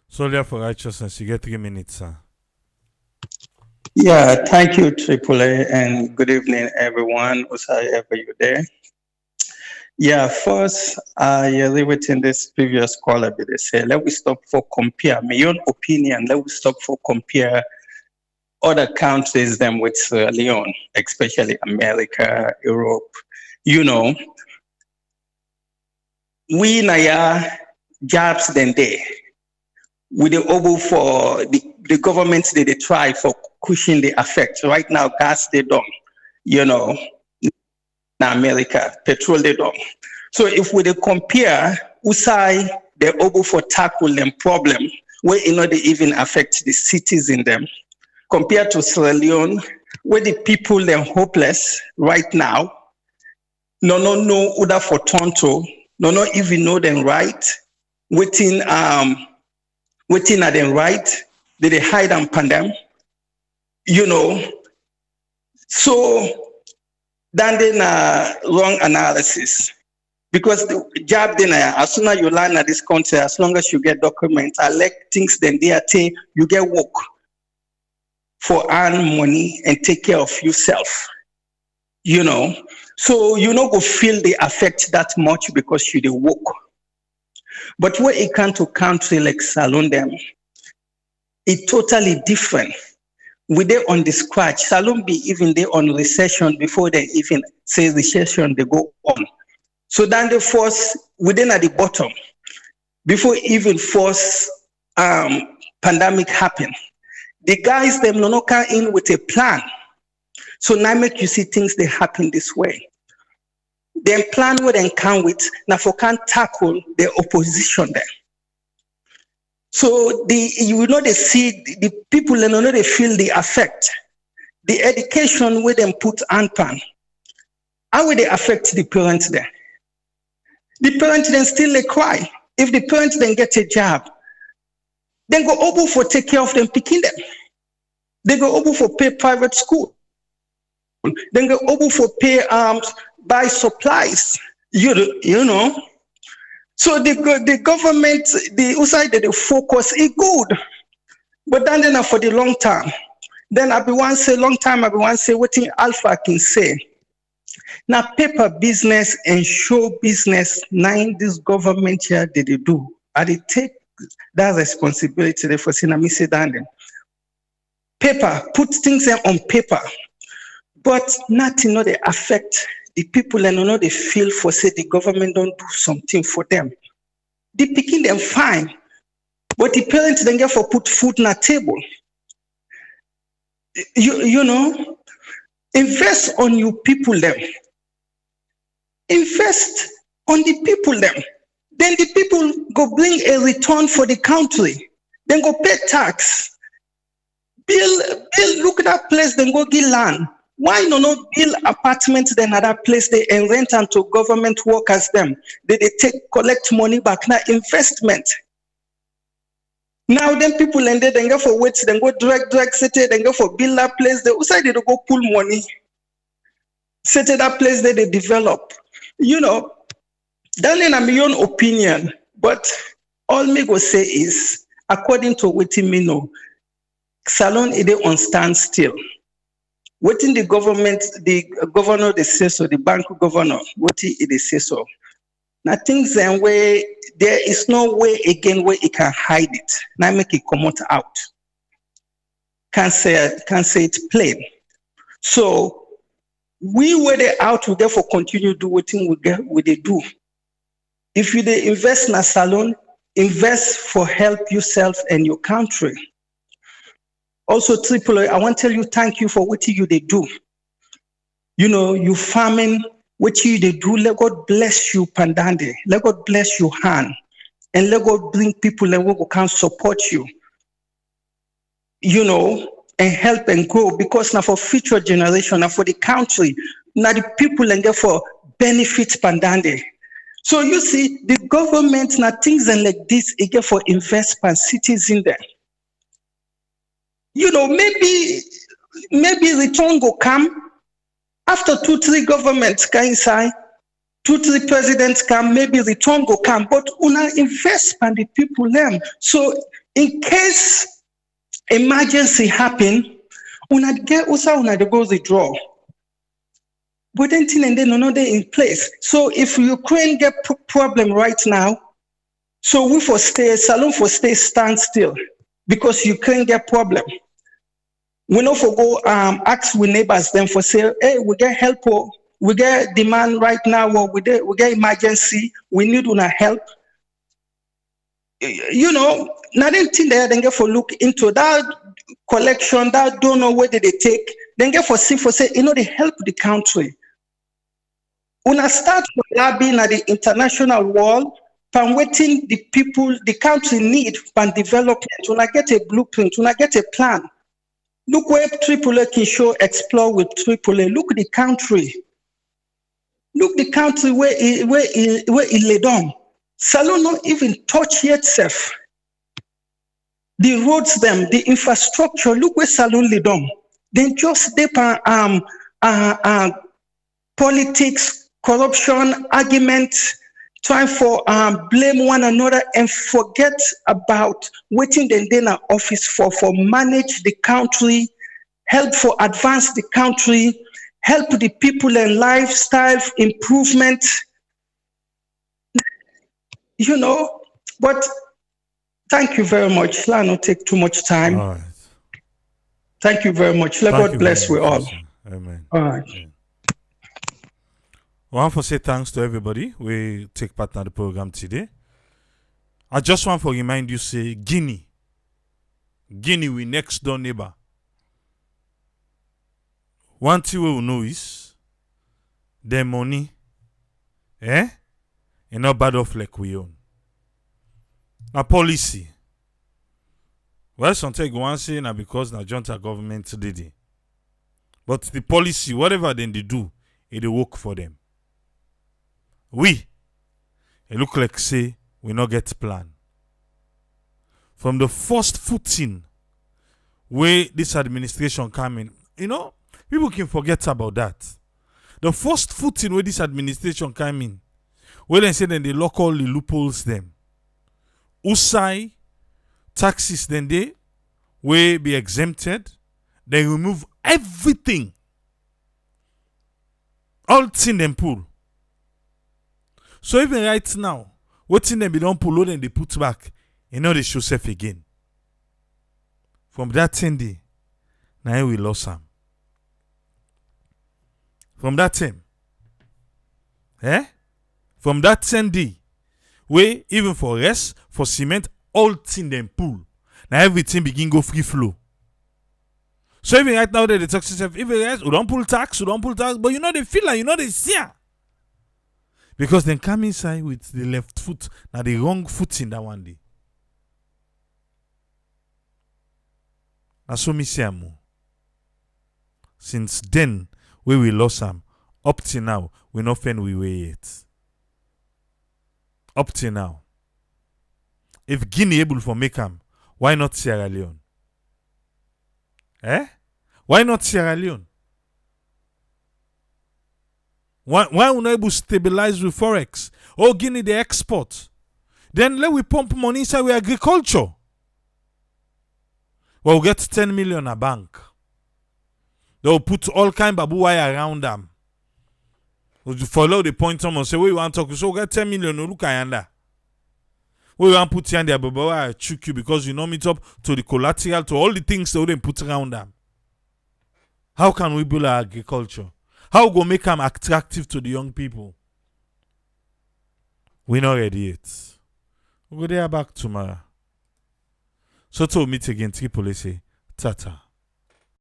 Soldier for Righteousness, you get 3 minutes, sir. Yeah, thank you, AAA, and good evening, everyone, whoever you're there. Yeah, first, I agree with in this previous caller, they say, let we stop for compare. My own opinion, let we stop for compare other countries than with Sierra Leone, especially America, Europe. You know, we naya jobs than they. We the able for the government they try for cushion the effect. Right now, gas they don't, you know, in America, petrol they don't. So if we compare USAI, they're able for tackle them problem where they even affect the cities in them. Compared to Sierra Leone, where the people they're hopeless right now, no order for Tonto, no even know them right, waiting at them right, they hide and pandem, you know. So then wrong analysis. Because the job then as soon as you land at this country, as long as you get documents, I like things then they are you get work for earn money and take care of yourself. You know. So you go feel the effect that much because you do work. But when it comes to country like Salon them, it's totally different. We they on the scratch. Salon be even they on recession before they even say recession they go on. So then they force within at the bottom before even force pandemic happen. The guys them no come in with a plan. So now make you see things they happen this way. Then plan what they come with, now for can tackle the opposition there. So you know they see the people and know they feel the effect. The education where them put on, how will they affect the parents there? The parents then still they cry. If the parents then get a job, then go able for take care of them, picking them. They go able for pay private school. Then go able for pay buy supplies. You know. So the government, the outside the focus is good, but then for the long term. Then I be one say long time. I be one say what thing Alpha can say. Now paper business and show business. Nine this government here did they do? I they take that responsibility. They for saying I say down them. Paper, put things on paper, but nothing no they affect the people and no they feel for say the government don't do something for them. They picking them fine, but the parents then get for put food on the table. You know, invest on your people them. Invest on the people them. Then the people go bring a return for the country. Then go pay tax. Build, look at that place, then go get land. Why not build apartments then at that place they and rent them to government workers them? They collect money back. Now investment. Now then people and then go for wait, then go drag city, then go for build that place. They outside they go pull money. Set that place that they develop. You know, that in my own opinion, but all me go say is according to what me know. Salon is on standstill. Waiting the government, the governor they say so, the bank governor, what they say so. Now things and way there is no way again where it can hide it. Now make it come out. Can't say it plain. So we were there out to therefore continue do what they do. If you they invest in a salon, invest for help yourself and your country. Also, AAA, I want to tell you thank you for what you they do. You know, you farming, what you they do, let God bless you, Pandande. Let God bless your hand. And let God bring people who can support you. You know, and help and grow. Because now for future generation, now for the country, now the people and therefore benefit Pandande. So you see, the government now things and like this, again for investment citizens there. You know, maybe return go come after 2-3 governments can say 2-3 presidents come, maybe return go come, but una invest in the people them. So in case emergency happen, una get also una the go withdraw. But then thing and then another in place. So if Ukraine get problem right now, so we for stay salon for stay stand still. Because you can't get problem. We know for go ask with neighbors them for say, hey, we get help or we get demand right now or we get emergency, we need una help. You know, nothing thing there, then get for look into that collection, that don't know where did they take, then get for see for say, you know, they help the country. Una start for lobbying at the international world. From waiting the people, the country need for development. When I get a blueprint, when I get a plan. Look where AAA can show explore with AAA. Look the country. Look the country where it lay down. Salon not even touch yet self. The roads them, the infrastructure, look where Salon lay down. Then just depend politics, corruption, arguments. Trying for blame one another and forget about waiting the dinner office for manage the country, help for advance the country, help the people and lifestyle improvement. You know, but thank you very much. Let not take too much time. All right. Thank you very much. Let God bless we all. Amen. All right. Yeah. I want to say thanks to everybody we take part in the program today. I just want to remind you, say Guinea, we next door neighbor. One thing we will know is their money Eh? And not bad off like we own. A policy. Well, sometimes you want to say now because na junta government did it. But the policy, whatever then they do, it will work for them. We, it look like say we not get plan. From the first footing where this administration come in, people can forget about that. The first footing where this administration came in, where they say then they lock all the loopholes them. Usai taxes then they will be exempted. They remove everything. All thing them pull. So even right now, what thing them be don't pull, then they put back, they show self again. From that 10 day, now we lost some. From that time, from that 10 day, where even for rest, for cement, all thing them pull. Now everything begin go free flow. So even right now, they talk to themselves, even rest, we don't pull tax, but they feel like, they see. Because they come inside with the left foot, now the wrong foot in that one day. That's so me say am. Since then, we lost some. Up till now, we not find we way yet. Up till now. If Guinea able for make am, why not Sierra Leone? Why not Sierra Leone? Why we not able to stabilize with forex? Oh, Guinea they export. Then let we pump money inside with agriculture. Well, we get 10 million a bank. They will put all kind of babu wire around them. We'll follow the point someone say, we want to talk. So we get 10 million, no look at we want to put in there, babu wire trick you because you know meet up to the collateral, to all the things they wouldn't put around them. How can we build our agriculture? How we go make them attractive to the young people? We're not ready yet. We'll go there back tomorrow. So to meet again, Triple say, Tata.